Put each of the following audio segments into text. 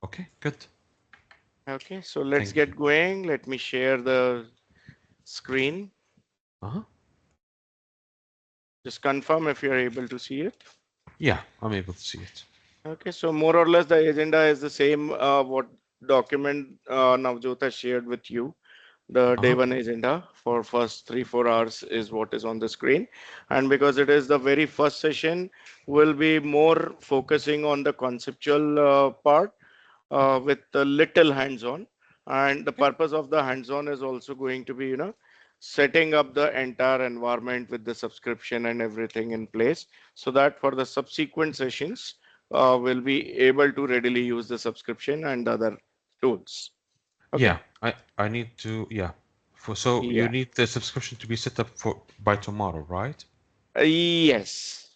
Okay, good. Okay, so let's Thank you. get going. Let me share the screen. Uh-huh. Just confirm if you're able to see it. Yeah, I'm able to see it. Okay, so more or less the agenda is the same what document Navjot has shared with you. The day Uh-huh. one agenda for first 3-4 hours is what is on the screen. And because it is the very first session, we'll be more focusing on the conceptual part with a little hands-on. And the Okay. purpose of the hands-on is also going to be, setting up the entire environment with the subscription and everything in place so that for the subsequent sessions, we'll be able to readily use the subscription and other tools. Okay. Yeah, I need to, yeah. So you Yeah. need the subscription to be set up for by tomorrow, right? Yes.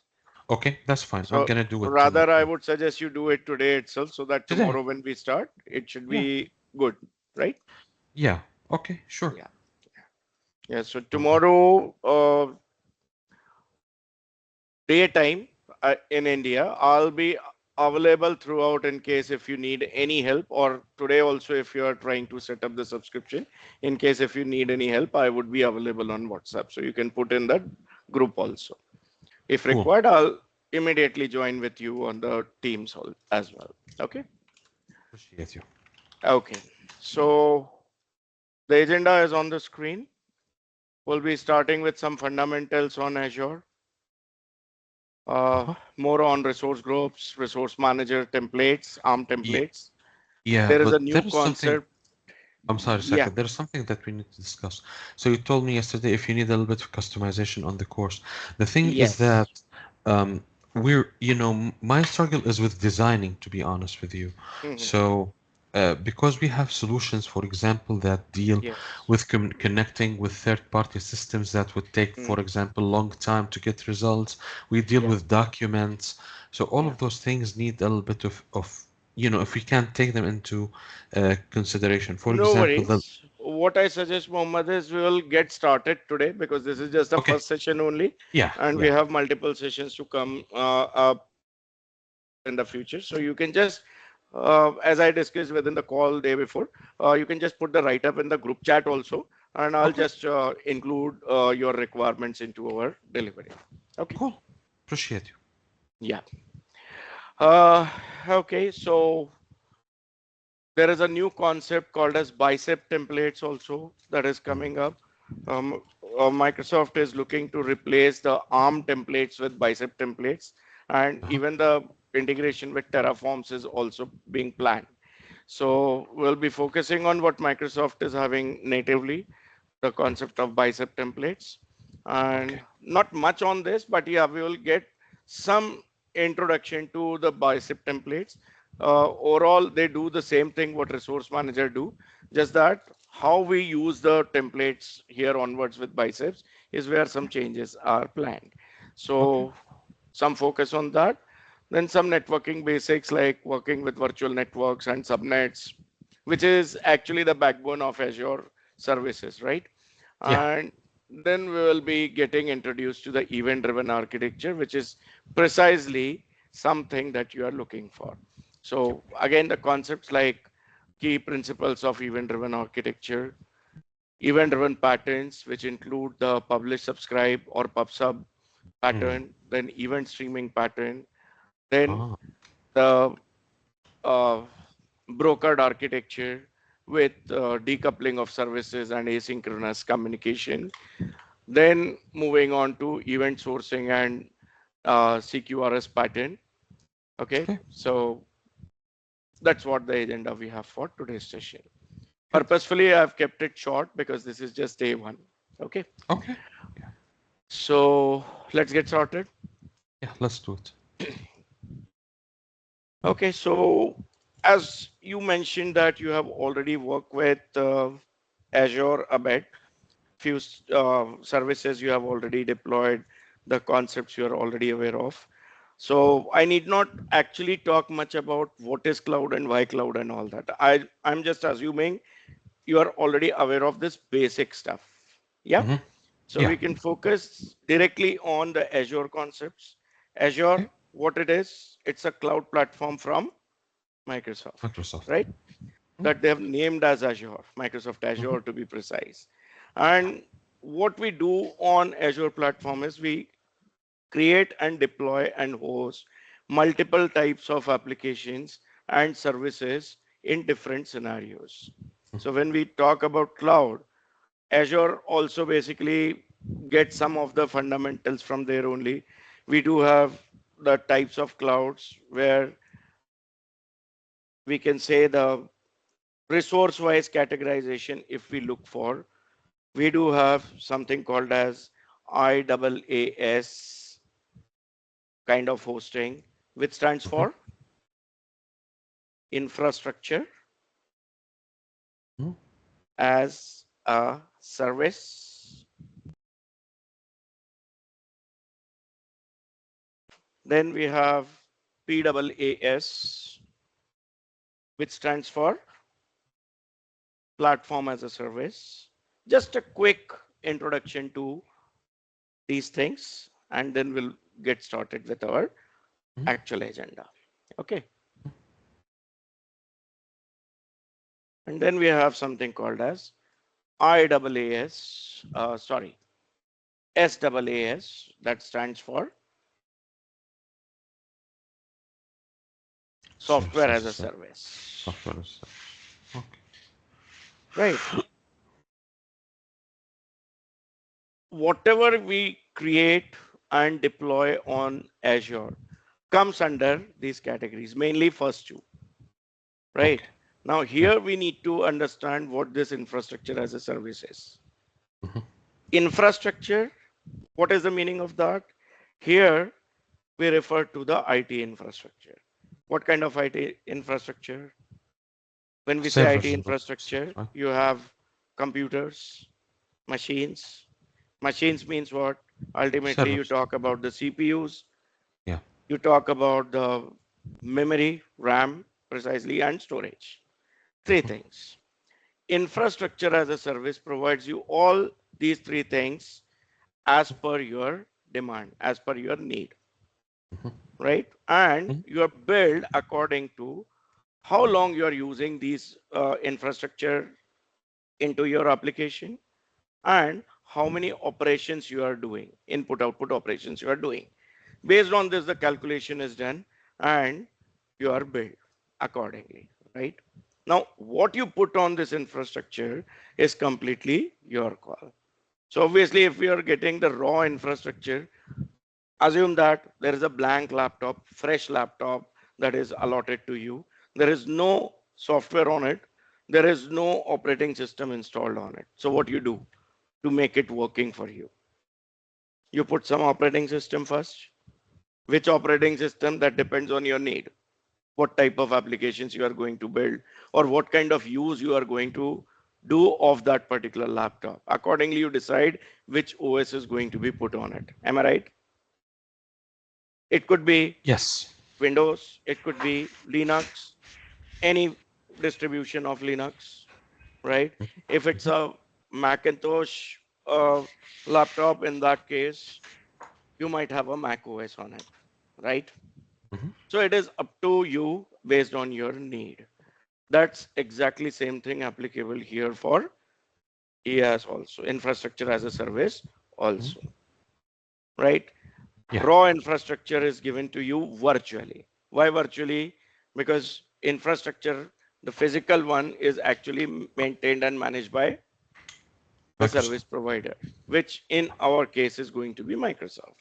Okay, that's fine. I'm So gonna do it tomorrow. rather, I would suggest you do it today itself so that Today. tomorrow when we start, it should Yeah. be good, right? Yeah. Okay, sure. Yeah. Yeah. So Okay. tomorrow, daytime in India, I'll be available throughout in case if you need any help, or today also if you are trying to set up the subscription. In case if you need any help, I would be available on WhatsApp. So you can put in that group also. If Cool. required, I'll immediately join with you on the Teams hall as well. Okay. Appreciate you. Okay. So the agenda is on the screen. We'll be starting with some fundamentals on Azure, Uh-huh. more on resource groups, resource manager templates, ARM Yeah, templates. yeah, There is a but new there is something. concept. I'm sorry, Yeah. Saka. There's something that we need to discuss. So you told me yesterday if you need a little bit of customization on the course. The thing is that Yes. um, my struggle is with designing, to be honest with you. Mhm. So because we have solutions, for example, that deal Yes. with connecting with third-party systems that would take, for Mhm. example, long time to get results. We deal Yeah. with documents. So all Yeah. of those things need a little bit of if we can take them into consideration. For No example, worries. What I suggest, Mohammed, is we will get started today because this is just the okay, first session only, yeah, and we yeah, have multiple sessions to come up in the future. So you can just, as I discussed within the call day before, you can just put the write up in the group chat also, and I'll okay, just include your requirements into our delivery. Okay. cool. Appreciate you. Yeah. Uh, okay. So there is a new concept called as bicep templates also that is Mm. coming up. Um, Microsoft is looking to replace the ARM templates with bicep templates, and Uh-huh. even the integration with Terraforms is also being planned. So we'll be focusing on what Microsoft is having natively, the Mm. concept of bicep templates, Okay, and not much on this, but yeah, we will get some introduction to the bicep templates. Overall, they do the same thing what Resource Manager do, just that how we use the templates here onwards with biceps is where some changes are planned. okay, So some focus on that. Then some networking basics like working with virtual networks and subnets, which is actually the backbone of Azure services, right? yeah, And then we will be getting introduced to the event-driven architecture, which is precisely something that you are looking for. So again, the concepts like key principles of event-driven architecture, event-driven patterns, which include the publish, subscribe, or pub/sub mm. pattern, then event streaming pattern, then Ah, the uh, brokered architecture with decoupling of services and asynchronous communication. Then moving on to event sourcing and CQRS pattern. Okay, okay, so that's what the agenda we have for today's session. good. Purposefully, I've kept it short because this is just day one. Okay, Okay, yeah, so let's get started. yeah, let's do it. Okay, so as you mentioned that you have already worked with Azure a bit, few services you have already deployed, the concepts you are already aware of. So I need not actually talk much about what is cloud and why cloud and all that. I'm just assuming you are already aware of this basic stuff. Yeah. Hmm. So Yeah, we can focus directly on the Azure concepts. okay, Azure, what it is, it's a cloud platform from Microsoft, Microsoft. right? That they have named as Azure, Microsoft Mm-hmm. Azure to be precise. And what we do on Azure platform is we create and deploy and host multiple types of applications and services in different scenarios. So when we talk about cloud, Azure also basically gets some of the fundamentals from there only. We do have the types of clouds where we can say the resource wise categorization. If we look for, we do have something called as IaaS kind of hosting, which stands Mm-hmm. for infrastructure Mm-hmm. as a service. Then we have PaaS, which stands for platform as a service. Just a quick introduction to these things, and then we'll get started with our actual agenda. Okay. And then we have something called as IaaS, SaaS, that stands for software as a Services. service. Software. Okay. Right. Whatever we create and deploy on Azure comes under these categories, mainly first two. Okay. Right. Now, Yeah. here we need to understand what this infrastructure as a service is. Mm-hmm. Infrastructure, what is the meaning of that? Here we refer to the IT infrastructure. What kind of IT infrastructure? When we say IT Servers and infrastructure, right? you have computers, machines. Machines means what? Ultimately, you Servers. talk about the CPUs, Yeah. you talk about the memory, RAM, precisely, and storage. Three Mm-hmm. things. Infrastructure as a service provides you all these three things as per your demand, as per your need, right? And Mm-hmm. you are built according to how long you are using these infrastructure into your application and how many operations you are doing, input output operations you are doing. Based on this, the calculation is done and you are billed accordingly, right? Now, what you put on this infrastructure is completely your call. So obviously, if you are getting the raw infrastructure, assume that there is a blank laptop, fresh laptop that is allotted to you. There is no software on it. There is no operating system installed on it. So what you do to make it working for you? You put some operating system first. Which operating system? That depends on your need. What type of applications you are going to build or what kind of use you are going to do of that particular laptop. Accordingly, you decide which OS is going to be put on it. Am I right? It could be Yes. Windows, it could be Linux, any distribution of Linux, right? If it's a Macintosh laptop, in that case, you might have a Mac OS on it, right? Mm-hmm. So it is up to you based on your need. That's exactly same thing applicable here for EAS also, infrastructure as a service Mm-hmm. also, right? Yeah. Raw infrastructure is given to you virtually. Why virtually? Because infrastructure, the physical one, is actually maintained and managed by the Microsoft. service provider, which in our case is going to be Microsoft,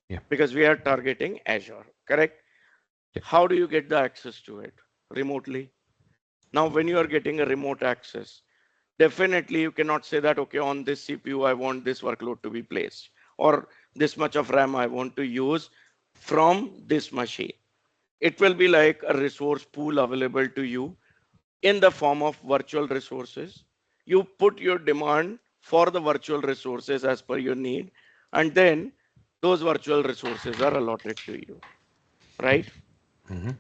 Yeah. because we are targeting Azure, correct? Yeah. How do you get the access to it? Remotely. Now, when you are getting a remote access, definitely you cannot say that, okay, on this CPU, I want this workload to be placed, or this much of RAM I want to use from this machine. It will be like a resource pool available to you in the form of virtual resources. You put your demand for the virtual resources as per your need, and then those virtual resources are allotted to you, right? Mm-hmm.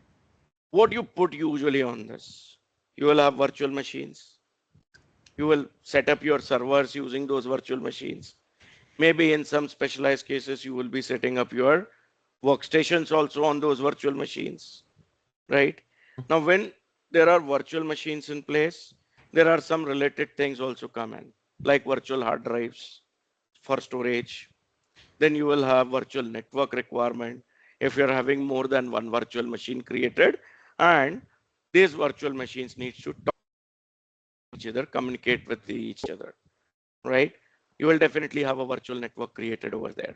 What you put usually on this? You will have virtual machines. You will set up your servers using those virtual machines. Maybe in some specialized cases, you will be setting up your workstations also on those virtual machines, right? Now, when there are virtual machines in place, there are some related things also come in, like virtual hard drives for storage. Then you will have virtual network requirement if you're having more than one virtual machine created, and these virtual machines needs to talk to each other, communicate with each other, right? You will definitely have a virtual network created over there,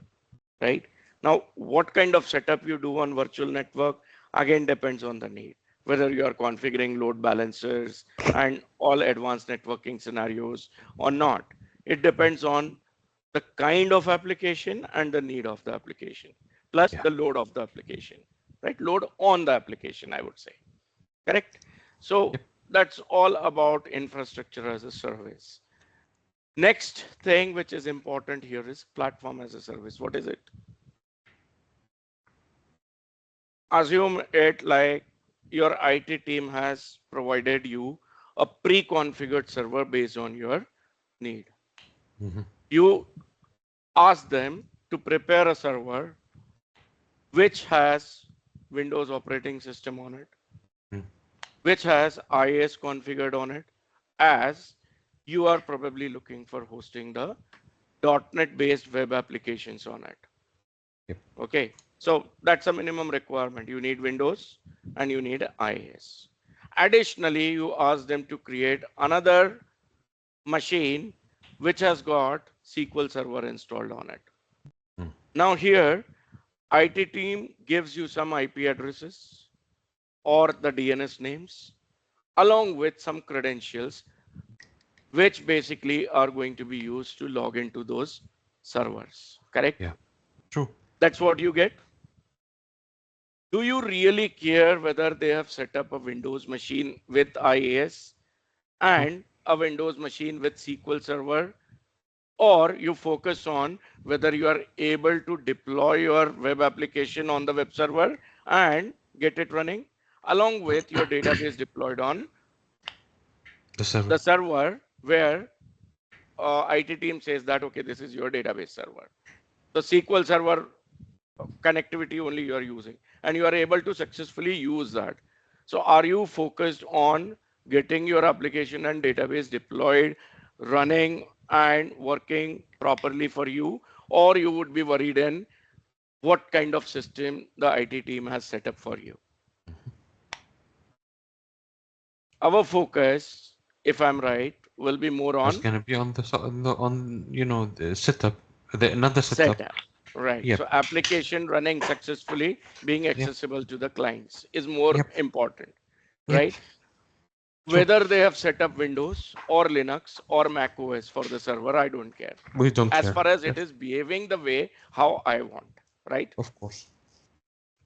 right? Now, what kind of setup you do on virtual network again depends on the need, whether you are configuring load balancers and all advanced networking scenarios or not. It depends on the kind of application and the need of the application, plus Yeah. the load of the application, right? Load on the application, I would say, correct? So Yep. that's all about infrastructure as a service. Next thing which is important here is platform as a service. What is it? Assume it like your IT team has provided you a pre-configured server based on your need. Mm-hmm. You ask them to prepare a server which has Windows operating system on it, Mm. which has IaaS configured on it, as you are probably looking for hosting the .NET based web applications on it. Yep. Okay, so that's a minimum requirement. You need Windows and you need IaaS. Additionally, you ask them to create another machine which has got SQL Server installed on it. Mm. Now here, IT team gives you some IP addresses or the DNS names along with some credentials which basically are going to be used to log into those servers. Correct? Yeah. True. That's what you get. Do you really care whether they have set up a Windows machine with IaaS True. and a Windows machine with SQL Server? Or you focus on whether you are able to deploy your web application on the web server and get it running along with your database deployed on The server. the server where IT team says that, okay, this is your database server. The SQL Server connectivity only you are using and you are able to successfully use that. So are you focused on getting your application and database deployed, running and working properly for you, or you would be worried in what kind of system the IT team has set up for you? Our focus, if I'm right, will be more It's on gonna be on on the setup, not the setup. setup. Right. Yep. So application running successfully, being Yep. accessible to the clients is more Yep. important, Yep. right? True. Whether they have set up Windows or Linux or Mac OS for the server, I don't care. We don't As care. far as it Yep. is behaving the way how I want, right? Of course.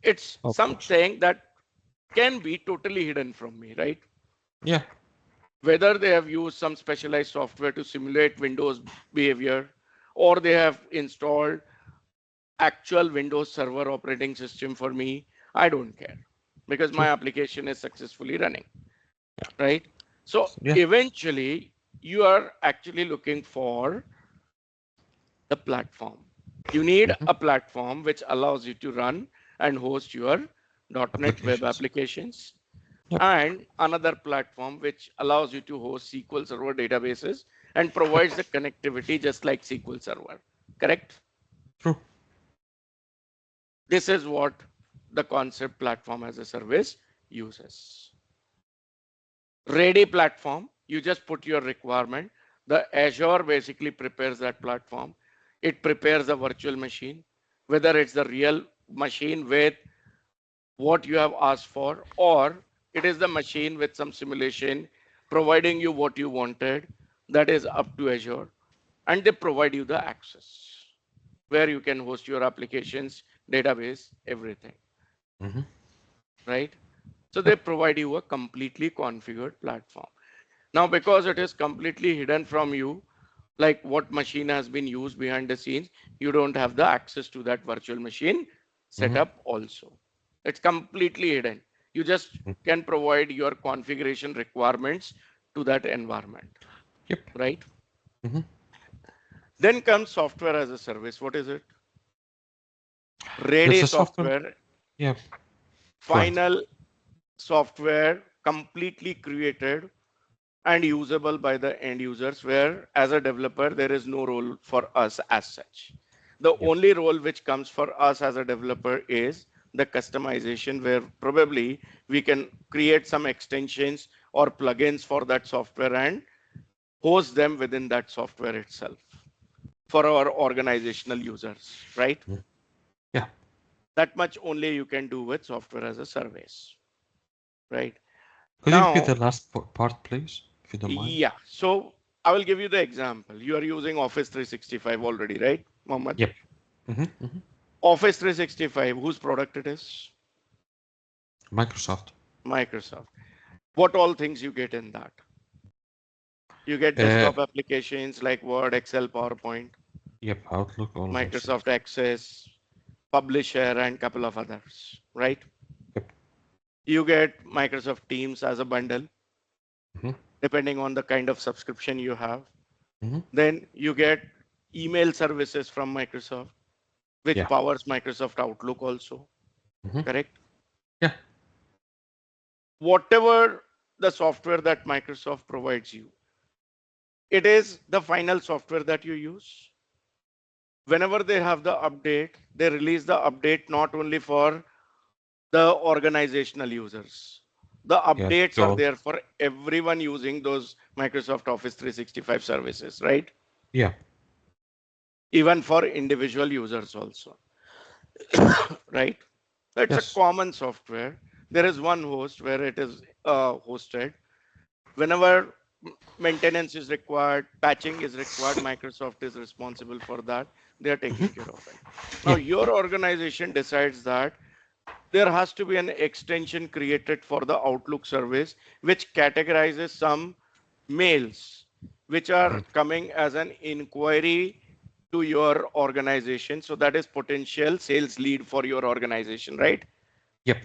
It's Of course. something that can be totally hidden from me, right? Yeah. Whether they have used some specialized software to simulate Windows behavior or they have installed actual Windows Server operating system for me, I don't care because my True. application is successfully running, right? So Yeah. eventually, you are actually looking for the platform. You need Mm-hmm. a platform which allows you to run and host your .NET web Applications. applications, Yep. and another platform which allows you to host SQL Server databases and provides the connectivity just like SQL Server. Correct? True. This is what the concept platform as a service uses. Ready platform, you just put your requirement. The Azure basically prepares that platform. It prepares a virtual machine, whether it's the real machine with what you have asked for, or it is the machine with some simulation providing you what you wanted. That is up to Azure. And they provide you the access where you can host your applications, database, everything, Mm-hmm. right? So they Yep. provide you a completely configured platform. Now, because it is completely hidden from you, like what machine has been used behind the scenes, you don't have the access to that virtual machine Mm-hmm. setup also. It's completely hidden. You just can provide your configuration requirements to that environment, Yep. right? Mm-hmm. Then comes software as a service. What is it? There's Ready a software. software, Yeah. Go ahead. final software completely created and usable by the end users, where as a developer there is no role for us as such. The Yep. only role which comes for us as a developer is the customization, where probably we can create some extensions or plugins for that software and host them within that software itself for our organizational users, right? Mhm. Yeah. That much only you can do with software as a service, right? Could you repeat Now, the last part, please, if you don't mind? yeah, so I will give you the example. You are using Office 365 already, right, Mohammed? Yep. Mm-hmm. Office 365, whose product it is? Microsoft. Microsoft. What all things you get in that? You get Uh, desktop applications like Word, Excel, PowerPoint, yep. Outlook, all of those things. Microsoft Access, Publisher, and couple of others, right? Yep. You get Microsoft Teams as a bundle, Mm-hmm. depending on the kind of subscription you have. Mm-hmm. Then you get email services from Microsoft, which Yeah. powers Microsoft Outlook also, Mm-hmm. correct? Yeah. Whatever the software that Microsoft provides you, it is the final software that you use. Whenever they have the update, they release the update not only for the organizational users. The Yeah. updates are So, there for everyone using those Microsoft Office 365 services, right? yeah. Even for individual users also, right? It's a Yes. common software. There is one host where it is hosted. Whenever maintenance is required, patching is required, Microsoft is responsible for that. They are taking care of it. Now, Yeah. your organization decides that there has to be an extension created for the Outlook service, which categorizes some mails which are Mhm. coming as an inquiry to your organization. So that is potential sales lead for your organization, right? Yep.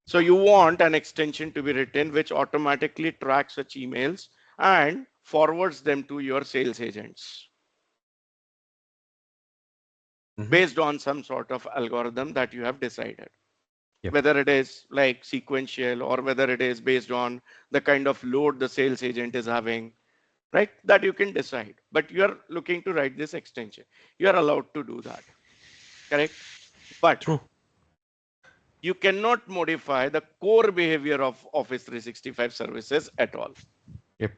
So you want an extension to be written which automatically tracks such emails and forwards them to your sales agents Mm-hmm. based on some sort of algorithm that you have decided. Yep. Whether it is like sequential or whether it is based on the kind of load the sales agent is having, right? That you can decide. But you are looking to write this extension. You are allowed to do that, correct? But True. you cannot modify the core behavior of Office 365 services at all, Yep.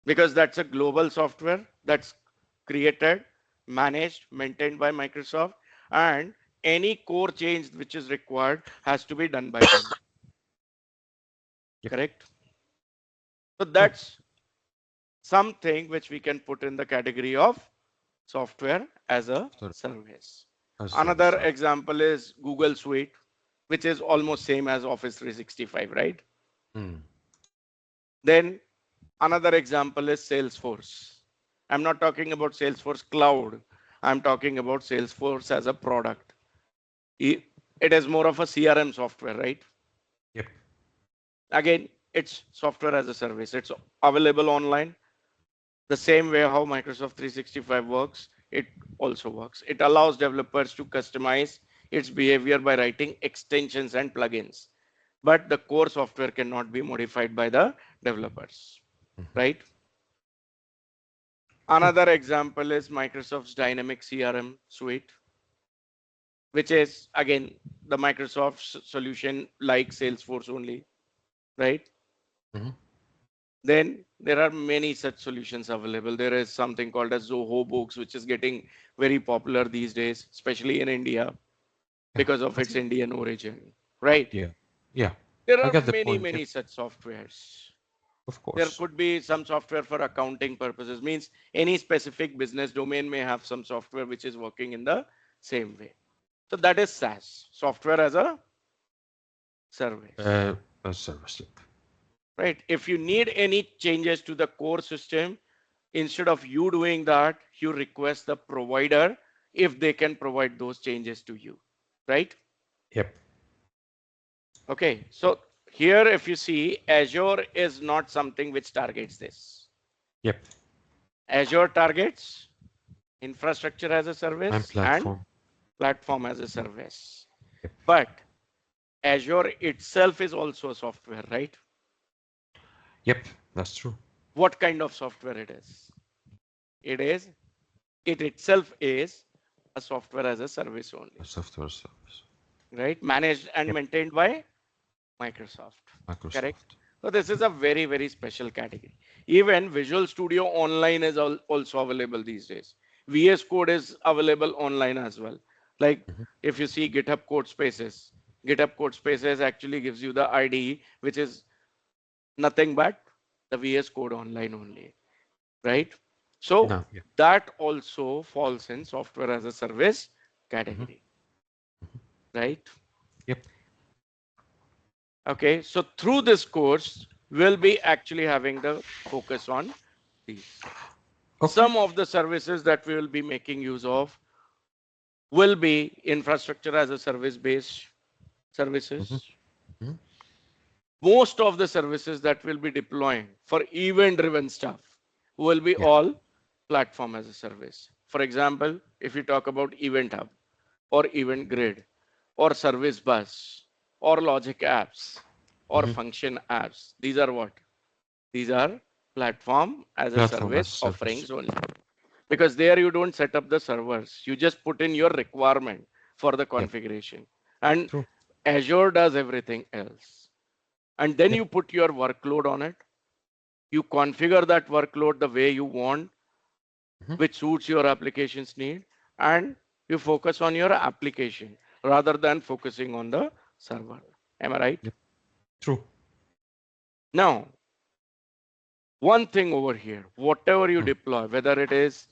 because that's a global software that's created, managed, maintained by Microsoft, and any core change which is required has to be done by them, Yep. correct? So True. that's something which we can put in the category of software as a So, service. as a service. Another example is Google Suite, which is almost same as Office 365, right? Mm. Then another example is Salesforce. I'm not talking about Salesforce Cloud. I'm talking about Salesforce as a product. It is more of a CRM software, right? Yep. Again, it's software as a service. It's available online. The same way how Microsoft 365 works, it also works. It allows developers to customize its behavior by writing extensions and plugins. But the core software cannot be modified by the developers, Mm-hmm. right? True. Another example is Microsoft's Dynamic CRM suite, which is again the Microsoft solution like Salesforce only, right? Mm-hmm. Then there are many such solutions available. There is something called as Zoho Books, which is getting very popular these days, especially in India Yeah. because of I its think. Indian origin, right? Yeah. Yeah. There I are get the many, point. Yep. many such softwares. Of There course. could be some software for accounting purposes, means any specific business domain may have some software which is working in the same way. So that is SaaS, software as a service, Uh, a service. Yep. right? If you need any changes to the core system, instead of you doing that, you request the provider if they can provide those changes to you, right? Yep. Okay, so here if you see, Azure is not something which targets this. Yep. Azure targets infrastructure as a And service and platform. platform as a service. Yep. But Azure itself is also a software, right? Yep, that's true. What kind of software it is? It is, it itself is a software as a service A only, software service. right? Managed and Yep, maintained by Microsoft, correct? Microsoft. So this is a very, very special category. Even Visual Studio Online is also available these days. VS Code is available online as well. Like Hmm. if you see GitHub Code Spaces, GitHub Code Spaces actually gives you the IDE, which is nothing but the VS Code Online only, right? So No, yeah. that also falls in software as a service Hmm. category, right? Yep. Okay, so through this course, we'll be actually having the focus on these. Okay. Some of the services that we will be making use of will be infrastructure as a service based Hmm. services. Hmm. Most of the services that we'll be deploying for event driven stuff will be Yeah. all platform as a service. For example, if you talk about Event Hub or Event Grid or Service Bus or Logic apps or Hmm. function apps, these are what? These are platform as a Platform as a service service. offerings only. Because there you don't set up the servers. You just put in your requirement for the Yep. configuration. And True. Azure does everything else. And then Yep. you put your workload on it. You configure that workload the way you want, Hmm. which suits your application's need. And you focus on your application rather than focusing on the server. Am I right? Yep. True. Now, one thing over here, whatever you Mm. deploy, whether it is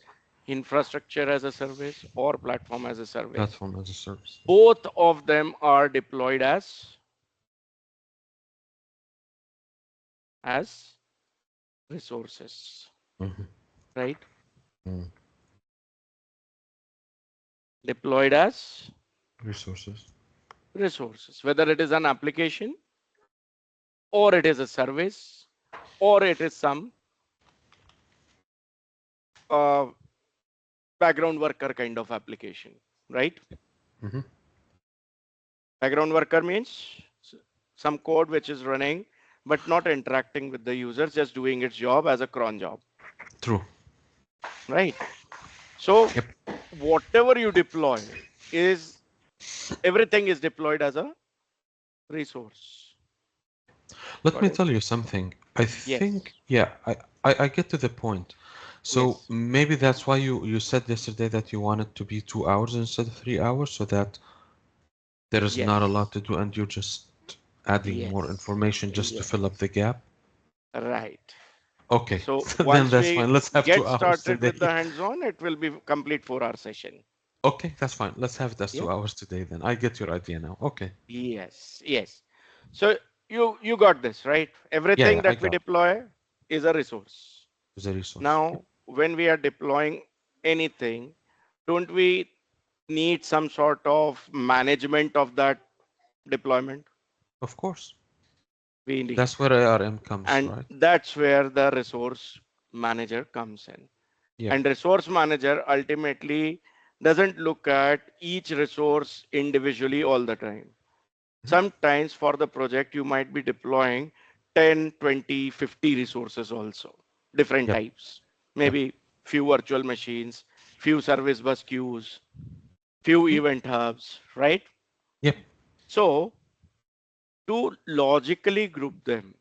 infrastructure as a service or platform as a service, Platform as a service. both of them are deployed as resources, Hmm. right? Mm. Deployed as Resources. resources, whether it is an application or it is a service or it is some uh, background worker kind of application, right? Hmm. Background worker means some code which is running but not interacting with the users, just doing its job as a cron job, True. right? So Yep. whatever you deploy is everything is deployed as a resource. Let Got me it? tell you something. I think, Yes. yeah, I get to the point. So Yes. maybe that's why you said yesterday that you want it to be 2 hours instead of 3 hours, so that there is not a lot Yes. to do and you're just adding more Yes. information just to Yes. fill up the gap. Right. Okay, So then once that's we fine. Let's have two get hours started with the today. hands-on, it will be complete 4 hour session. Okay, that's fine. Let's have it as Yeah. 2 hours today then. I get your idea now. Okay. Yes. Yes. So you got this, right? Yeah, Everything yeah, I that we got it. deploy is a resource. It's a resource. Yep. Now, when we are deploying anything, don't we need some sort of management of that deployment? Of course. We need. That's where ARM comes, And right? that's where the resource manager comes in. Yep. And resource manager ultimately doesn't look at each resource individually all the time. Mhm. Sometimes for the project, you might be deploying 10, 20, 50 resources also, different Yep. types. Yep. Maybe few virtual machines, few service bus queues, few Mhm. event hubs, right? Yep. So to logically group them,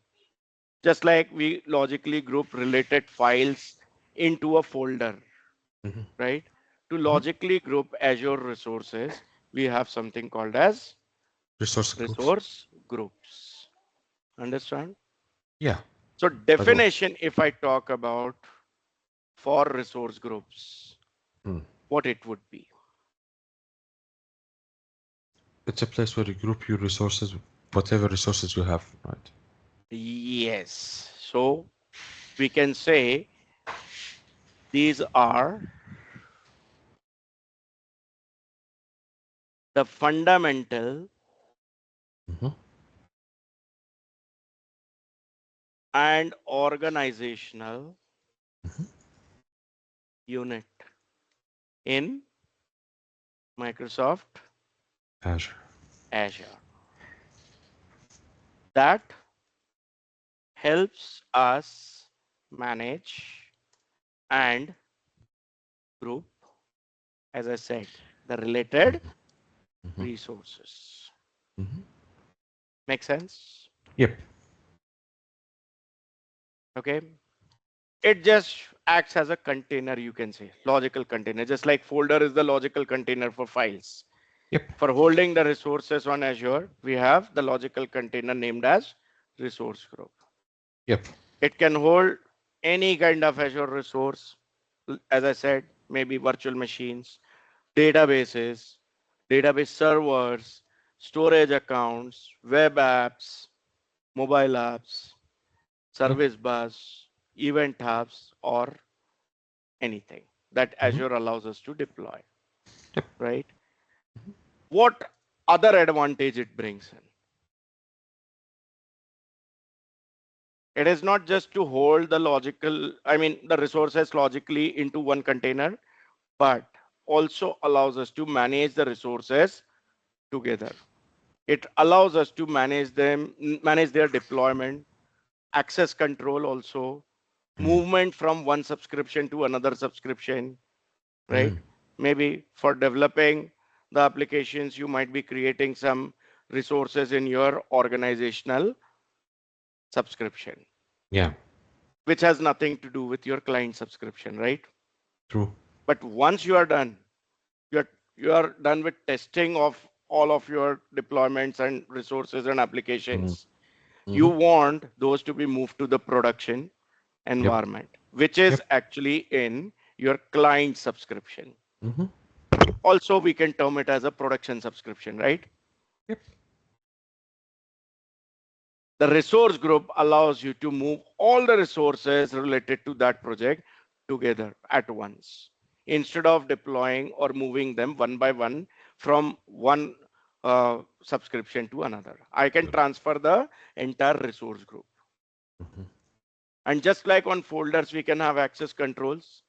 just like we logically group related files into a folder, Hmm. right? To Hmm. logically group Azure resources, we have something called as Resource groups. resource groups. Understand? Yeah. So By the way. definition, if I talk about for resource groups, Mm. what it would be. It's a place where you group your resources, whatever resources you have, right? Yes. So we can say these are the fundamental Hmm. and organizational Hmm. unit in Microsoft Azure. Azure. that helps us manage and group, as I said, the related Mm-hmm. resources. Mm-hmm. Make sense? Yep. Okay. It just acts as a container, you can say, logical container, just like folder is the logical container for files. Yep. For holding the resources on Azure, we have the logical container named as resource group. Yep. It can hold any kind of Azure resource, as I said, maybe virtual machines, databases, database servers, storage accounts, web apps, mobile apps, Yep. service bus, event hubs, or anything that Mm-hmm. Azure allows us to deploy, Yep. right? What other advantage it brings in? It is not just to hold the the resources logically into one container, but also allows us to manage the resources together. It allows us to manage their deployment, access control also, Mm. movement from one subscription to another subscription, right? Mm. Maybe for developing the applications, you might be creating some resources in your organizational subscription, Yeah. which has nothing to do with your client subscription, right? True. But once you are done, you're you are done with testing of all of your deployments and resources and Mm. applications. You Mm-hmm. want those to be moved to the production Yep. environment, which is Yep. actually in your client subscription. Mm-hmm. Also, we can term it as a production subscription, right? Yep. The resource group allows you to move all the resources related to that project together at once instead of deploying or moving them one by one from one subscription to another. I can transfer the entire resource group. Mm-hmm. And just like on folders, we can have access controls.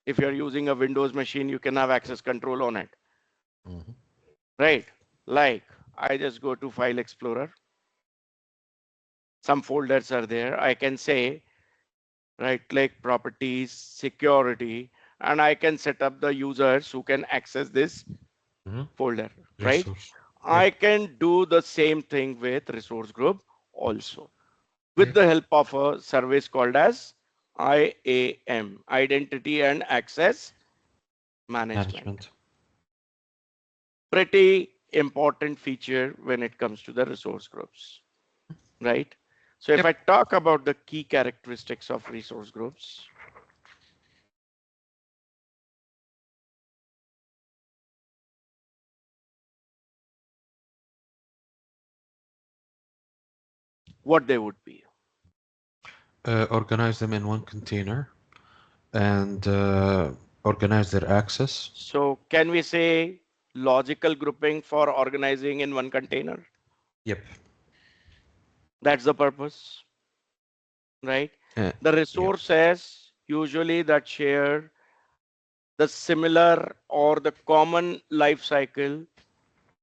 If you're using a Windows machine, you can have access control on it, Mm-hmm. right? Like I just go to File Explorer. Some folders are there. I can say right click properties, security, and I can set up the users who can access this Mm-hmm. folder, right? Resource. Yep. I can do the same thing with resource group also with Yep. the help of a service called as IAM, Identity and Access Management. Management. Pretty important feature when it comes to the resource groups, right? So if Yep. I talk about the key characteristics of resource groups, what they would be. Organize them in one container and organize their access. So can we say logical grouping for organizing in one container? Yep. That's the purpose, right? Uh, The yep. resources usually that share the similar or the common life cycle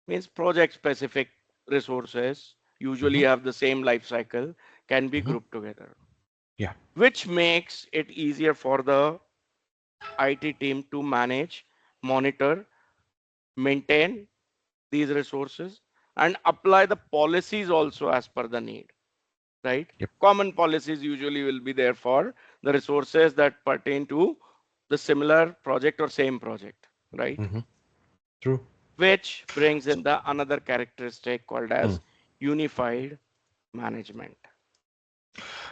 means project specific resources usually Mm-hmm. have the same life cycle can be Mm-hmm. grouped together, Yeah. which makes it easier for the IT team to manage, monitor, maintain these resources and apply the policies also as per the need, right? Yep. Common policies usually will be there for the resources that pertain to the similar project or same project, right? Mm-hmm. True. Which brings So, in the another characteristic called mm. as unified management,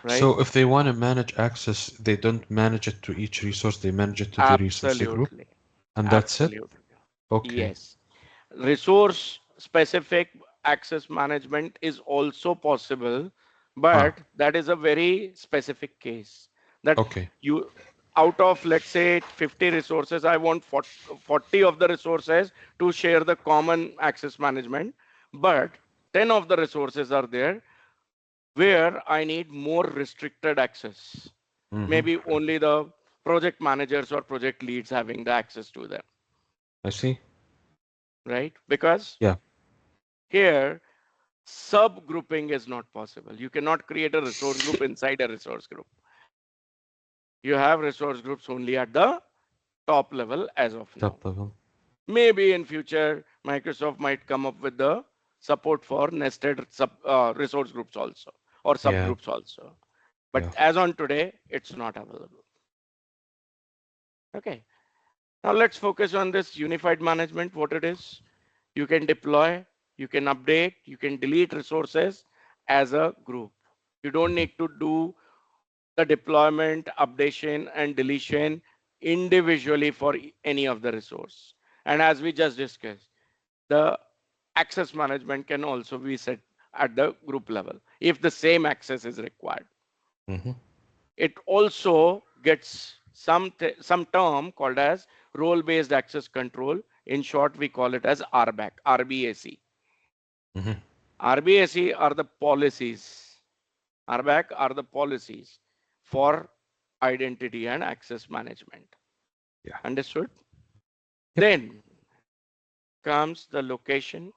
right? So if they want to manage access, they don't manage it to each resource, they manage it to the resource group, Absolutely. and that's it? Absolutely. Okay. Yes. Resource specific access management is also possible, Ah, but that is a very specific case that okay. you out of let's say 50 resources, I want 40 of the resources to share the common access management, but 10 of the resources are there where I need more restricted access. Mm-hmm. Maybe only the project managers or project leads having the access to them, I see. right? Because Yeah. here Subgrouping is not possible. You cannot create a resource group inside a resource group. You have resource groups only at the top level as of now. Top level. Maybe in future, Microsoft might come up with the support for nested resource groups also, or Yeah. subgroups also. But Yeah. as on today, it's not available. Okay. Now let's focus on this unified management, what it is. You can deploy, you can update, you can delete resources as a group. You don't Mhm. need to do the deployment, updation, and deletion individually for any of the resource. And as we just discussed, the access management can also be set at the group level if the same access is required. Mhm. It also gets some term called as role-based access control. In short, we call it as RBAC, RBAC. Mhm. RBAC are the policies. RBAC are the policies for identity and access management. Yeah. Understood? Yep. Then comes the location.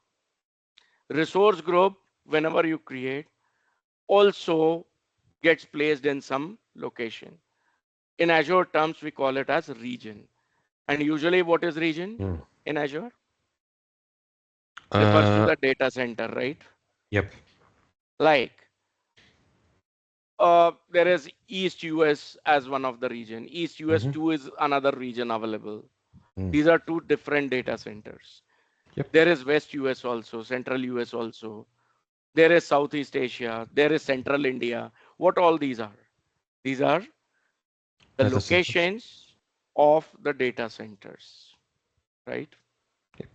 Resource group, whenever you create, also gets placed in some location. In Azure terms, we call it as region. And usually what is region Mm. in Azure? Refers to Uh. the data center, right? Yep. Like there is East US as one of the region. East US Mhm. 2 is another region available. Mm. These are two different data centers. Yep. There is West US also, Central US also. There is Southeast Asia. There is Central India. What all these are? These are the Data centers. locations of the data centers, right? Yep.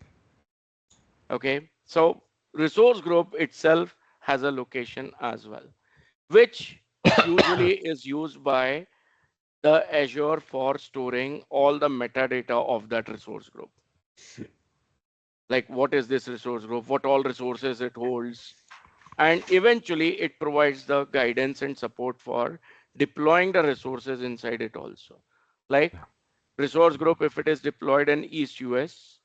Okay. So resource group itself has a location as well, which usually is used by the Azure for storing all the metadata of that resource group. Like what is this resource group, what all resources it holds, and eventually it provides the guidance and support for deploying the resources inside it also. Like Yeah. resource group, if it is deployed in East US,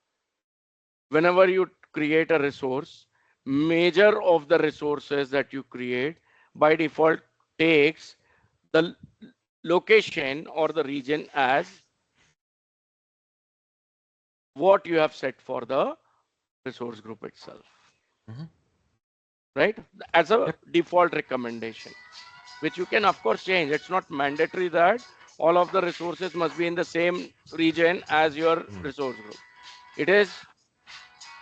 whenever you create a resource, major of the resources that you create by default takes the location or the region as what you have set for the resource group itself, Mhm. right? As a Yep. default recommendation, which you can of course change. It's not mandatory that all of the resources must be in the same region as your Mm. resource group. It is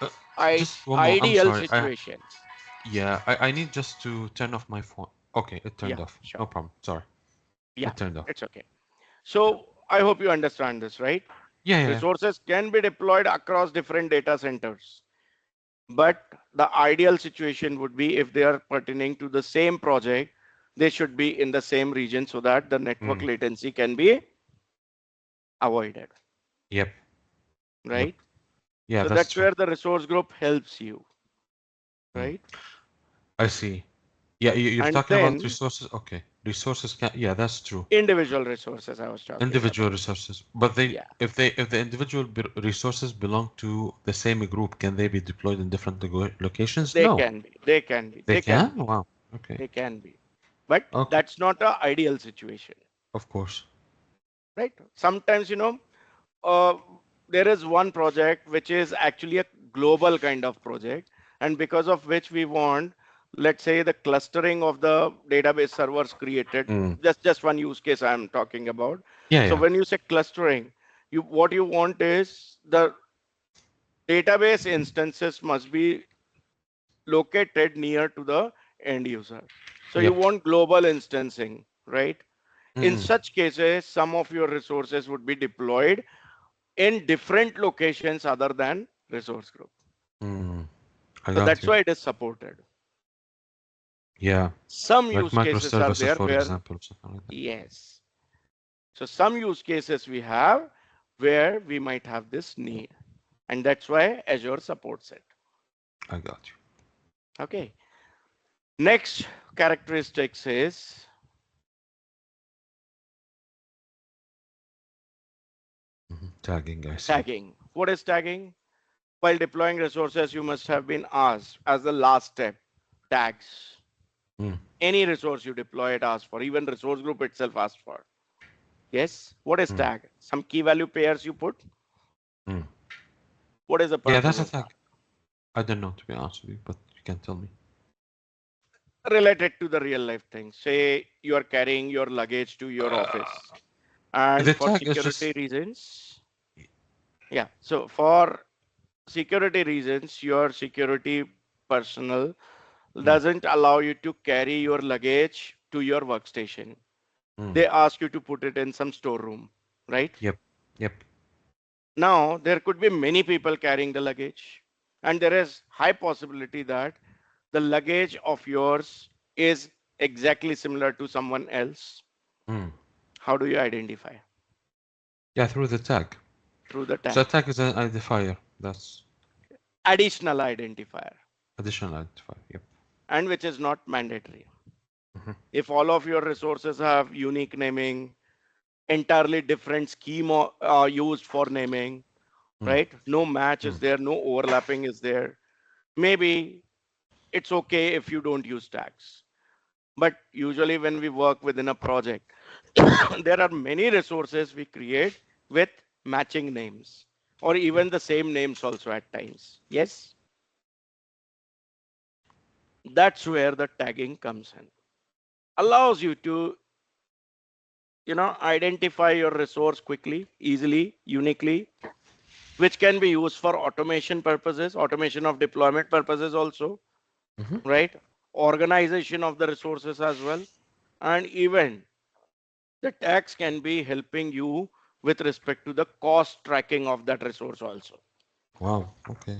Uh, just one more. I'm ideal sorry. situation. I need just to turn off my phone. Okay, it Yeah, turned off. sure. No problem. Sorry. Yeah, It turned off. it's okay. So I hope you understand this, right? Yeah. Yeah. Resources can be deployed across different data centers, but the ideal situation would be if they are pertaining to the same project, they should be in the same region so that the network Mm. latency can be avoided, Yep. Yep. right? Yeah, So that's that's true. where the resource group helps you, Mm. right? I see. Yeah, you're And talking about then resources. Okay, resources can. Yeah, that's true. individual resources I was talking Individual about. resources, but Yeah, if the individual resources belong to the same group, can they be deployed in different locations? they No, can be, they can be, they they can can. be, Wow. Okay. they can be. But Okay. that's not a ideal situation, Of course. right? Sometimes, uh, there is one project which is actually a global kind of project, and because of which we want, let's say, the clustering of the database servers created. Mm. Just one use case I'm talking about. Yeah. So Yeah. when you say clustering, you what you want is the database instances must be located near to the end user. So you Yep. want global instancing, right? In Mm. such cases, some of your resources would be deployed in different locations other than resource group. Mm. I So got that's you. why it is supported. Yeah. Some Like use cases are microservices, there for where, example, or something like that. yes. So some use cases we have where we might have this need. And that's why Azure supports it. I got you. Okay. Next characteristics is Tagging, I see. tagging. What is tagging? While deploying resources, you must have been asked as the last step. tags. Mm. Any resource you deploy, it asks for. Even resource group itself asks for. Yes. What is Mm. tag? Some key value pairs you put. Mm. What is the Yeah, purpose that's a of thing. that? I don't know, to be honest with you, but you can tell me. Related to the real life thing. Say you are carrying your luggage to your office, and The for tag is security just. reasons, yeah. So for security reasons, your security personnel Mm. doesn't allow you to carry your luggage to your workstation. Mm. They ask you to put it in some storeroom, right? Yep. Yep. Now, there could be many people carrying the luggage, and there is high possibility that the luggage of yours is exactly similar to someone else. Mm. How do you identify? Yeah, through the tag. Through the So tag. tag is an identifier. That's Additional identifier, additional identifier. Yep. and which is not mandatory. Hmm. If all of your resources have unique naming, entirely different scheme used for naming, Mm. right? No match is Mm. there, no overlapping is there. Maybe it's okay if you don't use tags. But usually when we work within a project, there are many resources we create with matching names or Yep. even the same names also at times. Yes, that's where the tagging comes in. Allows you to, identify your resource quickly, easily, uniquely, which can be used for automation purposes, automation of deployment purposes also, Hmm. right? Organization of the resources as well. And even the tags can be helping you with respect to the cost tracking of that resource also, Wow. Okay.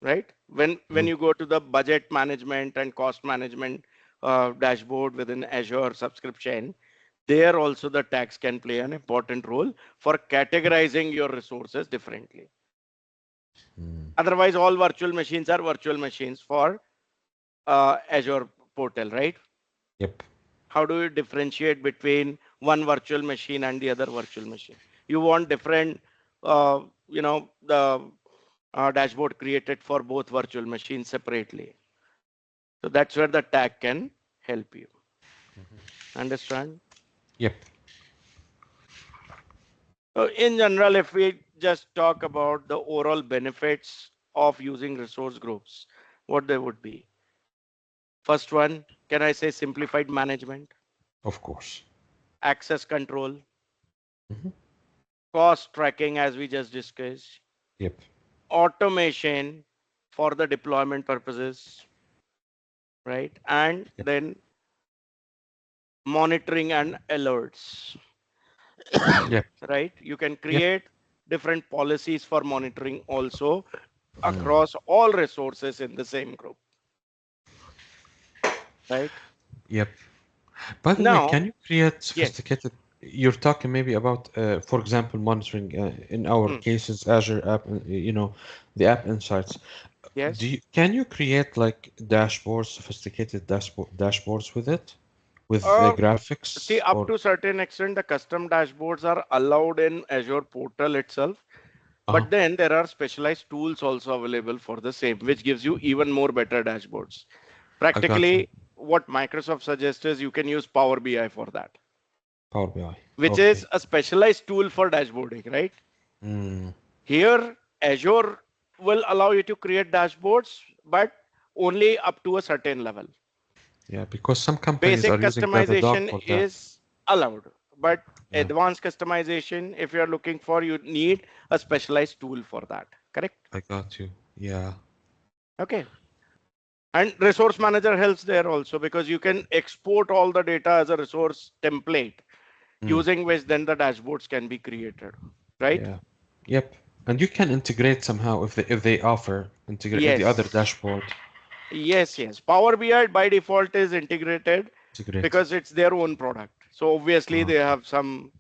right? When Mm. you go to the budget management and cost management dashboard within Azure subscription, there also the tags can play an important role for categorizing your resources differently. Mm. Otherwise, all virtual machines are virtual machines for Azure portal, right? Yep. How do you differentiate between one virtual machine and the other virtual machine? You want different, the dashboard created for both virtual machines separately. So that's where the tag can help you. Understand? Yep. So in general, if we just talk about the overall benefits of using resource groups, what they would be. First one, can I say simplified management, Of course. access control, Hmm. cost tracking, as we just discussed, Yep. automation for the deployment purposes, right? And Yep. then monitoring and alerts, Yep. right? You can Yep. create different policies for monitoring also Mm. across all resources in the same group, right? Yep. By the way, can Now, you create yes, sophisticated? You're talking maybe about, for example, monitoring. In our mm, cases, Azure app. The app insights. yes. Can you create like dashboards, sophisticated dashboards with it, with Uh, See, graphics up or? to certain extent, the custom dashboards are allowed in Azure portal itself. Uh-huh. But then there are specialized tools also available for the same, which gives you even more better dashboards. I got you. Practically, what Microsoft suggests is you can use Power BI for that, Power BI. which is Okay. a specialized tool for dashboarding, right? Mm. Here, Azure will allow you to create dashboards, but only up to a certain level. Yeah, because some companies are Basic using Datadog customization for that. is allowed, but Yeah, advanced customization, if you're looking for, you need a specialized tool for that. Correct? I got you. Yeah. Okay. And resource manager helps there also because you can export all the data as a resource template Mm. using which then the dashboards can be created. Right? Yeah. Yep. And you can integrate somehow if they offer integrate with the other Yes. dashboard. Yes. Power BI by default is integrated Integrated. because it's their own product. So obviously they Okay. have some,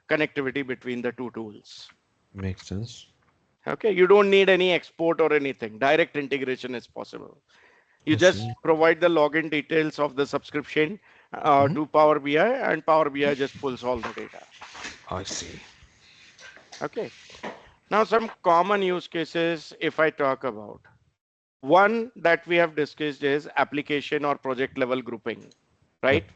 connectivity between the two tools. Makes sense. Okay. You don't need any export or anything. Direct integration is possible. You I just see. provide the login details of the subscription Hmm. to Power BI, and Power BI just pulls all the data. I see. Okay. Now, some common use cases, if I talk about. One that we have discussed is application or project level grouping, Yep. right?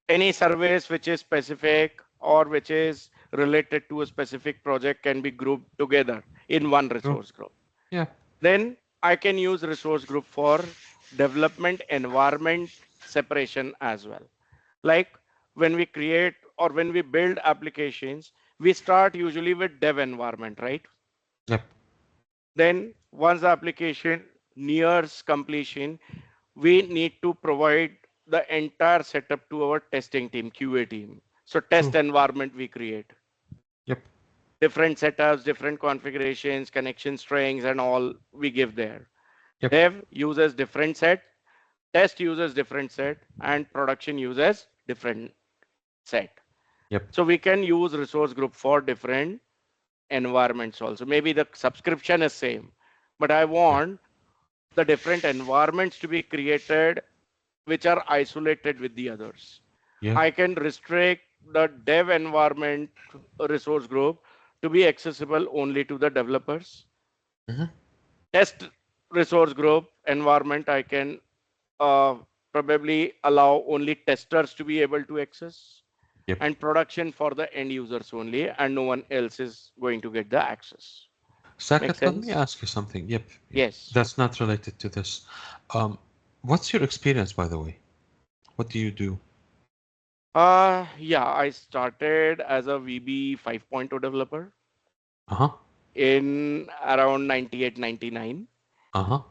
Any service which is specific or which is related to a specific project can be grouped together in one True. resource group. Yeah. Then I can use resource group for development environment separation as well. Like when we create or when we build applications, we start usually with dev environment, right? Yep. Then once the application nears completion, we need to provide the entire setup to our testing team, QA team. So test True. environment we create. Yep. Different setups, different configurations, connection strings, and all we give there. Yep. Dev uses different set, test uses different set, and production uses different set. Yep. So we can use resource group for different environments also. Maybe the subscription is same, but I Yeah. want the different environments to be created which are isolated with the others. Yeah. I can restrict the dev environment resource group to be accessible only to the developers. Mm-hmm. Test resource group environment, I can uh, probably allow only testers to be able to access, Yep. and production for the end users only, and no one else is going to get the access. Make Sakat, let me sense? ask you something. Yep. Yep. Yes. That's not related to this. Um, what's your experience, by the way? What do you do? Yeah, I started as a VB 5.0 developer Uh-huh. in around 98, 99, Uh-huh.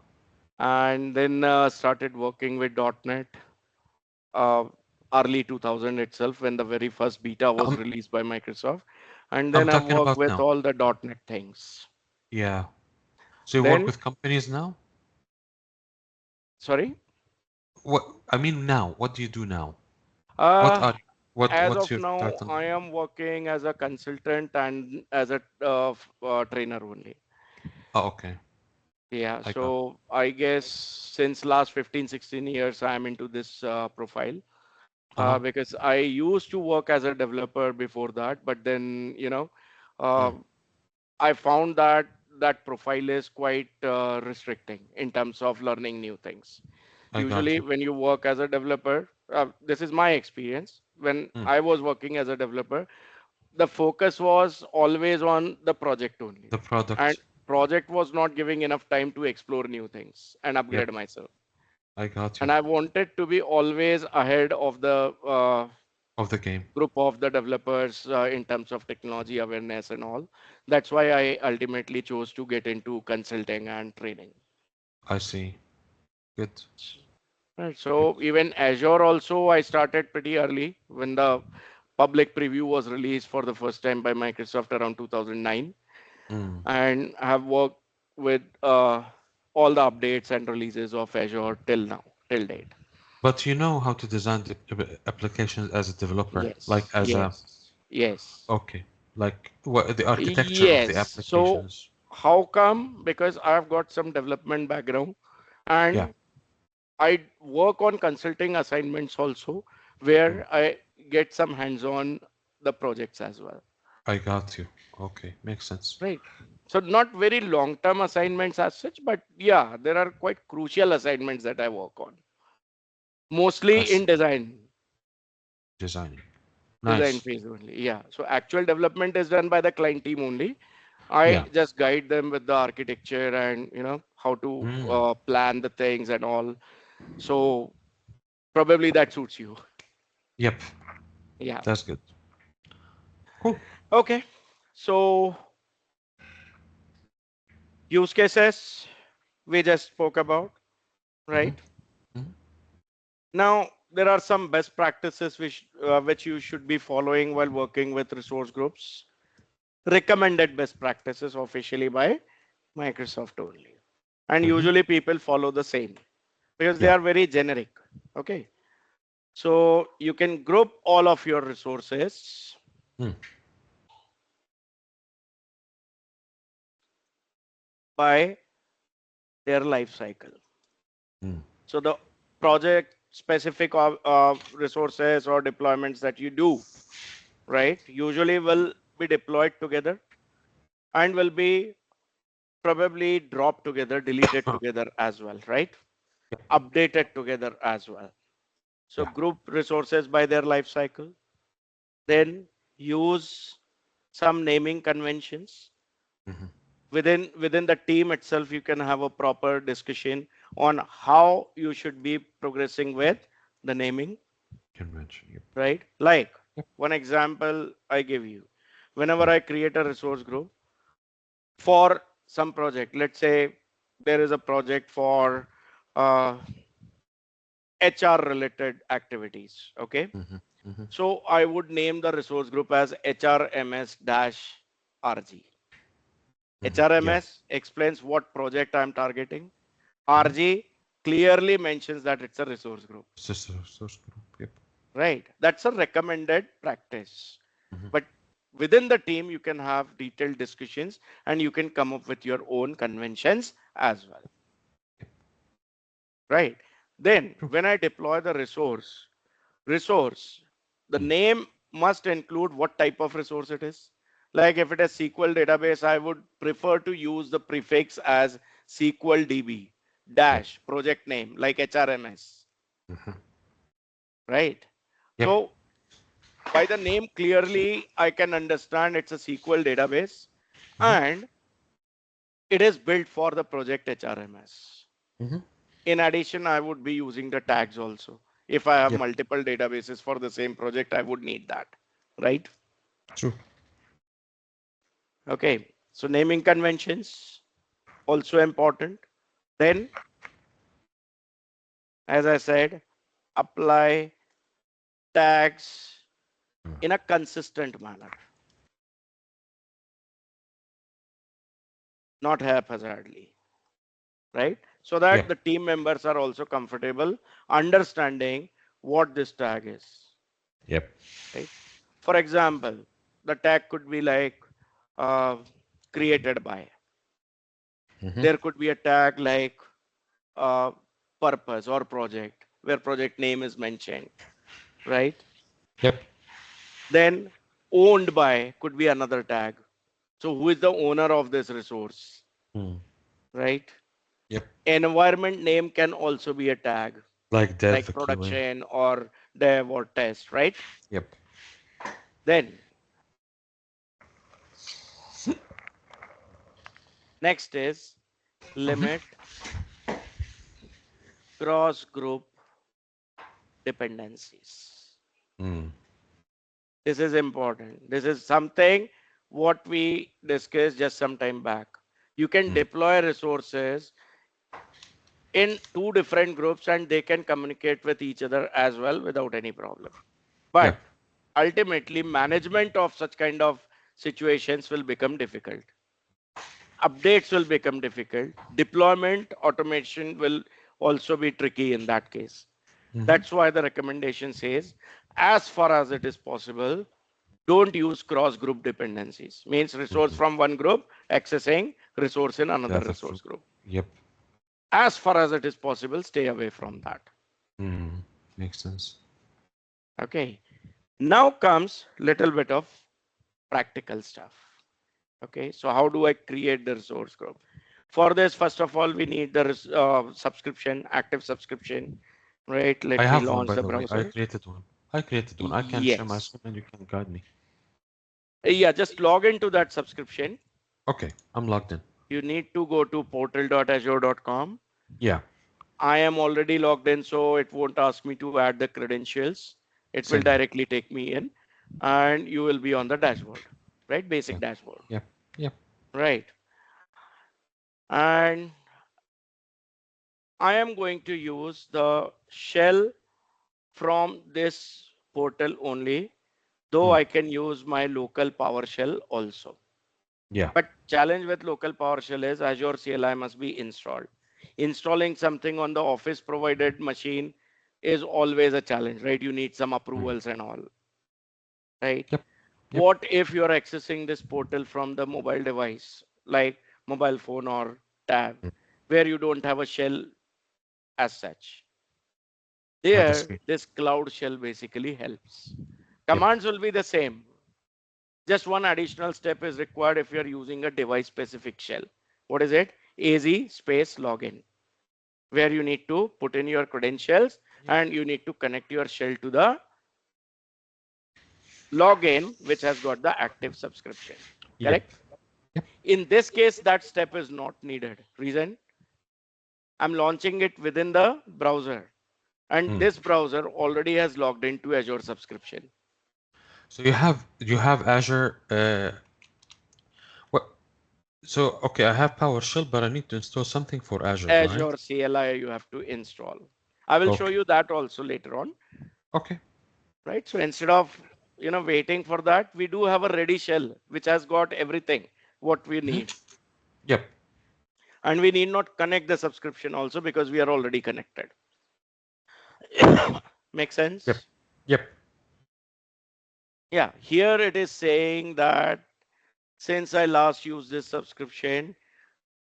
and then started working with .NET uh, early 2000 itself when the very first beta was I'm released by Microsoft. And I'm then I've talking worked about with now. all the .NET things. Yeah. So you work Then, with companies now? sorry, What I mean now, what do you do now? What uh, are as what's of your now, title? I am working as a consultant and as a trainer only. Oh, okay. Yeah, I got. so I guess since last 15, 16 years, I'm into this profile Uh-huh. because I used to work as a developer before that, but then, uh, Mm, I found that that profile is quite restricting in terms of learning new things. I got Usually, you. when you work as a developer, this is my experience. When Mm, I was working as a developer, the focus was always on the project only, the and product. project was not giving enough time to explore new things and Yep, upgrade myself. I got you. And I wanted to be always ahead of the Of the game. group of the developers in terms of technology awareness and all. That's why I ultimately chose to get into consulting and training. I see. Good. Right. Good. So even Azure also I started pretty early when the public preview was released for the first time by Microsoft around 2009, Mm. and have worked with all the updates and releases of Azure till now, till date. But you know how to design the applications as a developer, like Yes, as a yes, yes, okay, like what the architecture of the yes. So applications. how come? Because I've got some development background, Yeah, and I work on consulting assignments also, mm, where I get some hands-on the projects as well. I got you. Okay, makes sense. Right. So not very long-term assignments as such, but yeah, there are quite crucial assignments that I work on, I mostly in see. Designing. design Nice. phase only. Yeah. So actual development is done by the client team only. I Yeah. just guide them with the architecture and how to Mm. plan the things and all. So probably that suits you. Yep. Yeah. That's good. Cool. Okay. So use cases we just spoke about, Mm-hmm. right? Mm-hmm. Now there are some best practices which you should be following while working with resource groups. Recommended best practices officially by Microsoft only. And Mm-hmm. usually people follow the same because they Yeah. are very generic. Okay. So you can group all of your resources Mm. by their life cycle. Mm. So the project specific resources or deployments that you do, right, usually will be deployed together and will be probably drop together, deleted together as well, right? Yep. Updated together as well. So Yeah. group resources by their life cycle, then use some naming conventions. Hmm. Within the team itself, you can have a proper discussion on how you should be progressing with the naming, Convention. Yep. right? Like Yep. one example I give you. Whenever I create a resource group for some project, let's say there is a project for uh, HR related activities. Okay. Hmm. Hmm. So I would name the resource group as HRMS-RG. Hmm. Yeah. HRMS explains what project I'm targeting. Hmm. RG clearly mentions that it's a resource group, Source group. Yep. right? That's a recommended practice. Hmm. But within the team, you can have detailed discussions and you can come up with your own conventions as well, right? Then True. when I deploy the resource, the Mm. name must include what type of resource it is. Like if it is SQL database, I would prefer to use the prefix as SQL DB Yep. dash project name like HRMS, Hmm. right? Yep. So by the name clearly, I can understand it's a SQL database Hmm. and it is built for the project HRMS. Hmm. In addition, I would be using the tags also. If I have Yep. multiple databases for the same project, I would need that, right? True. Okay, so naming conventions also important. Then, as I said, apply tags Mm. in a consistent manner, not haphazardly, right? So that Yep. the team members are also comfortable understanding what this tag is, Yep. right? For example, the tag could be like uh, created by. Hmm. There could be a tag like uh, purpose or project where project name is mentioned, right? Yep. Then owned by could be another tag. So who is the owner of this resource, Mm. right? Yep. Environment name can also be a tag Like dev like QA. production or dev or test, right? Yep. Then next is limit cross group dependencies. Mm. This is important. This is something what we discussed just some time back. You can Mm. deploy resources in two different groups and they can communicate with each other as well without any problem. But Yep. ultimately, management of such kind of situations will become difficult. Updates will become difficult. Deployment automation will also be tricky in that case. Hmm. That's why the recommendation says, as far as it is possible, don't use cross group dependencies. Means resource Hmm. from one group accessing resource in The another other resource group. Yep. As far as it is possible, stay away from that. Mm. Makes sense. Okay. Now comes little bit of practical stuff. Okay. So how do I create the resource group? For this, first of all, we need the subscription, active subscription, right? I Let me have one, launch by the the way. I browser. created one. I created one. I can share my Yes. screen and you can guide me. Yeah, just log into that subscription. Okay. I'm logged in. You need to go to portal.azure.com. Yeah. I am already logged in, so it won't ask me to add the credentials. It will Same here. directly take me in and you will be on the dashboard, right? Basic Okay. dashboard, Yep. Yep. right? And I am going to use the shell from this portal only, though Mm. I can use my local PowerShell also. Yeah. But challenge with local PowerShell is Azure CLI must be installed. Installing something on the office provided machine is always a challenge, right? You need some Mm. approvals and all, right? Yep. Yep. What if you're accessing this portal from the mobile device, like mobile phone or tab, Mm. where you don't have a shell as such? Have a There, screen. this cloud shell basically helps. Yep. Commands will be the same. Just one additional step is required if you're using a device specific shell. What is it? AZ space login, where you need to put in your credentials Yep. and you need to connect your shell to the login, which has got the active subscription. Yep. Correct? Yep. In this case, that step is not needed. Reason? I'm launching it within the browser, and Mm. this browser already has logged into Azure subscription. So you have Azure. What? So okay, I have PowerShell, but I need to install something for Azure, right? Azure CLI you have to install. I will show Okay. you that also later on, Okay. right? So instead of waiting for that, we do have a ready shell which has got everything what we Hmm. need, Yep. and we need not connect the subscription also because we are already connected. Make Yep. sense? Yep. Yeah. Here it is saying that since I last used this subscription,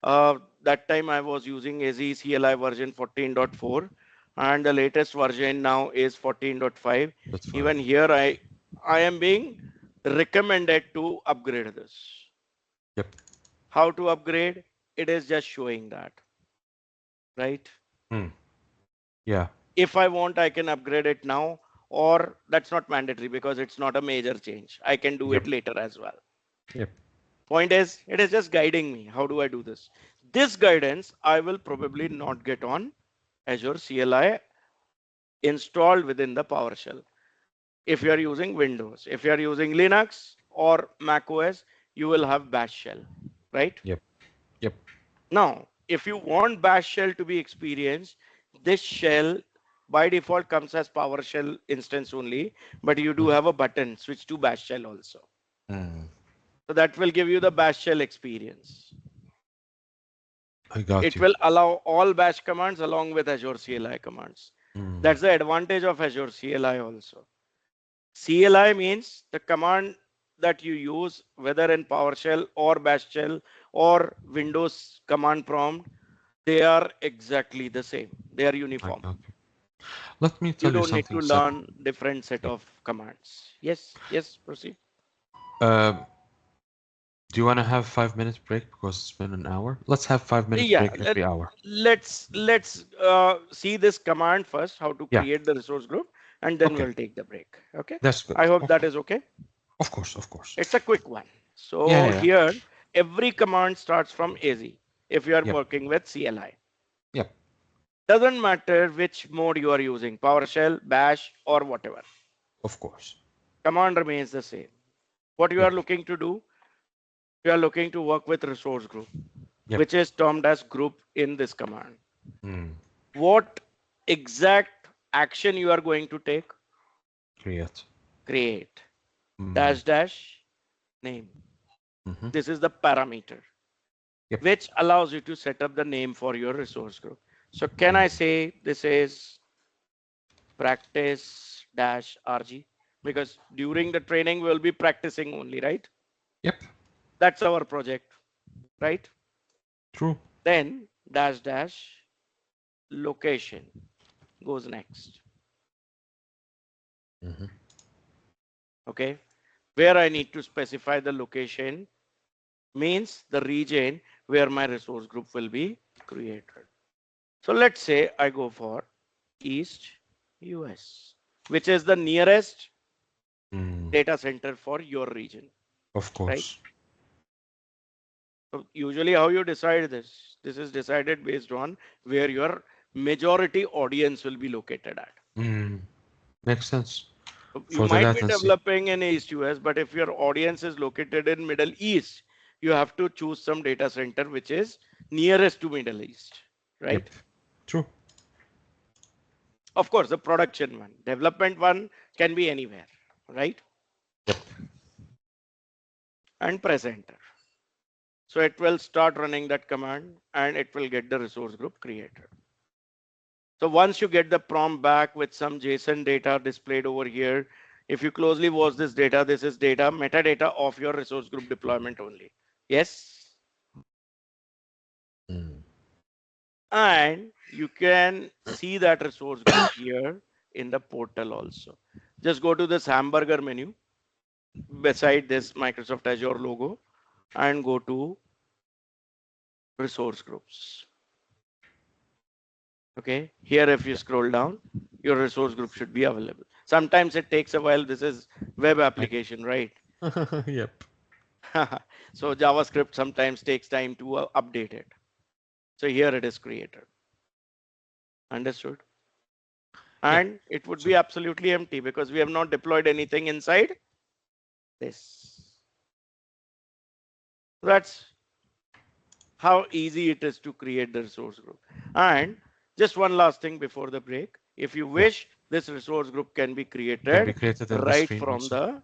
that time I was using AZ CLI version 14.4, and the latest version now is 14.5. That's fine. Even here, I am being recommended to upgrade this. Yep. How to upgrade? It is just showing that, right? Hmm. Yeah. If I want, I can upgrade it now, or that's not mandatory because it's not a major change. I can do it Yep. later as well. Yep. Point is, it is just guiding me. How do I do this? This guidance I will probably not get on Azure CLI installed within the PowerShell. If you are using Windows, if you are using Linux or Mac OS, you will have Bash shell, right? Yep. Yep. Now, if you want Bash shell to be experienced, this shell by default comes as PowerShell instance only, but you do Mhm. have a button switch to Bash shell also. Mm. So that will give you the Bash shell experience. I got It you. will allow all Bash commands along with Azure CLI commands. Mm. That's the advantage of Azure CLI also. CLI means the command that you use, whether in PowerShell or Bash shell or Windows command prompt, they are exactly the same. They are I uniform. got you. Let me You tell you don't need something, to Sam. learn different set Yep. of commands. Yes, yes, proceed. Um, do you want to have 5 minutes break because it's been an hour? Let's have 5 minutes Yeah, break every hour. let's see this command first, how to Yeah. create the resource group, and then Okay. we'll take the break. Okay. That's good. I hope that Okay. is okay. Of course. Of course. It's a quick one. Yeah. So Yeah. Yeah. here, every command starts from AZ if you are Yep. working with CLI. Yep. Doesn't matter which mode you are using, PowerShell, Bash, or whatever. Of course. Command remains the same. What you are Yep. looking to do, you are looking to work with resource group, Yep. which is termed as group in this command. Mm. What exact action you are going to take? Create. Create Mm. dash dash name. Mm-hmm. This is the parameter Yep. which allows you to set up the name for your resource group. So can I Mm. say this is practice dash RG? Because during the training, we'll be practicing only, right? Yep. That's our project, right? True. Then dash dash location goes next. Mm-hmm. Okay. Where I need to specify the location means the region where my resource group will be created. So let's say I go for East US, which is the nearest Mm. data center for your region, Of right? course. So usually how you decide this? This is decided based on where your majority audience will be located at. Mm. Makes sense So you for the might be latency. developing in East US, but if your audience is located in Middle East, you have to choose some data center which is nearest to Middle East, Yep. right? True. Of course, the production one, development one can be anywhere, right? Yep. And press enter. So it will start running that command and it will get the resource group created. So once you get the prompt back with some JSON data displayed over here, if you closely watch this data, this is data, metadata of your resource group deployment only. Yes. Mm. And you can see that resource group here in the portal also. Just go to this hamburger menu beside this Microsoft Azure logo and go to resource groups. Okay, here if you Yeah. scroll down, your resource group should be available. Sometimes it takes a while. This is web I, application, right? yep. So JavaScript sometimes takes time to update it. So here it is created. Understood? Yeah. And it would So be absolutely empty because we have not deployed anything inside this. That's how easy it is to create the resource group. And just one last thing before the break. If you yeah, wish, this resource group can be can be created created in the right screen from also. the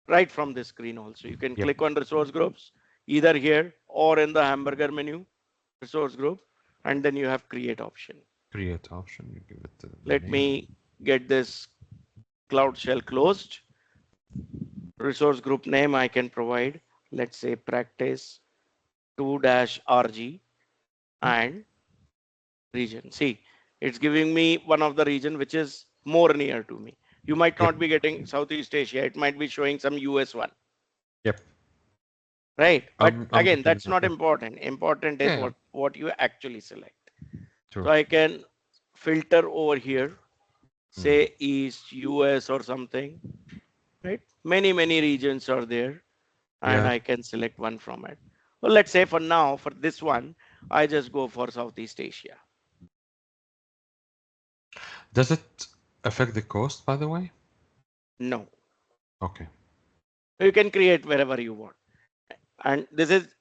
right from this screen also. You can Yep. click on resource groups either here or in the hamburger menu, resource group, and then you have create option. Create option. You give it the Let name. me get this cloud shell closed. Resource group name I can provide. Let's say practice 2-RG Mhm. and region. See, it's giving me one of the region which is more near to me. You might Yep. not be getting Southeast Asia. It might be showing some US one, Yep. right? But I'm again, okay with that's that. not Yeah. important. Important is Yeah. Yeah. what you actually select. True. So I can filter over here, Mm. say East, US or something, right? Many regions are there and Yeah. I can select one from it. Well, let's say for now, for this one, I just go for Southeast Asia. Does it affect the cost, by the way? No, Okay. you can create wherever you want. And this is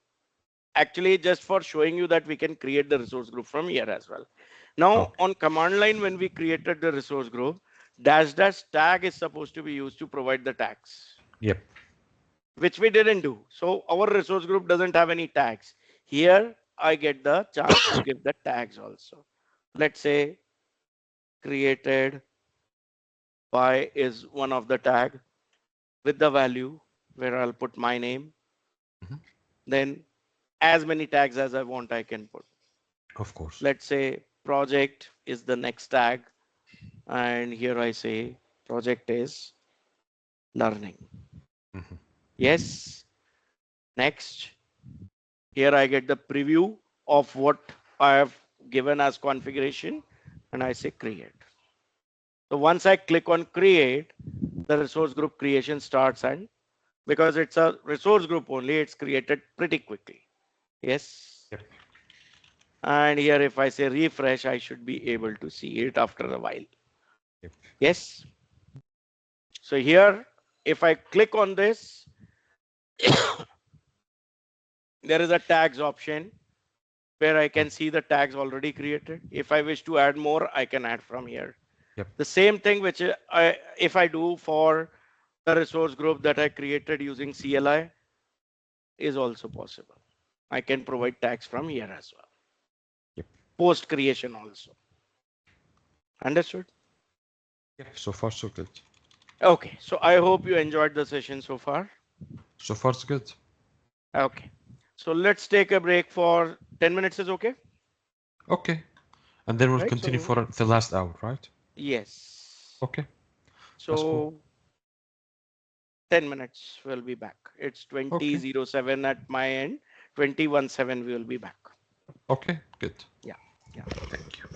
actually just for showing you that we can create the resource group from here as well. Now Okay. on command line, when we created the resource group, dash tag is supposed to be used to provide the tags, Yep. which we didn't do. So our resource group doesn't have any tags. Here I get the chance to give the tags also. Let's say created by is one of the tag with the value where I'll put my name. Mhm. Then as many tags as I want, I can put. Of course. Let's say project is the next tag. And here I say project is learning. Mhm. Yes. Next. Here I get the preview of what I have given as configuration and I say create. So once I click on create, the resource group creation starts, and because it's a resource group only, it's created pretty quickly. Yes. Yep. And here if I say refresh, I should be able to see it after a while. Yep. Yes. So here, if I click on this, there is a tags option where I Mm. can see the tags already created. If I wish to add more, I can add from here. Yep. The same thing which if I do for the resource group that I created using CLI is also possible. I can provide tags from here as well. Yep. Post creation also. Understood? Yep. So far, so good. Okay. So I hope you enjoyed the session so far. So far, so good. Okay. So let's take a break for 10 minutes is okay? Okay. And then we'll Right? continue So for the last hour, right? yes. Okay. That's cool. So 10 minutes we'll be back. It's Okay. 20:07 at my end. 21:07 we will be back. Okay. Good. Yeah. Yeah. Thank you.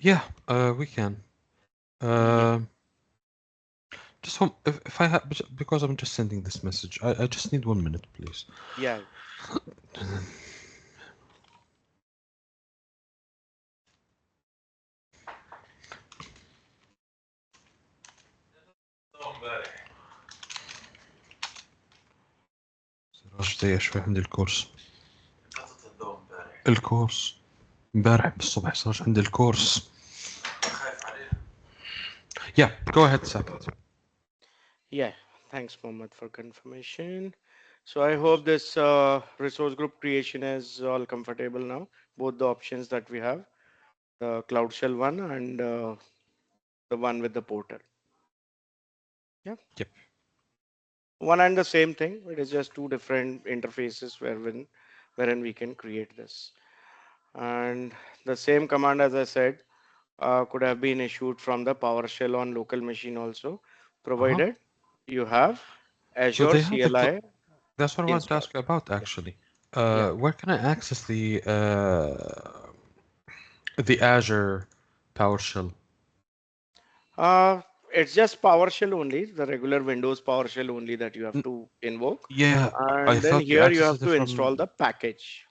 Yeah, we can. Yeah, Um, just if I have, because I'm just sending this message, I just need 1 minute, please. yeah. سراج ضيق شوي عندي الكورس. الكورس امبارح بالصبح سراج عندي الكورس. Yeah, go ahead, Sakit. Yeah, thanks, Mohammed, for confirmation. So I hope this resource group creation is all comfortable now. Both the options that we have, the Cloud Shell one and the one with the portal. Yeah, Yep. one and the same thing. It is just two different interfaces wherein we can create this. And the same command, as I said, could have been issued from the PowerShell on local machine also, Uh-huh. provided you have So Azure they have the CLI that's what I wanted to installed. ask you about Yeah. actually. Yeah. Where can I access the Azure PowerShell? Uh, it's just PowerShell only, the regular Windows PowerShell only that you have N- to invoke. Yeah, I And then thought you here you accessed have it to install from. the package.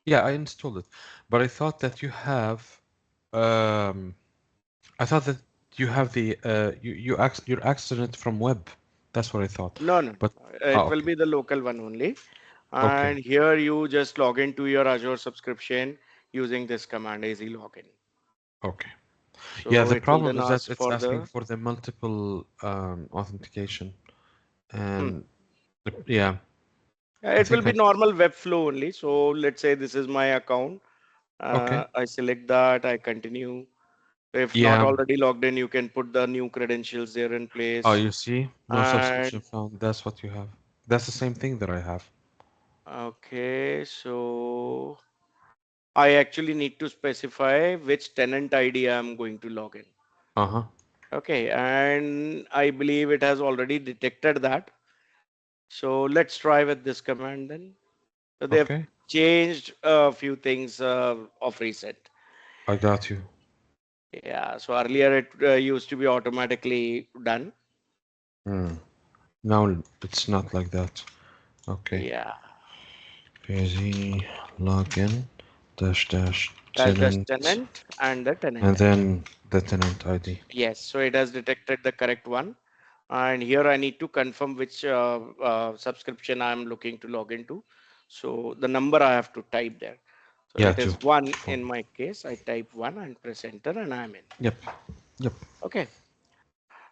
Yeah, I installed it, but I thought that you have. Um, I thought that you have the you're accessing it from web. That's what I thought. No, no, But no. It will okay, be the local one only. okay, And here you just log into your Azure subscription using this command AZ login. okay. Yeah, So the it will problem then is that ask it's for asking the, for the multiple authentication, hmm. and yeah, I It will think be I normal web flow only. So let's say this is my account. okay. I select that, I continue. If not Yeah. already logged in, you can put the new credentials there in Oh, place. you see, no subscription And found. That's what you have. That's the same thing that I have. okay, so I actually need to specify which tenant ID I'm going to log in. Uh-huh. Okay, and I believe it has already detected that. So let's try with this command then. So they have Okay, changed a few things of recent. I got you. Yeah, so earlier it used to be automatically done. Hmm. Now it's not like that. Okay. Yeah, Busy login dash dash that's the tenant tenant and the tenant and ID. then the tenant ID. Yes, so it has detected the correct one. And here I need to confirm which subscription I'm looking to log into. So the number I have to type there. So Yeah, it two. is one For in me. my case. I type one and press enter and I'm in. Yep. Yep. Okay.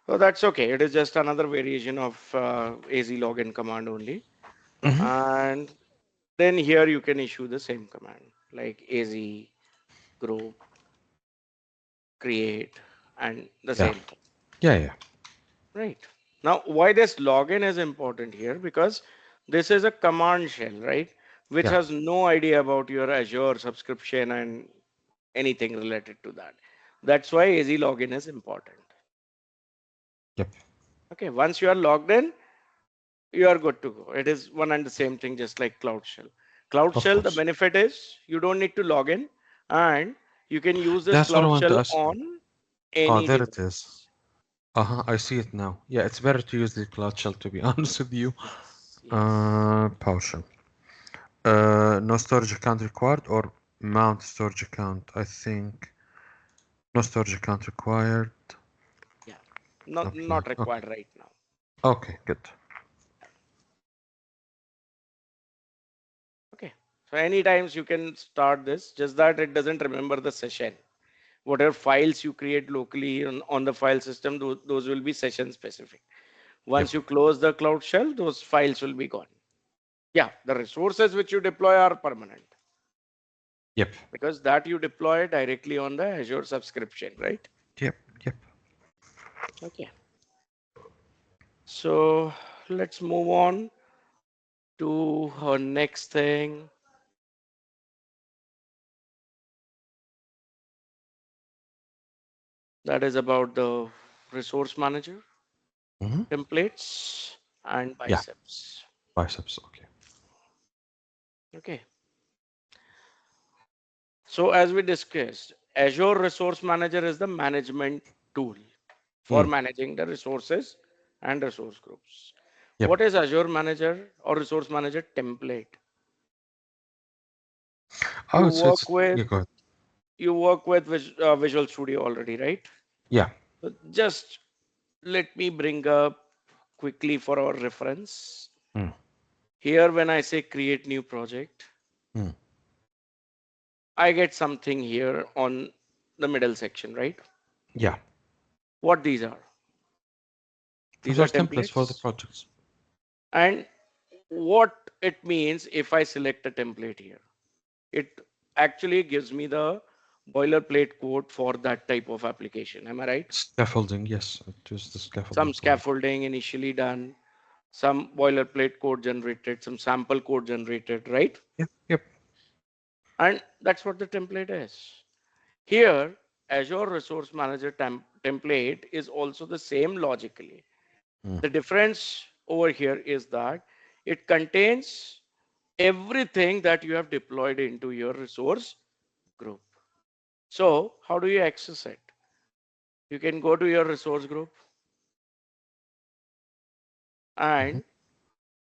So that's okay. It is just another variation of AZ login command only. Mm-hmm. And then here you can issue the same command like AZ group create and the Yeah. same thing. Yeah, yeah. Right. Now, why this login is important here? Because this is a command shell, right? Which Yeah. has no idea about your Azure subscription and anything related to that. That's why AZ login is important. Yep. Okay, once you are logged in, you are good to go. It is one and the same thing, just like Cloud Shell. Cloud Of Shell, the course. benefit is you don't need to log in and you can use this That's what I Cloud wanted to Shell ask you. on Oh, any there it is. device. Uh-huh. I see it now. Yeah, it's better to use the cloud shell to be honest with you. Yes, yes. PowerShell. No storage account required or mount storage account. I think no storage account required. Yeah. Not Okay. not Okay. required right now. Okay. Good. Okay. So any times you can start this, just that it doesn't remember the session. Whatever files you create locally on the file system, those will be session specific. Yep. Once you close the Cloud Shell, those files will be gone. Yeah, the resources which you deploy are permanent Yep. because that you deploy directly on the Azure subscription, right? Yep. Yep. Okay. So let's move on to our next thing. That is about the resource manager Mm-hmm. templates and Yeah. biceps. Biceps. Okay. Okay. So as we discussed, Azure Resource Manager is the management tool for Mm. managing the resources and resource groups. Yep. What is Azure Manager or Resource Manager template? You Oh, work with yeah, go ahead. Visual Studio already, right? Yeah. So just let me bring up quickly for our reference. Mm. Here, when I say create new project, Mm. I get something here on the middle section, right? Yeah. What these are? These are Resource templates for the templates. projects. And what it means if I select a template here, it actually gives me the boilerplate code for that type of application. Am I right? Scaffolding, yes. It is the scaffolding Some for it. scaffolding initially done, some boilerplate code generated, some sample code generated, right? Yep. Yep. And that's what the template is. Here, Azure Resource Manager template is also the same logically. Mm. The difference over here is that it contains everything that you have deployed into your resource group. So how do you access it? You can go to your resource group, Mhm. and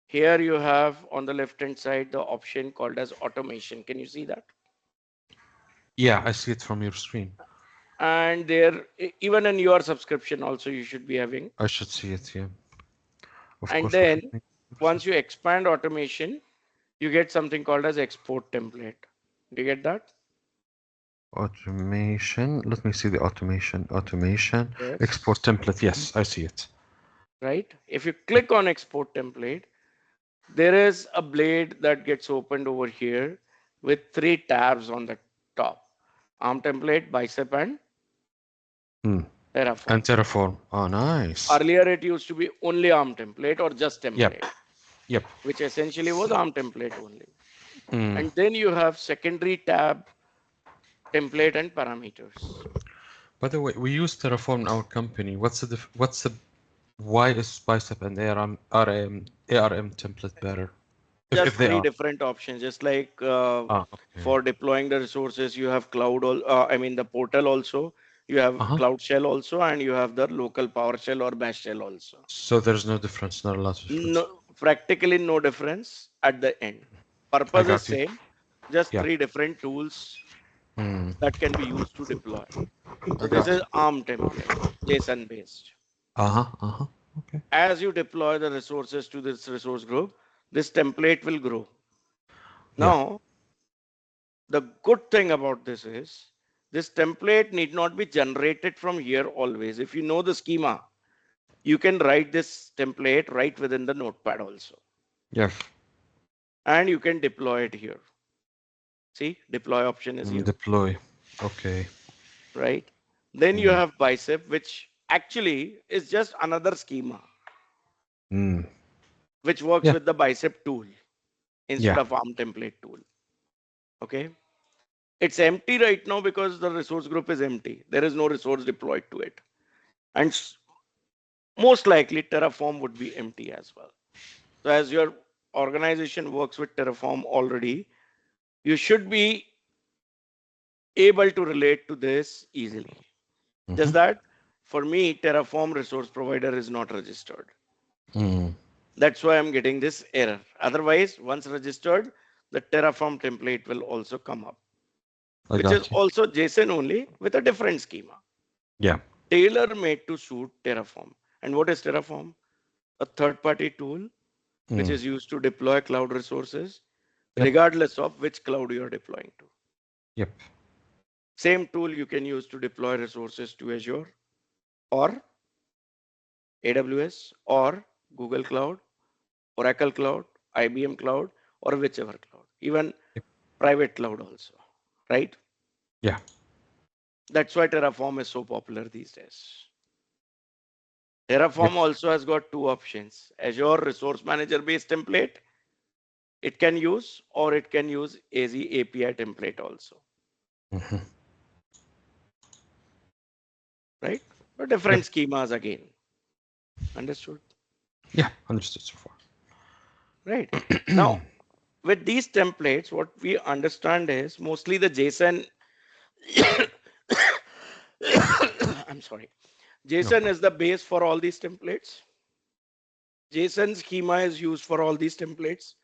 here you have on the left hand side the option called as automation. Can you see that? Yeah, I see it from your screen. And there, even in your subscription also you should be having. I should see it, yeah. Of And course, we should then make once process. you expand automation, you get something called as export template. Do you get that? Automation. Let me see the automation. Automation. Export Yes. template. Yes, I see it. Right? If you Yep. click on export template, there is a blade that gets opened over here with three tabs on the top: ARM template, bicep, and Hmm. Terraform. And Terraform. Oh, nice. Earlier, it used to be only ARM template or just Yep. template, Yep. which essentially was ARM template only. Hmm. And then you have secondary tab, template, and parameters. By the way, we use Terraform in our company. What's the why is Bicep and ARM template better? If Just they three are. different options. Just like Okay. for deploying the resources, you have I mean, the portal also, you have Uh-huh. Cloud Shell also, and you have the local PowerShell or Bash Shell also. So there's no difference, not a lot of difference. No, practically no difference at the end. I Purpose is got you. same, just Yeah. three different tools Hmm. that can be used to deploy. I So this got is you. ARM template, JSON based. Uh-huh. Uh-huh. Okay. As you deploy the resources to this resource group, this template will grow. Yeah. Now, the good thing about this is this template need not be generated from here always. If you know the schema, you can write this template right within the notepad also, Yeah. and you can deploy it here. See, deploy option is Mm, here, deploy. Okay. right? Then you Mm. have bicep, which actually is just another schema, Mm. which works Yeah. with the bicep tool instead Yeah. of ARM template tool. Okay. It's empty right now because the resource group is empty. There is no resource deployed to it. And most likely Terraform would be empty as well. So as your organization works with Terraform already, you should be able to relate to this easily. Mm-hmm. Just that for me, Terraform resource provider is not registered. Mm. That's why I'm getting this error. Otherwise, once registered, the Terraform template will also come up, I which is got you. also JSON only with a different schema, Yeah. tailor made to suit Terraform. And what is Terraform? A third party tool which Mm. is used to deploy cloud resources, Yep. regardless of which cloud you are deploying to. Yep. Same tool you can use to deploy resources to Azure or AWS or Google Cloud, Oracle Cloud, IBM Cloud, or whichever cloud, even Yep. private cloud also, right? Yeah. That's why Terraform is so popular these days. Yep. Terraform also has got two options: Azure Resource Manager based template it can use, or it can use AZ API template also, Mm-hmm. right? But Yep. different schemas again. Understood? Yeah. Understood so far. Right. Now, with these templates, what we understand is mostly the JSON. I'm sorry. No JSON problem. is the base for all these templates. JSON schema is used for all these templates.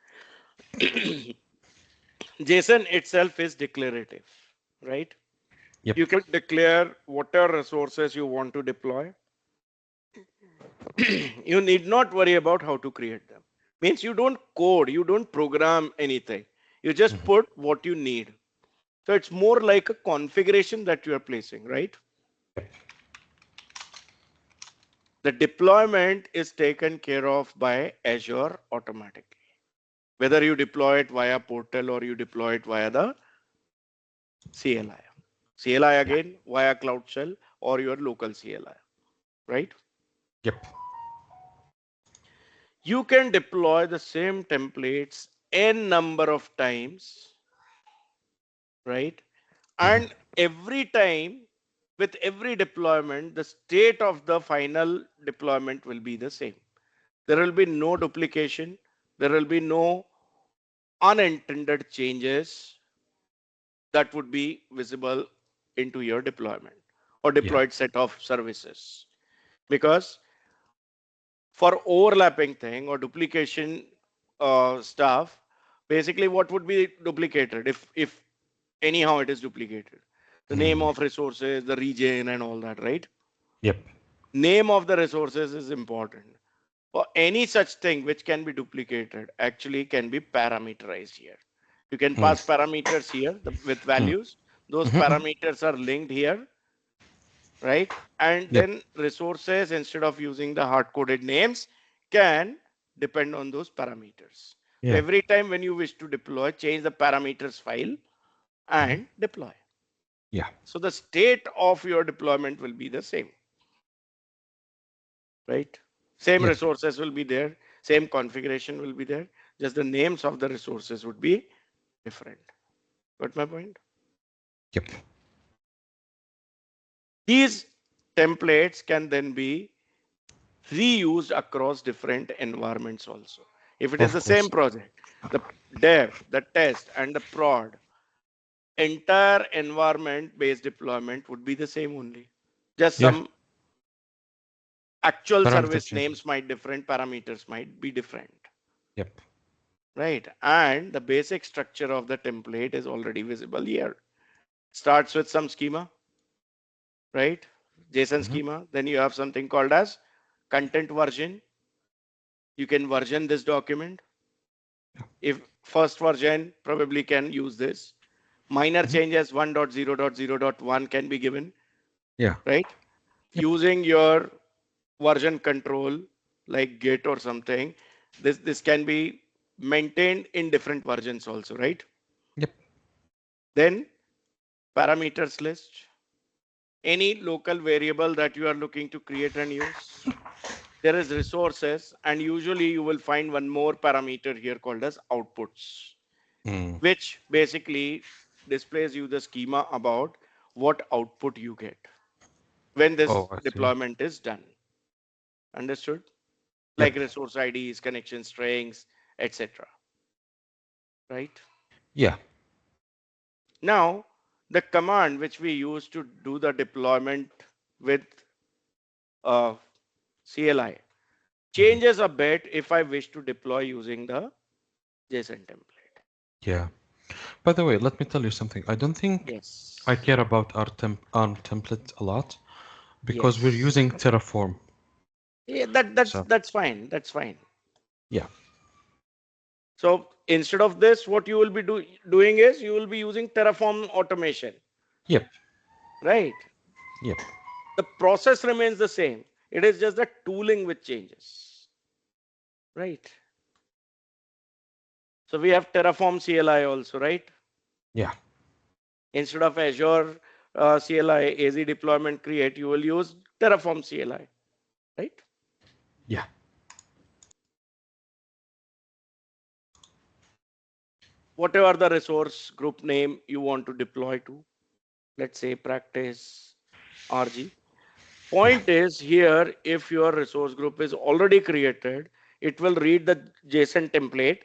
JSON itself is declarative, right? Yep. You can declare whatever resources you want to deploy. You need not worry about how to create them. Means you don't code, you don't program anything. You just Mhm. put what you need. So it's more like a configuration that you are placing, right? Yep. The deployment is taken care of by Azure automatically. Whether you deploy it via portal or you deploy it via the CLI. CLI Yeah. again via Cloud Shell or your local CLI, right? Yep. You can deploy the same templates n number of times, right? Mhm. And every time, with every deployment, the state of the final deployment will be the same. There will be no duplication. There will be no unintended changes that would be visible into your deployment or Yeah. deployed set of services. Because for overlapping thing or duplication stuff, basically what would be duplicated if anyhow it is duplicated? The name Mm. of resources, the region, and all that, right? Yep. Name of the resources is important. For any such thing which can be duplicated, actually can be parameterized here. You can Mm. pass parameters here with Mm. values. Those Mhm, mhm. parameters are linked here, right? And Yep. then resources, instead of using the hard-coded names, can depend on those parameters. So Yeah. every time when you wish to deploy, change the parameters file Mhm. and deploy. Yeah. So the state of your deployment will be the same, right? Same Yep. resources will be there, same configuration will be there, just the names of the resources would be different. Got my point? Yep. These templates can then be reused across different environments also. If it is Of the same course. project, the dev, the test, and the prod, entire environment based deployment would be the same only. Just Yeah. some actual Parameter service changes. names might different, parameters might be different, Yep. right? And the basic structure of the template is already visible here. Starts with some schema, right? JSON Mhm. schema. Then you have something called as content version. You can version this document. If first version probably can use this. Minor Mhm. changes 1.0.0.1 can be given, Yeah. right? Yep. Using your version control like Git or something, this can be maintained in different versions also, right? Yep. Then parameters list, any local variable that you are looking to create and use. There is resources, and usually you will find one more parameter here called as outputs, Mm. which basically displays you the schema about what output you get when Oh, this I see. deployment is done. Understood? Like Yep. resource IDs, connection strings, etc. Right? Yeah. Now, the command which we use to do the deployment with uh, CLI Mhm. changes a bit if I wish to deploy using the JSON template. Yeah. By the way, let me tell you something. I don't think I Yes. care about our ARM template a lot because we're Yes. using Terraform. Yeah, that's So, that's fine. That's fine. yeah. So instead of this, what you will be doing is you will be using Terraform automation, Yep. right? Yep. The process remains the same. It is just the tooling which changes, right? So we have Terraform CLI also, right? Yeah. Instead of Azure CLI, AZ deployment create, you will use Terraform CLI, right? Yeah. Whatever the resource group name you want to deploy to, let's say practice RG. Yeah. Point is here, if your resource group is already created, it will read the JSON template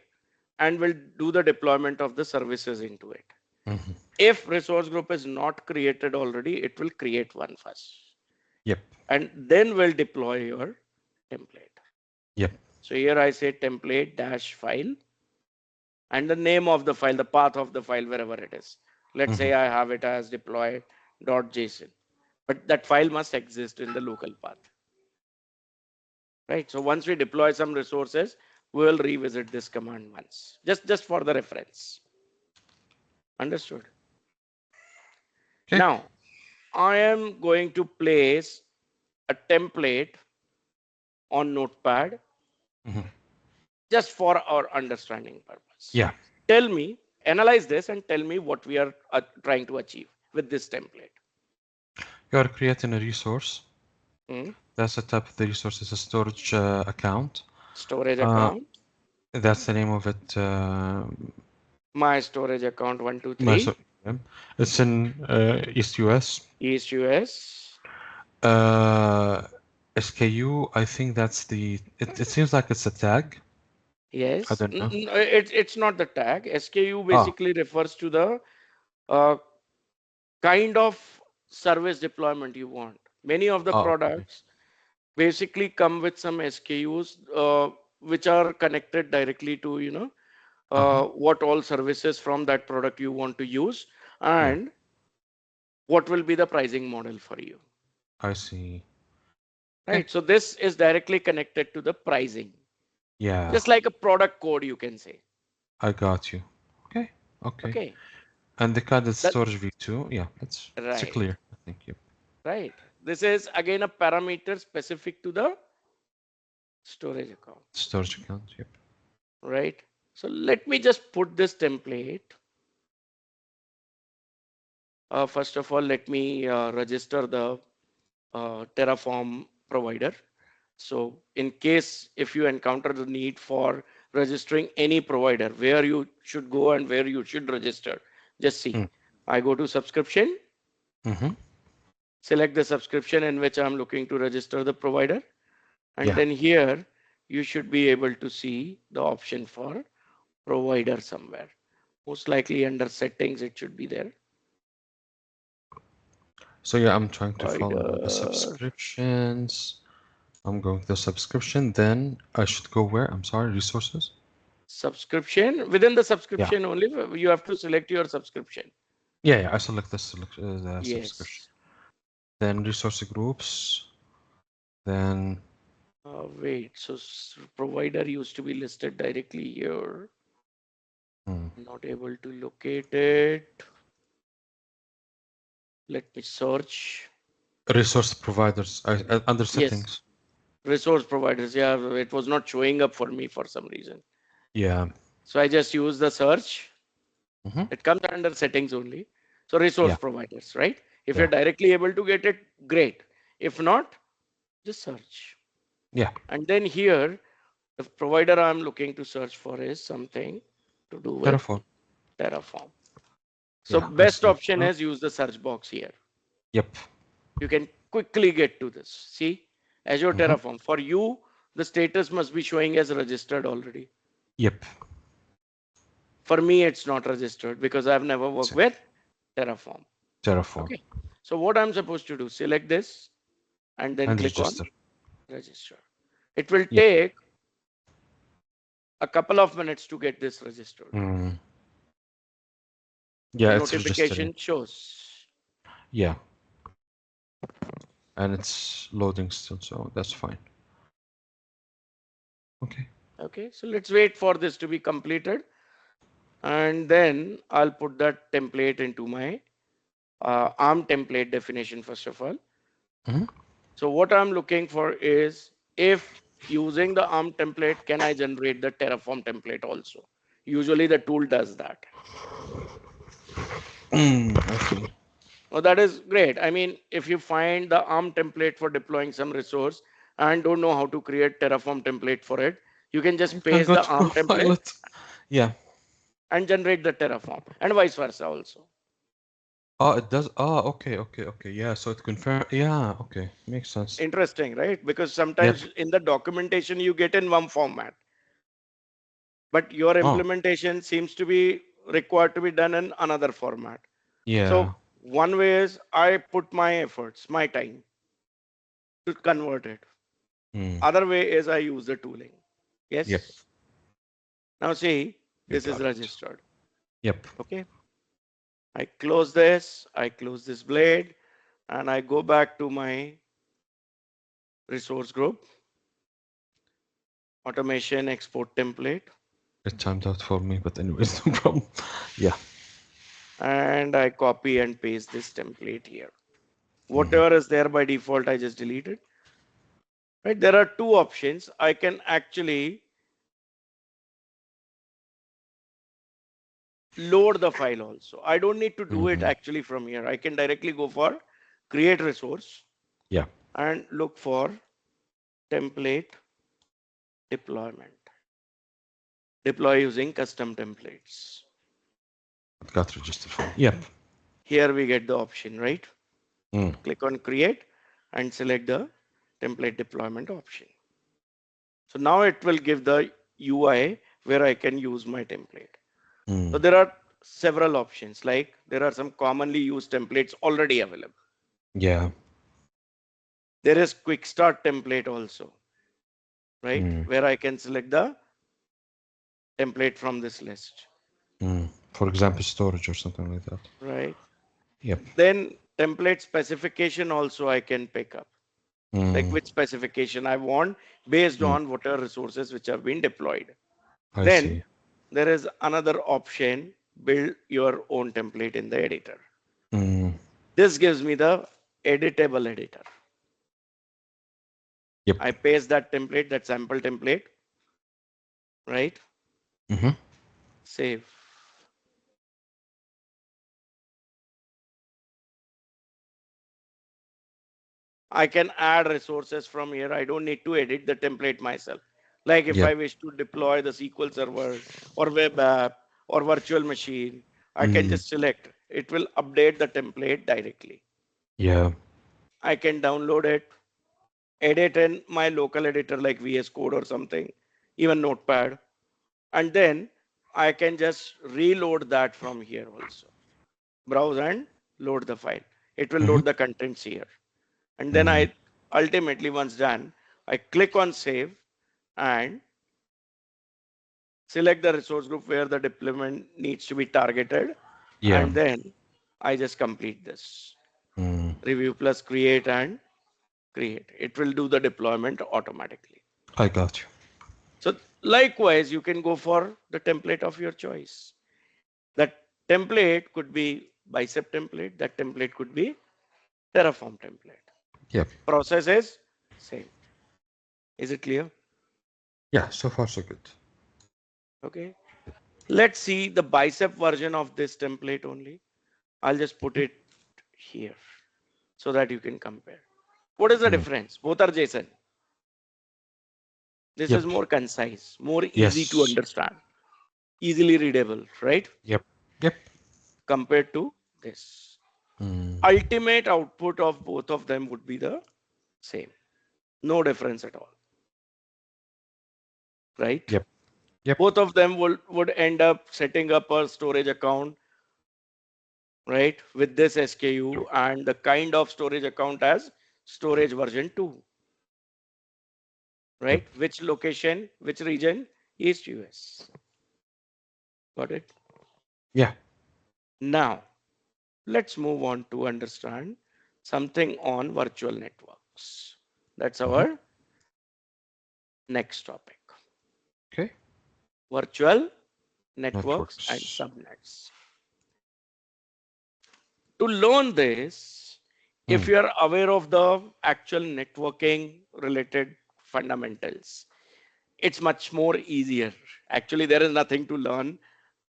and will do the deployment of the services into it. Mm-hmm. If resource group is not created already, it will create one first, Yep. and then will deploy your template. Yep. So here I say template dash file and the name of the file, the path of the file, wherever it is. Let's Mm-hmm. say I have it as deploy.json, but that file must exist in the local path, right? So once we deploy some resources, we will revisit this command once, just for the reference. Understood? Okay. Now, I am going to place a template on Notepad Mm-hmm. just for our understanding purpose. Yeah. Tell me, analyze this and tell me what we are trying to achieve with this template. You are creating a resource. Hmm? That's the type of the resource is a storage account. Storage Uh, account, that's the name of it. my storage account My 123, so yeah. It's in East US. East US. Uh, SKU. I think that's the. It seems like it's a tag. I Yes, don't know. it's not the tag. SKU Ah. basically refers to the uh, kind of service deployment you want. Many of the Oh. Okay. products basically come with some SKUs which are connected directly to Uh-huh. what all services from that product you want to use Yeah. and what will be the pricing model for you, I see. Okay. right? So this is directly connected to the pricing, Yeah. just like a product code, you can say. I got you. Okay. Okay. Okay, And the card is that storage v2. Yeah. It's right, clear. I think. Yep. right. This is again a parameter specific to the storage account, Storage account. Yep. right? So let me just put this template. First of all, let me register the Terraform provider. So in case if you encounter the need for registering any provider, where you should go and where you should register, just see. Mm. I go to subscription, Mm-hmm. select the subscription in which I'm looking to register the provider. And Yeah. then here you should be able to see the option for provider somewhere. Most likely under settings, it should be there. So yeah, I'm trying to follow now the Provider subscriptions. I'm going to the subscription. Then I should go where? I'm sorry, resources. subscription. Within the Yeah. subscription only, you have to select your subscription. Yeah. Yeah. I select the subscription. Yes. Then resource groups. Then Wait, so provider used to be listed directly here. hmm, Not able to locate it. Let me search. resource providers under Yes, settings. resource providers. Yeah, it was not showing up for me for some reason. Yeah. So I just use the search. Mm-hmm. It comes under settings only. So resource Yeah. providers, right? If you're Yeah. directly able to get it, great. If not, just search. Yeah. And then here, the provider I'm looking to search for is something to do with Terraform. Terraform. So Yeah. I best see. option is use the search box here. Yep. You can quickly get to this. See, Azure Mm-hmm. Terraform. For you, the status must be showing as registered already. Yep. For me, it's not registered because I've never worked with Terraform. Terraform Okay. So what I'm supposed to do, select this and then and click on register. register. It will Yep. take a couple of minutes to get this registered. Mm. Yeah, The it's registering. notification shows. Yeah, and it's loading still, so that's fine. Okay. Okay, so let's wait for this to be completed and then I'll put that template into my ARM template definition first of all. Mm-hmm. So what I'm looking for is if using the ARM template, can I generate the Terraform template also? Usually the tool does that. Okay. Oh, that is great. I mean, if you find the ARM template for deploying some resource and don't know how to create Terraform template for it, you can You just can paste go the to ARM template Copilot. Yeah. and generate the Terraform and vice versa also. Oh, it does. Oh, okay, okay, okay. Yeah, so it confirm. Yeah, okay, makes sense. Interesting, right? Because Yep. sometimes in the documentation you get in one format. but your Oh, implementation seems to be required to be done in another format. yeah. So one way is I put my efforts, my time to convert it. Mm. Other way is I use the tooling. Yep. Yes. Now see, You this is got it. registered. Yep. Okay. I close this, I close this blade, and I go back to my resource group, automation export template, It timed out for me, but anyways, no problem. Yeah. and I copy and paste this template here. Hmm. Whatever is there by default, I just delete it. Right? There are two options. I can actually load the file also. I don't need to do it Hmm. actually from here. I can directly go for create resource Yeah. and look for template deployment. Deploy using custom templates. It got registered for me. Yep. Here we get the option, right? Mm. Click on create and select the template deployment option. So now it will give the UI where I can use my template. So Mm. there are several options, like there are some commonly used templates already available. Yeah. There is quick start template also, right? Mm. Where I can select the template from this list, Mm. For example, storage or something like that. right? Yep. Then template specification also I can pick up, like Mm. which specification I want based Mm. on whatever resources which have been deployed. I Then see. there is another option, build your own template in the editor. Mm. This gives me the editable editor. Yep. I paste that template, that sample template, right? Hmm. Save. I can add resources from here. I don't need to edit the template myself. Like if Yep. I wish to deploy the SQL server or web app or virtual machine, I can Mm. just select. It will update the template directly. Yeah. I can download it, edit in my local editor like VS Code or something, even Notepad, and then I can just reload that from here also. Browse and load the file. It will Hmm. load the contents here. And then Mm. I ultimately, once done, I click on save and select the resource group where the deployment needs to be targeted. Yeah. And then I just complete this. Mm. Review plus create and create. It will do the deployment automatically. I got you. So likewise, you can go for the template of your choice. That template could be bicep template. That template could be Terraform template. Yep. Process is same. Is it clear? Yeah. So far, so good. Okay. Let's see the bicep version of this template only. I'll just put it here so that you can compare. What is the Mm. difference? Both are JSON. This is Yep. more concise, more easy to Yes. understand, easily readable, right? Yep. Yep. Compared to this. Mm. Ultimate output of both of them would be the same. No difference at all, right? Yep. Yep. Both of them would end up setting up a storage account, right? With this SKU and the kind of storage account as storage version 2, Yep. right? Which location, which region? East US. Got it? Yeah. Now, let's move on to understand something on virtual networks. That's Hmm. our next topic. Okay. Virtual networks and Networks. subnets. To learn this, if Mm. you are aware of the actual networking related fundamentals, it's much more easier. Actually, there is nothing to learn.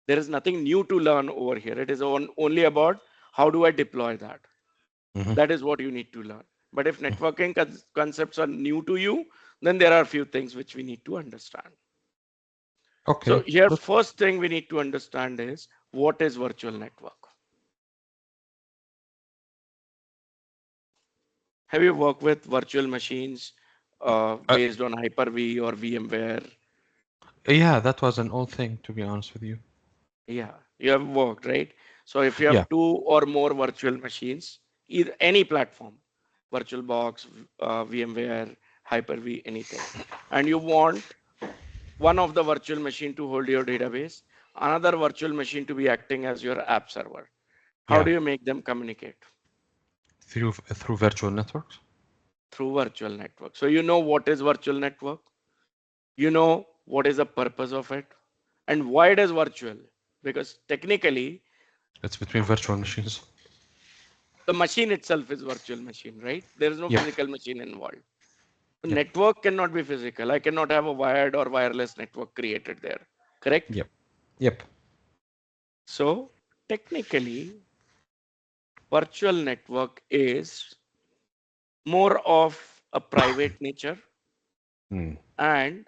There is nothing new to learn over here. It is only about how do I deploy that. Hmm. That is what you need to learn. But if networking concepts are new to you, then there are a few things which we need to understand. So Okay. here, Let. first thing we need to understand is what is virtual network. Have you worked with virtual machines Uh, based on Hyper-V or VMware? Yeah, that was an old thing, to be honest with you. Yeah, you have worked, right? So if you Yeah. have two or more virtual machines, either any platform, VirtualBox, VMware, Hyper-V, anything, and you want one of the virtual machine to hold your database, another virtual machine to be acting as your app server. How Yeah. do you make them communicate? Through virtual networks. Through virtual network. So you know what is virtual network? You know what is the purpose of it? And why it is virtual? Because technically, It's between virtual machines. the machine itself is virtual machine, right? There is no Yep. physical machine involved. The Yep. network cannot be physical. I cannot have a wired or wireless network created there. Correct? Yep. Yep. So technically, virtual network is more of a private nature Mm. and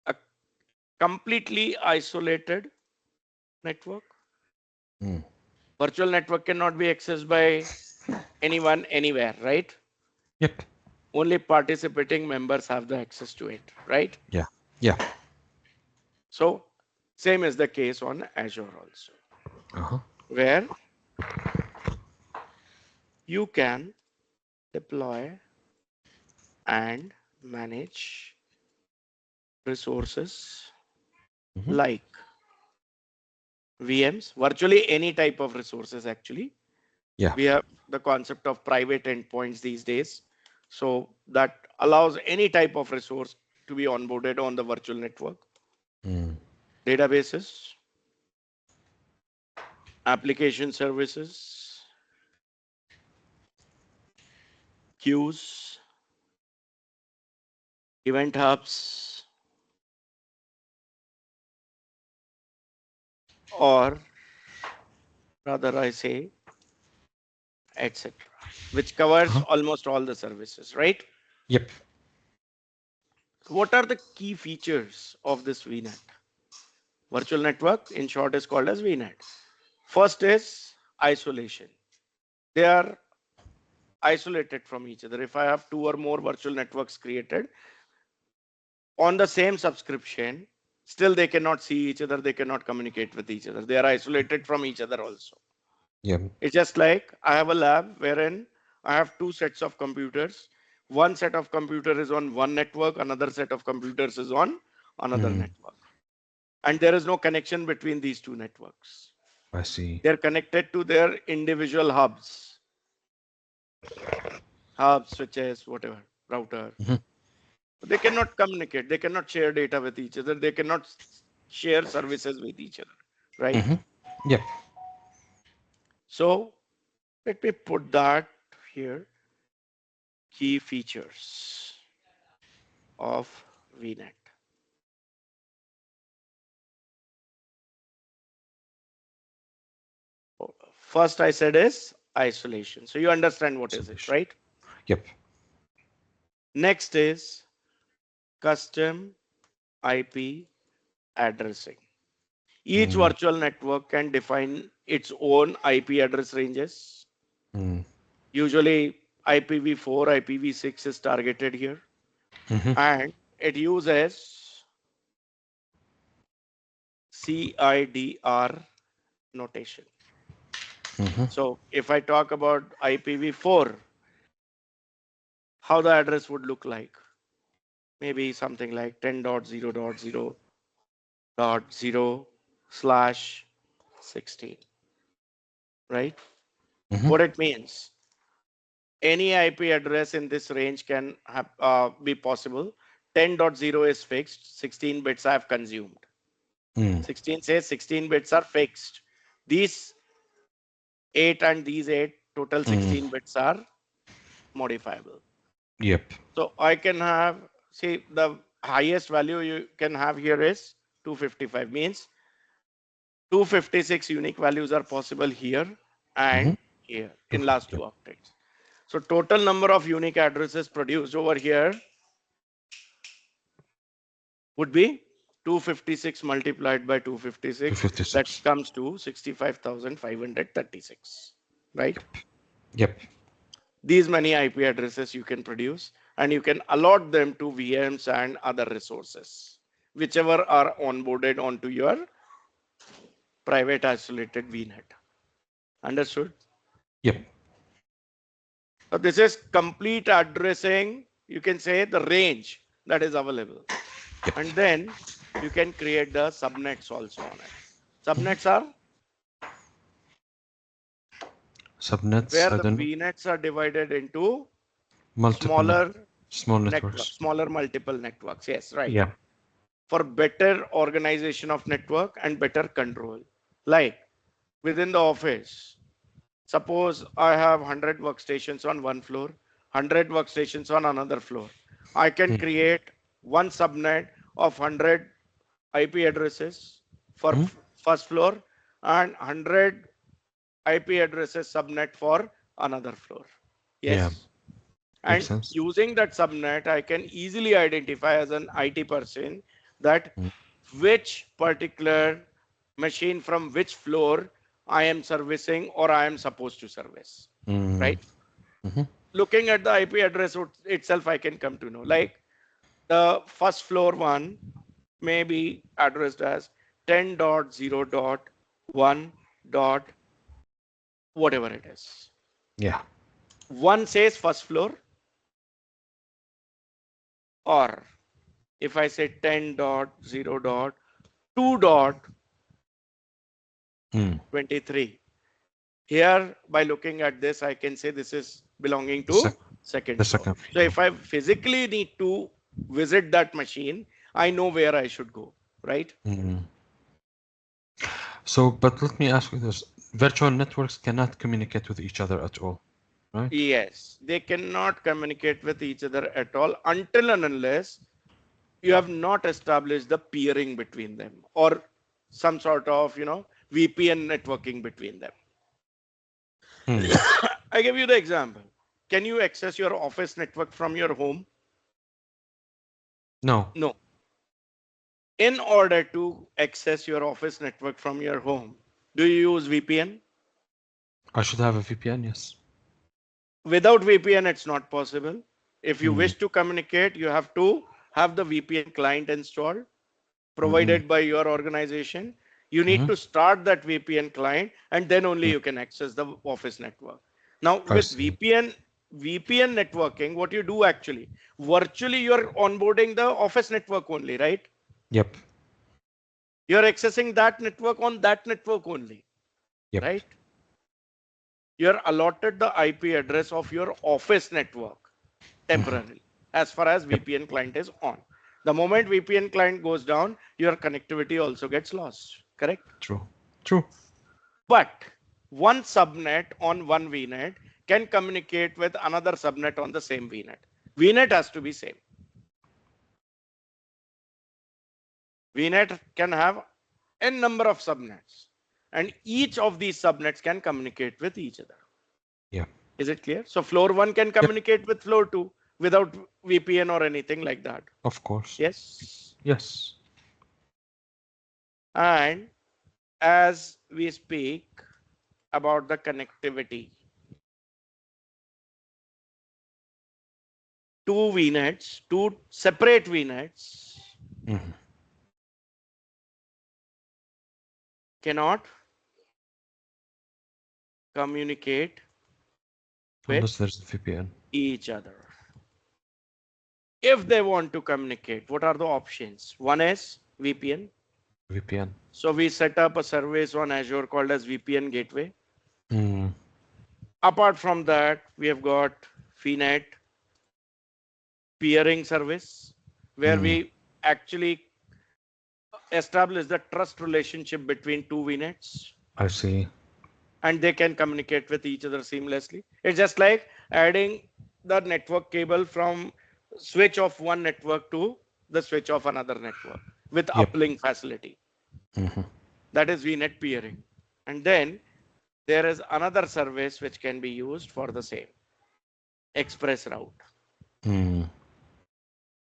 a completely isolated network. Mm. Virtual network cannot be accessed by anyone anywhere, right? Yep. Only participating members have the access to it, right? Yeah. Yeah. So same is the case on Azure also, Uh-huh. where you can deploy and manage resources Hmm. like VMs, virtually any type of resources actually. Yeah. We have the concept of private endpoints these days. So that allows any type of resource to be onboarded on the virtual network. Mm. Databases, application services, queues, event hubs, or rather I say, etc., which covers Uh-huh. almost all the services, right? Yep. What are the key features of this VNet? Virtual network, in short, is called as VNet. First is isolation. They are isolated from each other. If I have two or more virtual networks created on the same subscription, still they cannot see each other, they cannot communicate with each other. They are isolated from each other also. Yep. It's just like I have a lab wherein I have two sets of computers. One set of computer is on one network, another set of computers is on another Mm. network. And there is no connection between these two networks. I see. They're connected to their individual hubs, switches, whatever, router. Hmm. They cannot communicate. They cannot share data with each other. They cannot share services with each other, right? Hmm. Yep. So let me put that here. Key features of VNet. First I said is isolation. So you understand what is it, Solution. right? Yep. Next is custom IP addressing. Each Mm. virtual network can define its own IP address ranges. Mm. Usually IPv4, IPv6 is targeted here, Hmm. and it uses CIDR notation. Hmm. So if I talk about IPv4, how the address would look like? Maybe something like 10.0.0.0/16, right? Hmm. What it means, any IP address in this range can be possible. 10.0 is fixed, 16 bits I have consumed. Mm. 16 says 16 bits are fixed. These 8 and these 8, total Mm. 16 bits are modifiable. Yep. So I can have, see, the highest value you can have here is 255, means 256 unique values are possible here Hmm. and here Two. in last two Yep. octets. So total number of unique addresses produced over here would be 256 multiplied by 256. That 256. comes to 65,536, right? Yep. Yep. These many IP addresses you can produce, and you can allot them to VMs and other resources. whichever are onboarded onto your private isolated VNet. Understood? Yep. So this is complete addressing, you can say the range that is available. Yep. And then you can create the subnets also on it. Subnets are Subnets, where I the don't know. VNets are divided into Multiple smaller small networks, networks. smaller multiple networks. Yes, right. Yeah. For better organization of network and better control. Like within the office, suppose I have 100 workstations on one floor, 100 workstations on another floor. I can Mm. create one subnet of 100 IP addresses for Mm. first floor and 100 IP addresses subnet for another floor. Yeah. Yes. Makes And sense. using that subnet, I can easily identify as an IT person that Mm. which particular machine from which floor I am servicing or I am supposed to service. Mm. Right? Mm-hmm. Looking at the IP address itself, I can come to know. Like the first floor one may be addressed as 10.0.1 dot whatever it is. Yeah. One says first floor, or if I say 10.0.2.23, Mm. here by looking at this, I can say this is belonging The to sec second the floor. second So floor. if I physically need to visit that machine, I know where I should go, right? Mm. So, but let me ask you this. Virtual networks cannot communicate with each other at all, right? Yes, they cannot communicate with each other at all until and unless you have not established the peering between them or some sort of, VPN networking between them. Mm. I give you the example. Can you access your office network from your home? No, No. In order to access your office network from your home, do you use VPN? I should have a VPN, yes. Without VPN, it's not possible. If you Mm. wish to communicate, you have to have the VPN client installed, Mm-hmm. provided by your organization. You need Mm-hmm. to start that VPN client and then only Mm. you can access the office network. Now, I with see. VPN networking, what you do actually, virtually you're onboarding the office network only, right? Yep. You're accessing that network on that network only, Yep. right? You're allotted the IP address of your office network Mm-hmm. temporarily, as far as Yep. VPN client is on. The moment VPN client goes down, your connectivity also gets lost, correct? True. True. But one subnet on one VNet can communicate with another subnet on the same VNet. VNet has to be same. VNet can have n number of subnets, and each of these subnets can communicate with each other. Yeah. Is it clear? So floor 1 can Yep. communicate with floor 2 without VPN or anything like that. Of course. Yes. Yes. And as we speak about the connectivity, two separate VNets Mm-hmm. cannot communicate with Unless there's a VPN. each other. If they want to communicate, what are the options? One is VPN. VPN. So we set up a service on Azure called as VPN Gateway. Mm. Apart from that, we have got VNet peering service, where Mm. we actually establish the trust relationship between two VNets I see. and they can communicate with each other seamlessly. It's just like adding the network cable from switch of one network to the switch of another network with Yep. uplink facility. Mm-hmm. That is VNet peering. And then there is another service which can be used for the same express route, Mm.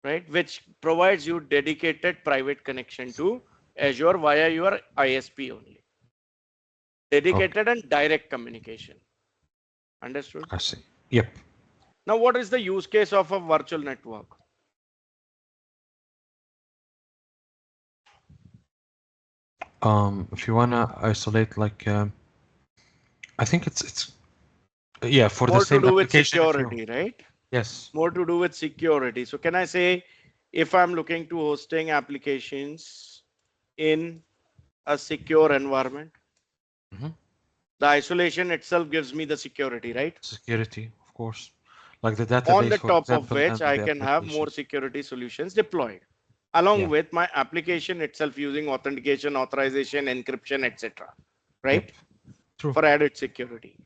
right? Which provides you dedicated private connection to Azure via your ISP only. Okay. Dedicated and direct communication. Understood? I see. Yep. Now, what is the use case of a virtual network? If you wanna isolate, like, I think it's yeah, for the More to same do with application. If you security, right? yes, More to do with security. So can I say if I'm looking to hosting applications in a secure environment, hmm the isolation itself gives me the security, right? security, of course, like the On database, the for top of example, which and I the can have more application. security solutions deployed, along Yeah. with my application itself using authentication, authorization, encryption, etc. Yep. Right? True. For added security.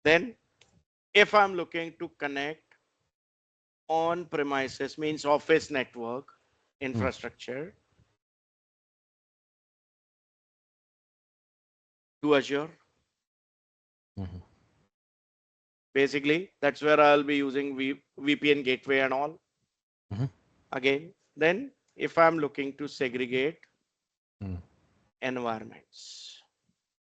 Then, if I'm looking to connect on premises, means office network Mm. infrastructure to Azure, hmm basically, that's where I'll be using VPN gateway and all. hmm Again, then if I'm looking to segregate mm environments,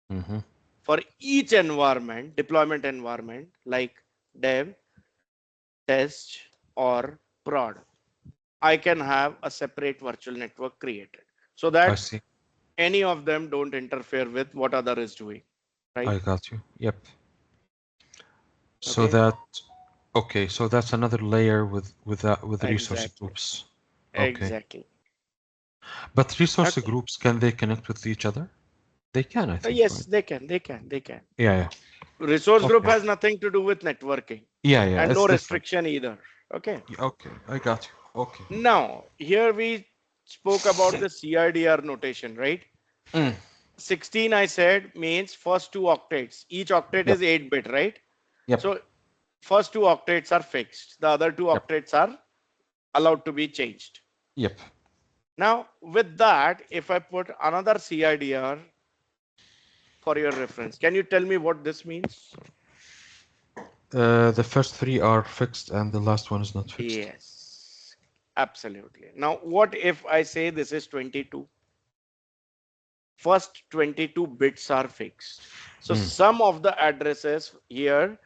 hmm for each environment, deployment environment like dev, test, or prod, I can have a separate virtual network created so I that see. any of them don't interfere with what other is doing, right? I got you. Yep. So Okay, that okay. So that's another layer with resource exactly, groups. Okay. exactly. But resource Okay, groups, can they connect with each other? They can, I think, yes, right? they can. Yeah. Yeah. Resource group Okay. has nothing to do with networking Yeah. Yeah. and It's no different. restriction either. Okay. Okay. I got you. Okay. Now, here we spoke about the CIDR notation, right? Mm. 16, I said, means first two octets. Each octet Yep. is 8-bit, right? Yep. So first two octets are fixed. The other two Yep. octets are allowed to be changed. Yep. Now, with that, if I put another CIDR for your reference, can you tell me what this means? The first three are fixed, and the last one is not fixed. Yes, absolutely. Now, what if I say this is 22? First 22 bits are fixed. So Mm. some of the addresses here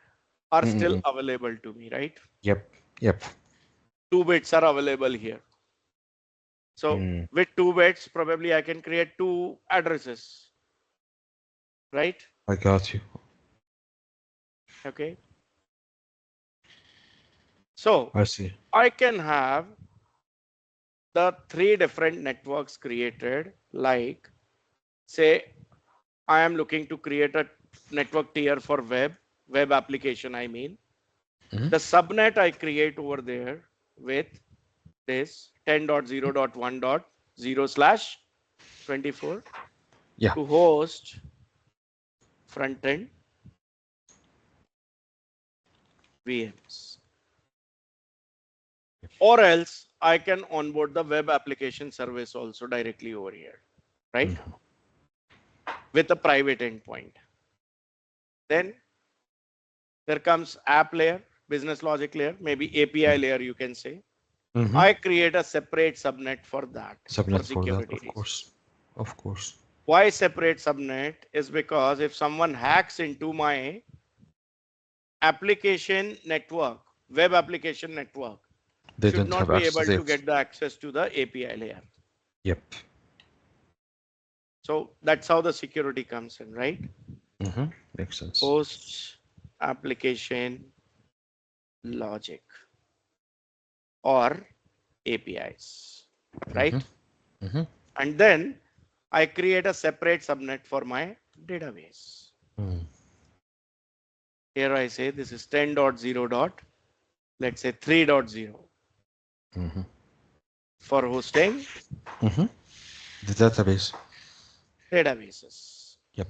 are still Mm-mm. available to me, right? Yep. Yep. 2 bits are available here. So Mm. with 2 bits, probably I can create two addresses, right? I got you. Okay. So I see. I can have the three different networks created, like say I am looking to create a network tier for web application, I mean. hmm The subnet I create over there with this 10.0.1.0/24 Yeah. to host front end VMs. Or else I can onboard the web application service also directly over here, right? hmm With a private endpoint. Then there comes app layer, business logic layer, maybe API layer, you can say. hmm I create a separate subnet for that for Subnet for that, security of reasons. course. Of course. Why separate subnet is because if someone hacks into my application network, web application network, They should don't not have be access able there. to get the access to the API layer. Yep. So that's how the security comes in, right? hmm Makes sense. Host application logic or APIs, hmm right? hmm And then I create a separate subnet for my database. mm Here I say this is 10.0 dot, let's say 3.0 hmm for hosting hmm The database. databases, Yep.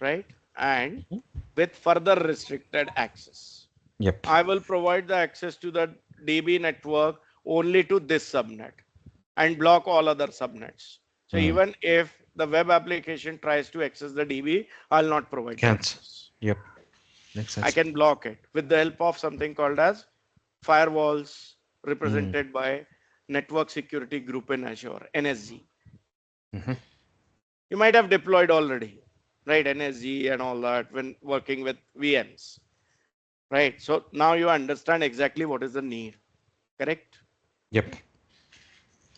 right? And Mhm. with further restricted access. Yep. I will provide the access to the DB network only to this subnet and block all other subnets. So Mm. even if the web application tries to access the DB, I'll not provide the Can't. access. Yep. Makes I sense. can block it with the help of something called as firewalls Mm. represented by Network Security Group in Azure, NSG. hmm You might have deployed already, right? NSG and all that when working with VMs, right? So now you understand exactly what is the need, correct? Yep.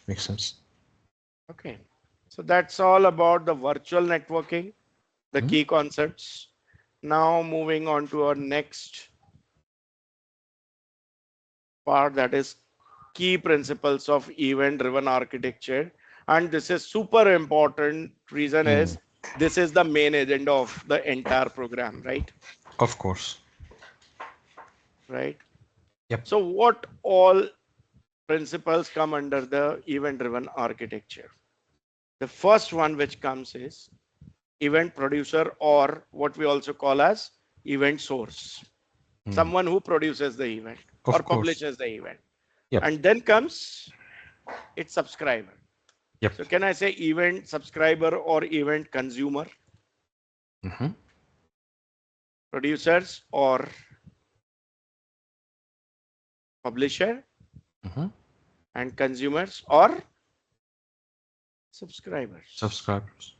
Makes sense. Okay. So that's all about the virtual networking, the Mhm. key concepts. Now moving on to our next part, that is key principles of event driven architecture. And this is super important. Reason Mm. is this is the main agenda of the entire program, right? Of course. Right. Yep. So what all principles come under the event driven architecture? The first one which comes is event producer, or what we also call as event source, Mm. someone who produces the event or Of course. publishes the event. Yep. And then comes its subscriber. Yep. So can I say event subscriber or event consumer? Mm-hmm. Producers or publisher, Mm-hmm. and consumers or subscribers. Subscribers.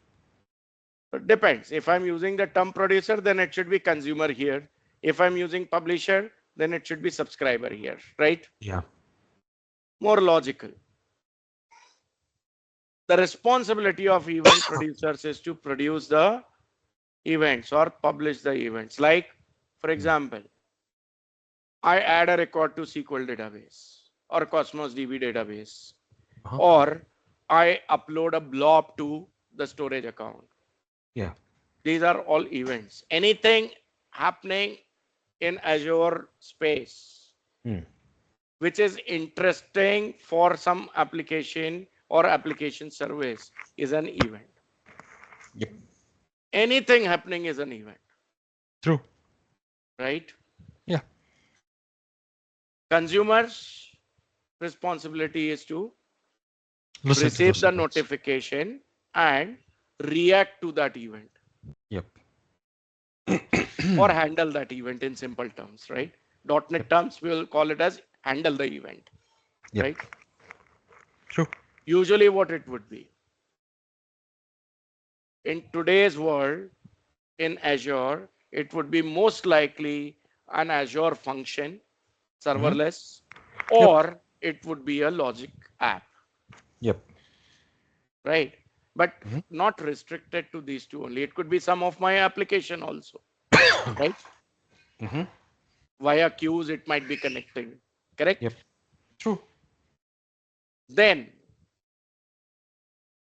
So it depends. If I'm using the term producer, then it should be consumer here. If I'm using publisher, then it should be subscriber here, right? Yeah. More logical. The responsibility of event producers is to produce the events or publish the events. Like, for Mm. example, I add a record to SQL database or Cosmos DB database, Uh-huh. or I upload a blob to the storage account. Yeah. These are all events. Anything happening in Azure space, Mm. which is interesting for some application or application service, is an event. Yep. Anything happening is an event, True. right? Yeah. Consumers' responsibility is to Listen to receive those the events. notification and react to that event Yep. or handle that event in simple terms, right? Yep. .NET terms, we will call it as handle the event, Yep. right? True. Usually what it would be. In today's world, in Azure, it would be most likely an Azure function, Mm-hmm. serverless, Yep. or it would be a logic app, Yep. right? But Mm-hmm. not restricted to these two only. It could be some of my application also, right? Mm-hmm. Via queues, it might be connecting, Yep. correct? True. Then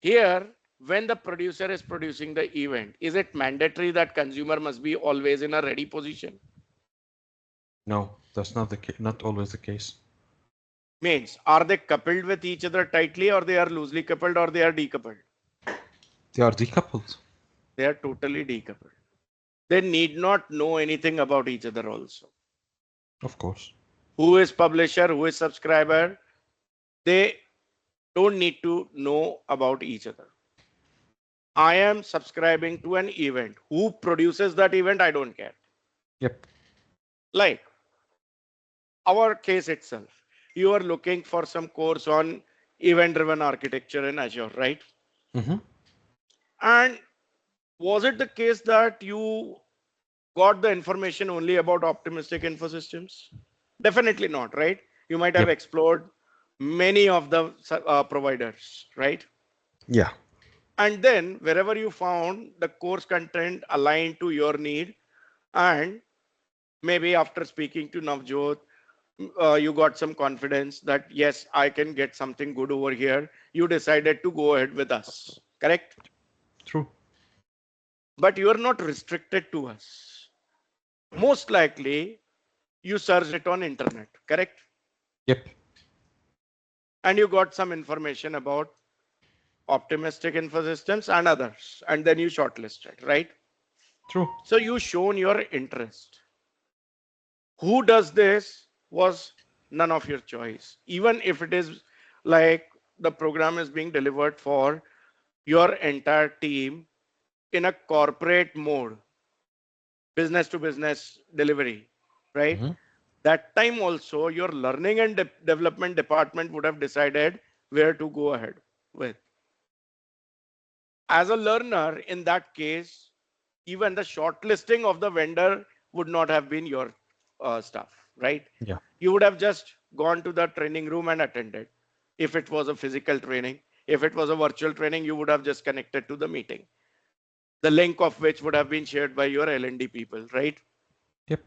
here, when the producer is producing the event, is it mandatory that consumer must be always in a ready position? No, that's not the not always the case. Means, are they coupled with each other tightly, or they are loosely coupled, or they are decoupled? They are decoupled. They are totally decoupled. They need not know anything about each other also. Of course. Who is publisher, who is subscriber, they don't need to know about each other. I am subscribing to an event. Who produces that event, I don't care. Yep. Like our case itself, you are looking for some course on event driven architecture in Azure, right? Mm-hmm. And was it the case that you got the information only about optimistic infosystems? Definitely not, right? You might have Yep. explored many of the providers, right? Yeah. And then wherever you found the course content aligned to your need, and maybe after speaking to Navjot, you got some confidence that yes, I can get something good over here. You decided to go ahead with us, correct? True. But you are not restricted to us. Most likely, you searched it on internet, correct? Yep. And you got some information about optimistic infosystems and others, and then you shortlisted, right? True. So you shown your interest. Who does this was none of your choice. Even if it is like the program is being delivered for your entire team in a corporate mode, business to business delivery, right? Mm-hmm. That time also your learning and development department would have decided where to go ahead with. As a learner, in that case, even the shortlisting of the vendor would not have been your stuff, right? Yeah. You would have just gone to the training room and attended if it was a physical training. If it was a virtual training, you would have just connected to the meeting, the link of which would have been shared by your L&D people, right? Yep.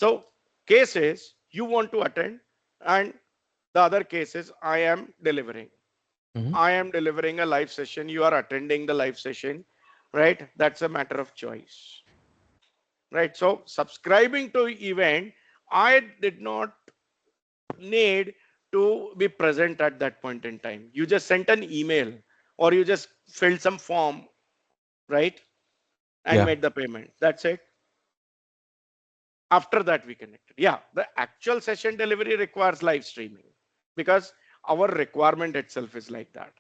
So case is you want to attend, and the other case is I am delivering. Hmm. I am delivering a live session. You are attending the live session, right? That's a matter of choice, right? So subscribing to event, I did not need to be present at that point in time. You just sent an email or you just filled some form, right? And Yeah. made the payment. That's it. After that, we connected. Yeah, the actual session delivery requires live streaming because our requirement itself is like that.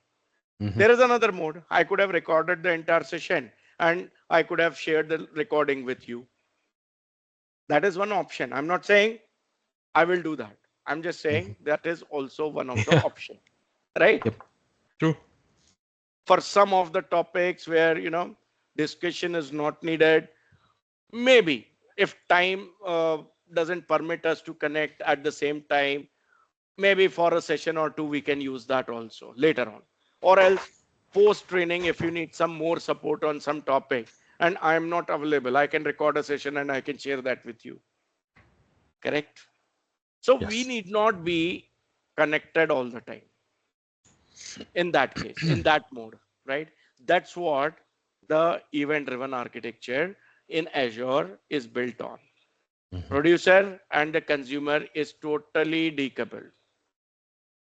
Hmm. There is another mode. I could have recorded the entire session and I could have shared the recording with you. That is one option. I'm not saying I will do that. I'm just Hmm. saying that is also one of the Yeah. option, right? Yep. True. For some of the topics where, discussion is not needed, maybe if time doesn't permit us to connect at the same time, maybe for a session or two, we can use that also later on. Or else post training, if you need some more support on some topic and I'm not available, I can record a session and I can share that with you. Correct? So we Yes. need not be connected all the time in that case, in that mode, right? That's what the event driven architecture in Azure is built on. Hmm. Producer and the consumer is totally decoupled.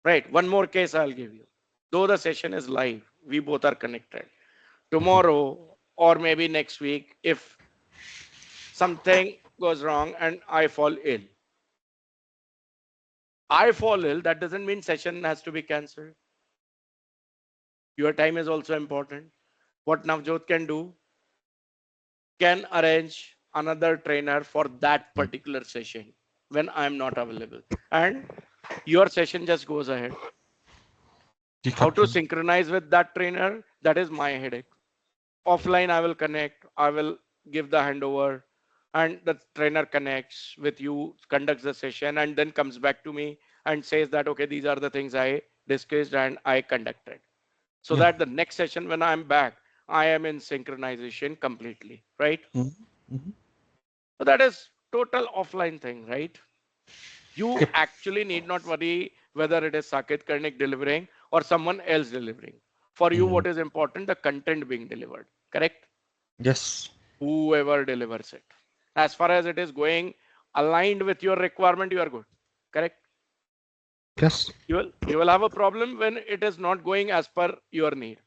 Right. One more case I'll give you. Though the session is live, we both are connected. Hmm. Tomorrow or maybe next week, if something goes wrong and I fall ill, that doesn't mean session has to be cancelled. Your time is also important. What Navjot can do, can arrange another trainer for that particular session when I'm not available. And your session just goes ahead. How to Decoupling. synchronize with that trainer, that is my headache. Offline, I will connect, I will give the handover, and the trainer connects with you, conducts the session, and then comes back to me and says that, okay, these are the things I discussed and I conducted. So Yeah. that the next session, when I'm back, I am in synchronization completely, right? Hmm. Hmm. So that is total offline thing, right? You Yep. actually need not worry whether it is Saket Karnik delivering or someone else delivering. For you, Hmm. what is important? The content being delivered, correct? Yes. Whoever delivers it. As far as it is going aligned with your requirement, you are good. Correct? Yes. You will have a problem when it is not going as per your need.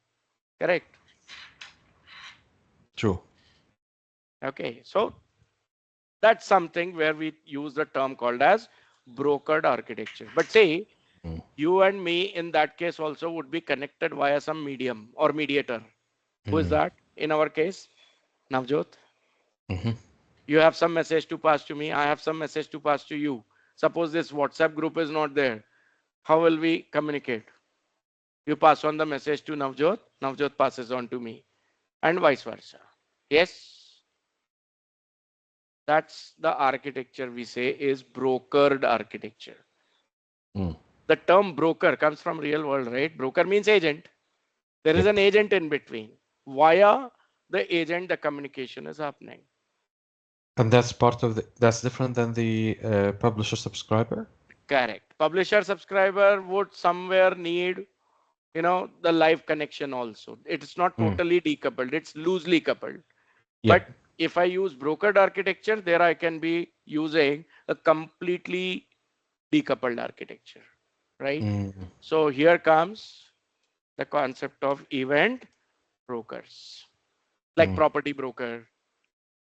Correct? True. Okay. So that's something where we use the term called as brokered architecture. But say Mm. you and me in that case also would be connected via some medium or mediator. Who is Mm. that in our case? Navjot. Hmm. You have some message to pass to me. I have some message to pass to you. Suppose this WhatsApp group is not there. How will we communicate? You pass on the message to Navjot, Navjot passes on to me, and vice versa. Yes, that's the architecture we say is brokered architecture. Mm. The term broker comes from real world, right? Broker means agent. There is Yep. an agent in between. Via the agent, the communication is happening. And that's part of the, that's different than the publisher subscriber? Correct. Publisher subscriber would somewhere need, the live connection also. It's not Mm. totally decoupled, it's loosely coupled. Yeah. But if I use brokered architecture, there I can be using a completely decoupled architecture, right? Mm. So here comes the concept of event brokers, like Mm. property broker,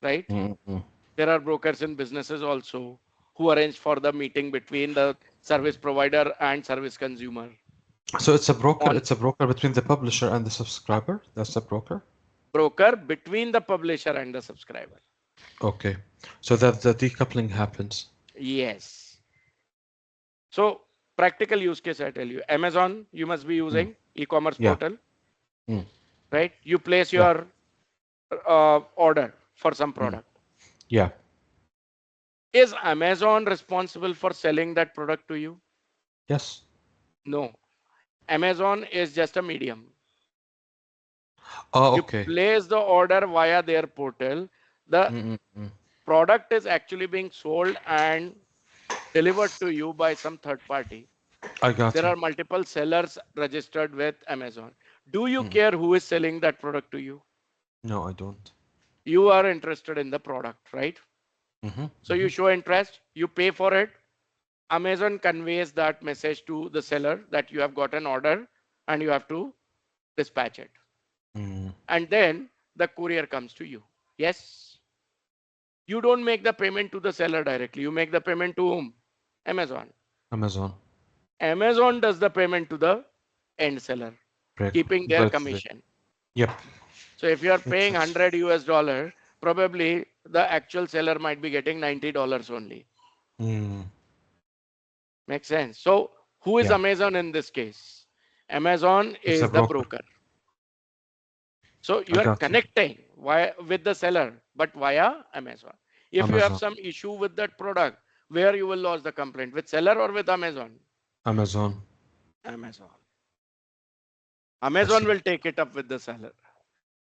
right? Mm. Mm. There are brokers in businesses also who arrange for the meeting between the service provider and service consumer. So it's a broker. On It's a broker between the publisher and the subscriber. That's a broker. broker between the publisher and the subscriber. Okay. So that the decoupling happens. Yes. So practical use case, I tell you, Amazon, you must be Mm. using e-commerce Yeah. portal, Mm. right? You place Yeah. your order for some Mm. product. Yeah. Is Amazon responsible for selling that product to you? Yes. No. Amazon is just a medium. Oh, You okay. place the order via their portal. The Mm-mm-mm. product is actually being sold and delivered to you by some third party. I got There you. are multiple sellers registered with Amazon. Do you Mm. care who is selling that product to you? No, I don't. You are interested in the product, right? Mm-hmm. So Mm-hmm. you show interest, you pay for it. Amazon conveys that message to the seller that you have got an order and you have to dispatch it. Mm. And then the courier comes to you. Yes. You don't make the payment to the seller directly. You make the payment to whom? Amazon. Amazon. Amazon does the payment to the end seller, Break. keeping their Right. Right. commission. Yep. So if you are Makes paying sense. 100 US dollar, probably the actual seller might be getting $90 only. Mm. Makes sense. So who is Yeah. Amazon in this case? Amazon It's a is the broker. broker. So I you are got you. connecting with the seller, but via Amazon. If you have Amazon. some issue with that product, where you will lodge the complaint, with seller or with Amazon? Amazon. Amazon. I Amazon see. will take it up with the seller.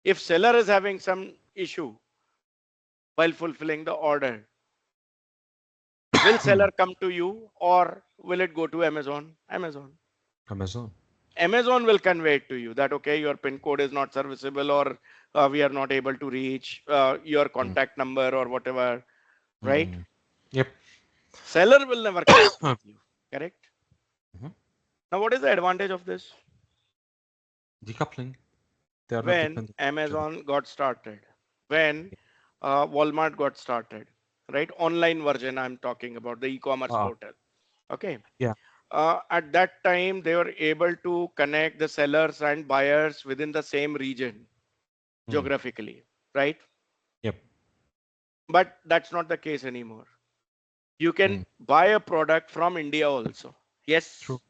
If seller is having some issue while fulfilling the order, will seller come to you or will it go to Amazon? Amazon. Amazon. Amazon will convey it to you that, okay, your PIN code is not serviceable or we are not able to reach your Mm. contact number or whatever, right? Mm. Yep. Seller will never connect with you, correct? Mhm. Now, what is the advantage of this? Decoupling. They are not When dependent on each other. Amazon got started, when Walmart got started, right? Online version, I'm talking about the e-commerce Ah. portal. Okay. Yeah. At that time, they were able to connect the sellers and buyers within the same region Mm. geographically, right? Yep. But that's not the case anymore. You can Mm. buy a product from India also. Yes. True.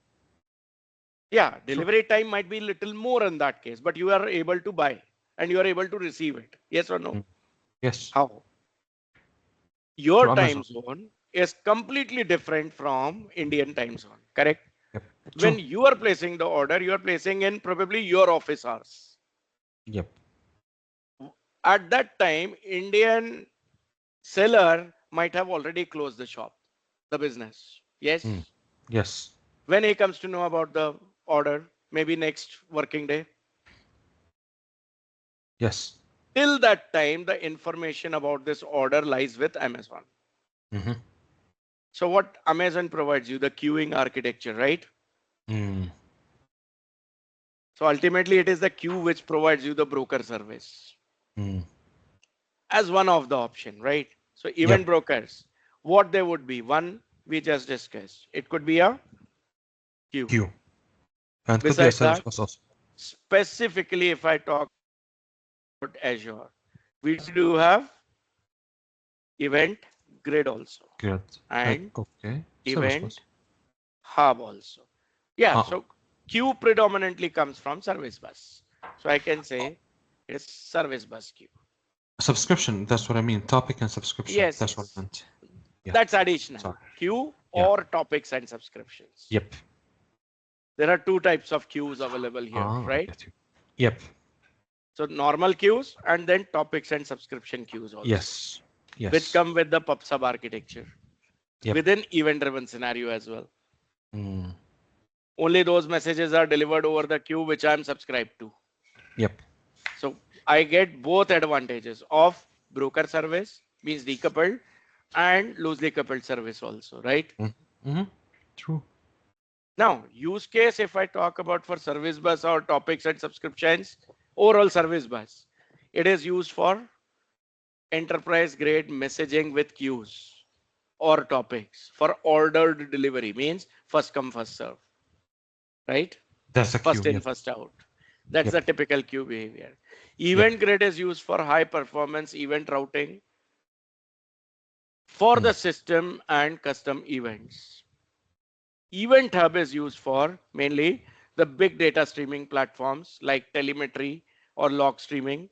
Yeah, True. delivery time might be little more in that case, but you are able to buy and you are able to receive it. Yes or no? Mm. Yes. How? Your Through time Amazon. zone is completely different from Indian time zone, correct? Yep. When True. you are placing the order, you are placing in probably your office hours. Yep. At that time, Indian seller might have already closed the shop, the business. Mm. Yes. Yes. When he comes to know about the order, maybe next working day. Yes. Till that time, the information about this order lies with Amazon. Mm-hmm. So what Amazon provides you, the queuing architecture, right? Mm. So ultimately, it is the queue which provides you the broker service Mm. as one of the option, right? So event Yep. brokers, what they would be, one we just discussed. It could be a queue. Q. And could be a Besides service that, bus also. specifically if I talk about Azure, we do have event grid also Good. And and okay. Service event bus. hub also. Yeah, Ah. so queue predominantly comes from service bus. So I can say it's service bus queue. Subscription. That's what I mean. Topic and subscription. Yes, That's what I yes. meant. Yeah. That's additional. Sorry. Queue Yeah. or topics and subscriptions. Yep. There are two types of queues available here, Ah, I right? get you. Yep. So normal queues and then topics and subscription queues also, Yes. which Yes. come with the pub sub architecture Yep. within event driven scenario as well. Mm. Only those messages are delivered over the queue which I'm subscribed to. Yep. So I get both advantages of broker service, means decoupled, and loosely coupled service also, right? Mm-hmm. True. Now, use case, if I talk about for service bus or topics and subscriptions, overall service bus, it is used for enterprise grade messaging with queues or topics for ordered delivery, means first come, first serve, right? That's a Q. First in, Yep. first out. That's the Yep. typical queue behavior. Yep. Event grid is used for high performance event routing for Mm. the system and custom events. Event Hub is used for mainly the big data streaming platforms like telemetry or log streaming.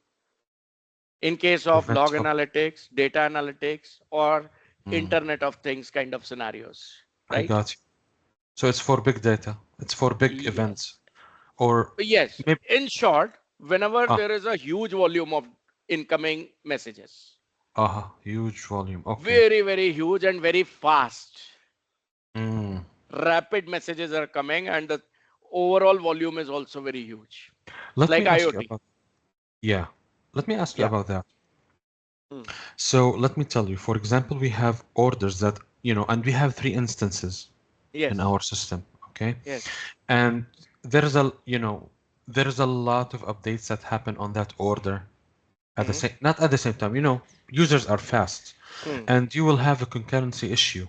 In case of Event log hub. analytics, data analytics, or Mm. Internet of Things kind of scenarios, I right? got you. So it's for big data. It's for big Yes. events. or Yes. maybe In short, whenever ah there is a huge volume of incoming messages, huge volume. Okay. very, very huge and very fast, Mm. rapid messages are coming, and the overall volume is also very huge, Let like me ask you IoT. about yeah. Let me ask you Yeah. about that. Hmm. So let me tell you, for example, we have orders that, and we have three instances in Yes. our system, okay? Yes. And there's there's a lot of updates that happen on that order at the Hmm. same, not at the same time, users are fast Hmm. and you will have a concurrency issue.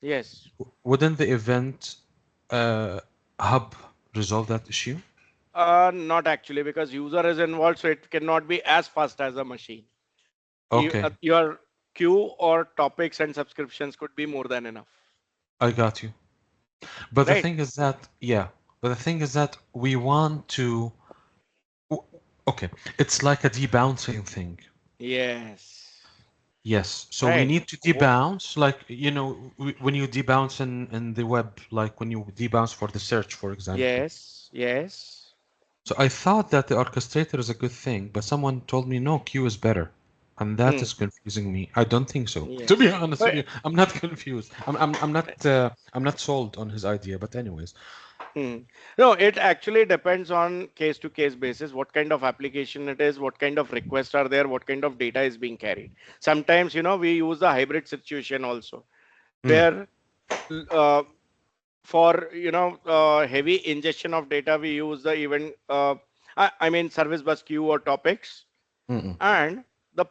Yes. Wouldn't the event uh, hub resolve that issue? Not actually, because user is involved, so it cannot be as fast as a machine. Okay, Your queue or topics and subscriptions could be more than enough, I got you. But the right? thing is that, yeah, but the thing is that we want to, w- okay, it's like a debouncing thing. Yes. Yes, so we Right. need to debounce, like, when you debounce in the web, like when you debounce for the search, for example. Yes. Yes. So I thought that the orchestrator is a good thing, but someone told me no, Q is better. And that Hmm. is confusing me. I don't think so. To be Yes. honest with But you, I'm not confused. I'm not sold on his idea, but anyways. hmm. No, it actually depends on case to case basis, what kind of application it is, what kind of requests are there, what kind of data is being carried. Sometimes, we use the hybrid situation also, Mm, where uh, for heavy ingestion of data, we use the event, I mean service bus queue or topics, mm-mm. and the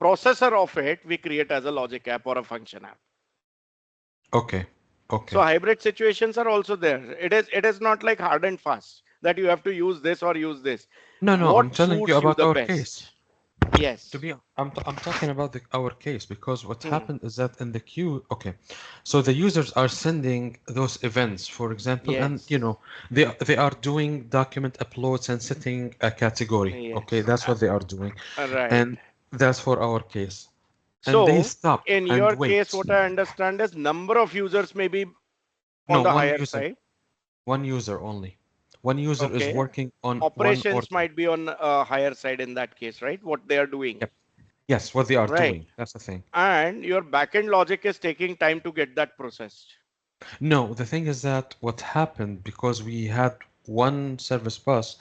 processor of it we create as a logic app or a function app. Okay. So Okay. hybrid situations are also there. It is not like hard and fast that you have to use this or use this. No, no, I'm What telling you suits you about the our case. best? Yes. I'm talking about our case because what Hmm. happened is that in the queue, okay, so the users are sending those events, for example, and Yes. they are doing document uploads and setting a category. Okay, Yes. that's what they are doing, Right. and that's for our case. And they So stop in and your case, wait. what I understand is number of users may be No, on the higher side. one user only. One user is Okay. working on one Operations order. might be on a higher side in that case, right? What they are doing. Yep. Yes, what they are Right. doing. That's the thing. And your backend logic is taking time to get that processed. No, the thing is that what happened because we had one service bus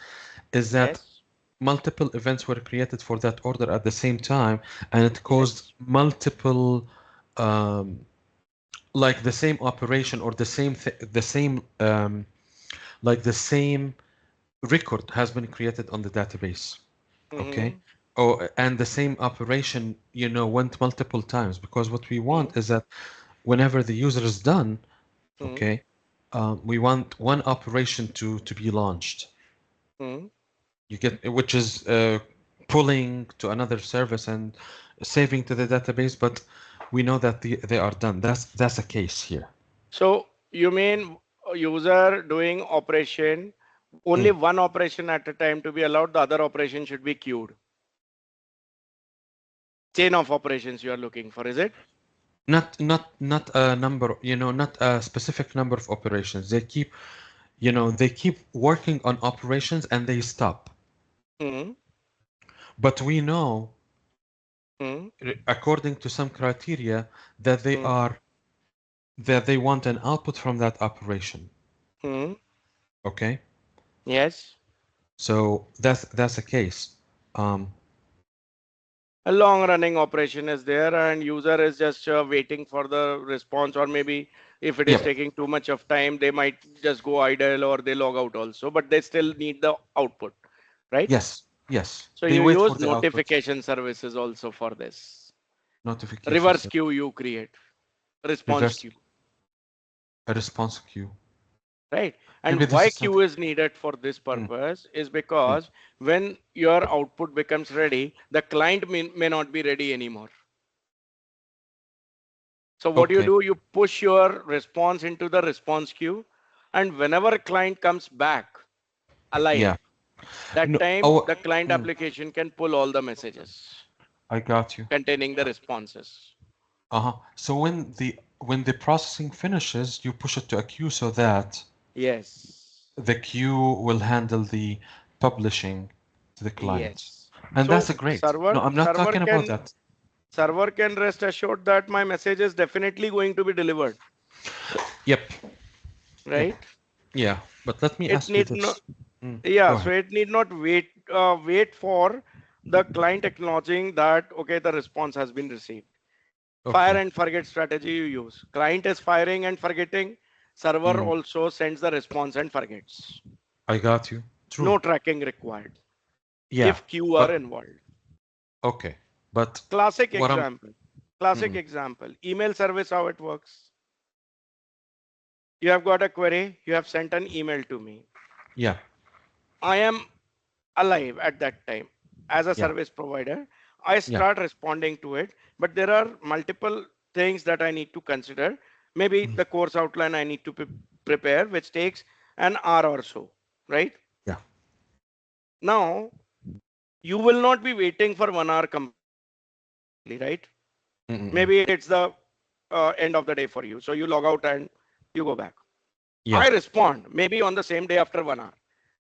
is that Yes. multiple events were created for that order at the same time, and it caused Yes. multiple, um, like the same operation or the same record has been created on the database. Okay. Mm-hmm. Oh, and the same operation, went multiple times because what we want is that whenever the user is done, Mm-hmm. okay, we want one operation to be launched. Mm-hmm. You get which is pulling to another service and saving to the database, but we know that they are done. That's a case here. So you mean a user doing operation, only Mm. one operation at a time to be allowed, the other operation should be queued. Chain of operations you are looking for, is it? Not a number, not a specific number of operations. They keep working on operations and they stop. Hmm. But we know, Hmm. according to some criteria, that they Hmm. are that they want an output from that operation. Hmm. Okay, Yes. so that's a case. Um, A long running operation is there and user is just waiting for the response, or maybe if it is yep. taking too much of time, they might just go idle or they log out also, but they still need the output, right? Yes. Yes. So They you wait for use the output. notification services also for this. Notifications. Reverse queue you create, response Reverse queue, a response queue. right? Maybe And this why is queue something. is needed for this Mm, purpose is mm. because when your output becomes ready, the client may not be ready anymore. So what you Okay. do, you push your response into the response queue, and whenever a client comes back alive, Yeah. that No. time Oh. the client Mm, application can pull all the messages I got you. containing the responses. Uh-huh. So when the processing finishes, you push it to a queue so that Yes. the queue will handle the publishing to the client. Yes. And So that's a great. No, I'm not talking about that. server can rest assured that my message is definitely going to be delivered, Yep. Yep. right? Yeah. But let me It ask you need not, this. Go yeah, so ahead. it need not wait for the client acknowledging that, okay, the response has been received. Fire Okay. and forget strategy you use. Client is firing and forgetting. Server Mm, also sends the response and forgets. I got you. True. No tracking required Yeah. if queue are But involved. okay. But Classic what I'm. example. Classic Mm, example. Email service, how it works. You have got a query. You have sent an email to me. yeah. I am alive at that time as a Yeah. service provider. I Yeah. start responding to it, but there are multiple things that I need to consider. Maybe Mm, the course outline I need to prepare, which takes an hour or so, right? yeah. Now, you will not be waiting for 1 hour completely, right? Maybe it's the end of the day for you. So you log out and you go back. I Yeah. respond maybe on the same day after 1 hour.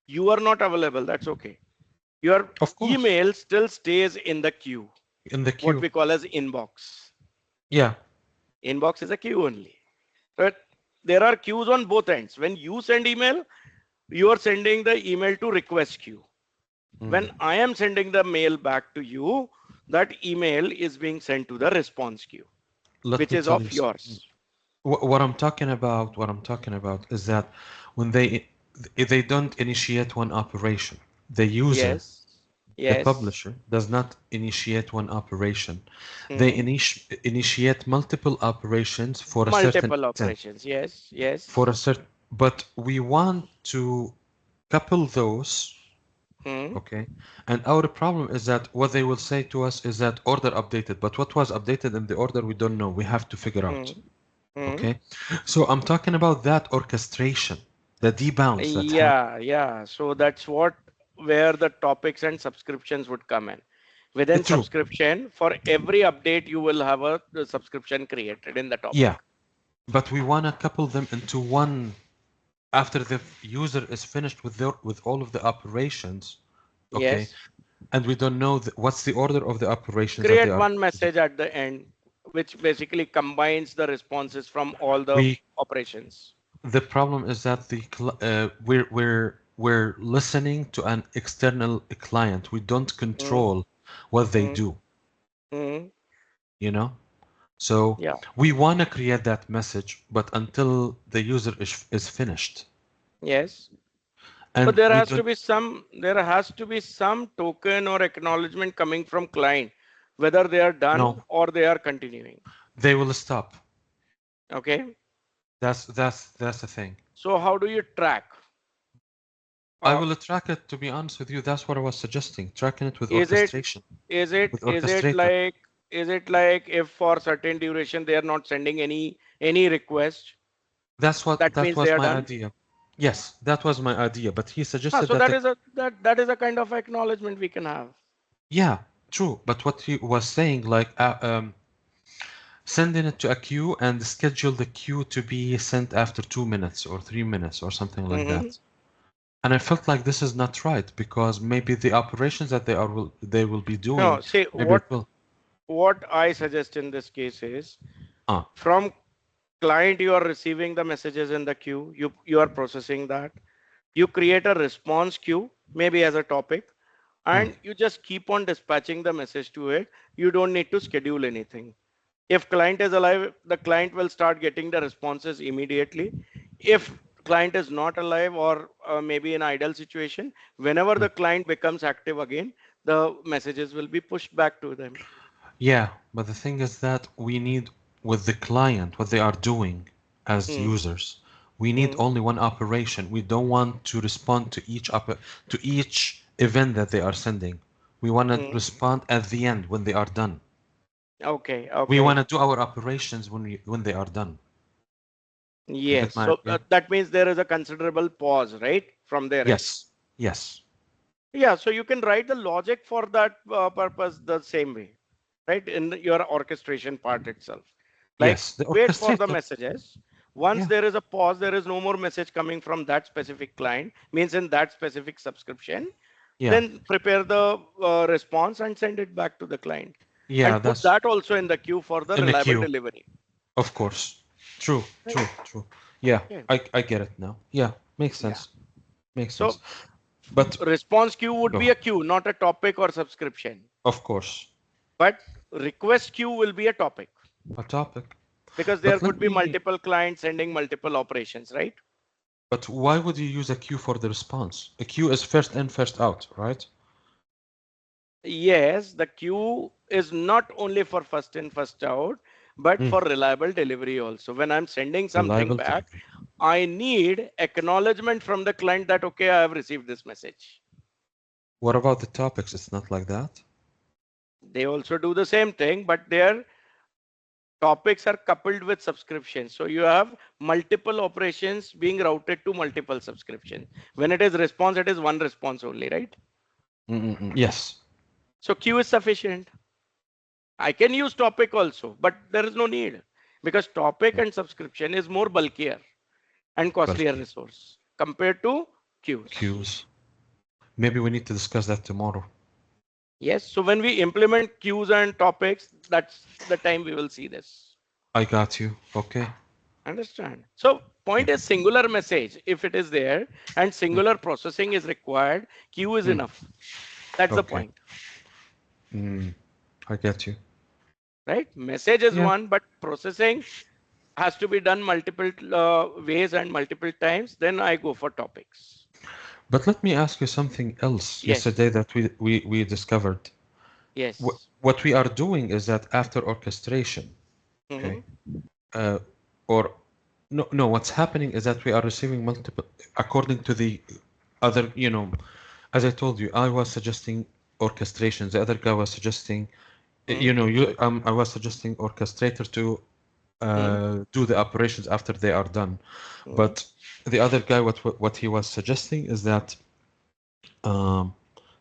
You are not available. That's okay. Your Of course. email still stays in the queue, In the what queue. we call as inbox. Yeah. Inbox is a queue only. But there are queues on both ends. When you send email, you are sending the email to request queue. Mm. When I am sending the mail back to you, that email is being sent to the response queue, Let which me is tell you. of yours. What I'm talking about is that when they don't initiate one operation, the user, Yes. the Yes. publisher, does not initiate one operation. They Hmm. initiate multiple operations for a certain Multiple intent, operations. Yes. for Yes. a certain. But we want to couple those, Hmm. okay? And our problem is that what they will say to us is that order updated, but what was updated in the order we don't know. We have to figure out. Hmm. Hmm. Okay, so I'm talking about that orchestration, the debounce that happens. Yeah, yeah. So that's what where the topics and subscriptions would come in. Within True. subscription, for every update, you will have the subscription created in the topic. Yeah, but we want to couple them into one after the user is finished with with all of the operations. Okay, Yes. and we don't know what's the order of the operations that they Create are. one message at the end, which basically combines the responses from all the We operations. the problem is that we're listening to an external client. We don't Mm, control what they mm, do. mm. You know. So Yeah. we want to create that message, but until the user is finished, Yes. But and there we has to don't, be some token or acknowledgement coming from client, whether they are done no, or they are continuing. they will stop. Okay. That's the thing. So how do you track? I Uh, will track it. To be honest with you, that's what I was suggesting. Tracking it with is it orchestration, is it with is it orchestrator. like is it like if for certain duration they are not sending any request, that That means they was are my done? idea. Yes, that was my idea. But he suggested So that that is a kind of acknowledgement we can have. yeah, true. But what he was saying, like sending it to a queue and schedule the queue to be sent after 2 minutes or 3 minutes or something like Hmm. that. And I felt like this is not right because maybe the operations that they will be No, doing, see maybe it will. what I suggest in this case is Ah, from client you are receiving the messages in the queue, you are processing that. You create a response queue, maybe as a topic, mm, and you just keep on dispatching the message to it. You don't need to schedule anything. If client is alive, the client will start getting the responses immediately. If client is not alive or maybe in idle situation, whenever mm. the client becomes active again, the messages will be pushed back to them. Yeah, but the thing is that we need with the client what they are doing as Hmm. users. We need Hmm. only one operation. We don't want to respond to to each event that they are sending. We want to Hmm. respond at the end when they are done. Okay. We want Okay. to do our operations when they are done. You Yes. get my So idea? that means there is a considerable pause, right, from their end. Yes. Yes. Yeah. So you can write the logic for that purpose the same way, right, in your orchestration part itself. Like Yes. The wait for the orchestrator. messages. Once Yeah. there is a pause, there is no more message coming from that specific client, means in that specific subscription, Yeah. then prepare the response and send it back to the client. Yeah. And put That's that also in the queue for the in the reliable queue. delivery. Of course. True. Right? True. True. Yeah. Okay. I get it now. Yeah. Makes Yeah. sense. Makes So sense. But response queue would be go. a queue, not a topic or subscription. Of course. But request queue will be a topic A topic. because there But could let be me. multiple clients sending multiple operations, right? But why would you use a queue for the response? A queue is first in, first out, right? Yes, the queue is not only for first in, first out, but Mm. for reliable delivery also. When I'm sending something Reliable back, delivery. I need acknowledgement from the client that, okay, I have received this message. What about the topics? It's not like that. They also do the same thing, but their topics are coupled with subscriptions. So you have multiple operations being routed to multiple subscriptions. When it is response, it is one response only, right? Mm-mm-mm. Yes. So queue is sufficient. I can use topic also, but there is no need because topic Mm. and subscription is more bulkier and costlier Bulky. resource compared to queues. Queues. Maybe we need to discuss that tomorrow. Yes, so when we implement queues and topics, that's the time we will see this. I got you. Okay. Understand? So point Yep. is singular message if it is there and Mm. singular processing is required, queue is Mm. enough. That's the Okay. point, Mm. I get you. right? Message is Yeah. one, but processing has to be done multiple ways and multiple times. Then I go for topics. But let me ask you something else Yes, yesterday that we discovered. yes. What we are doing is that after orchestration, okay, Hmm. uh, or no, what's happening is that we are receiving multiple, according to the other, as I told you, I was suggesting orchestration. The other guy was suggesting, Hmm. I was suggesting orchestrator to Hmm. do the operations after they are done. Hmm. But the other guy, what he was suggesting is that um,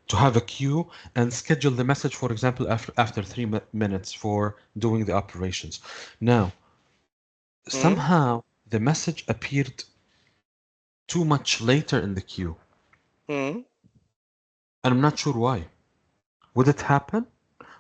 to have a queue and schedule the message, for example, after 3 minutes for doing the operations. Now, Hmm. somehow the message appeared too much later in the queue, Hmm. and I'm not sure why. Would it happen?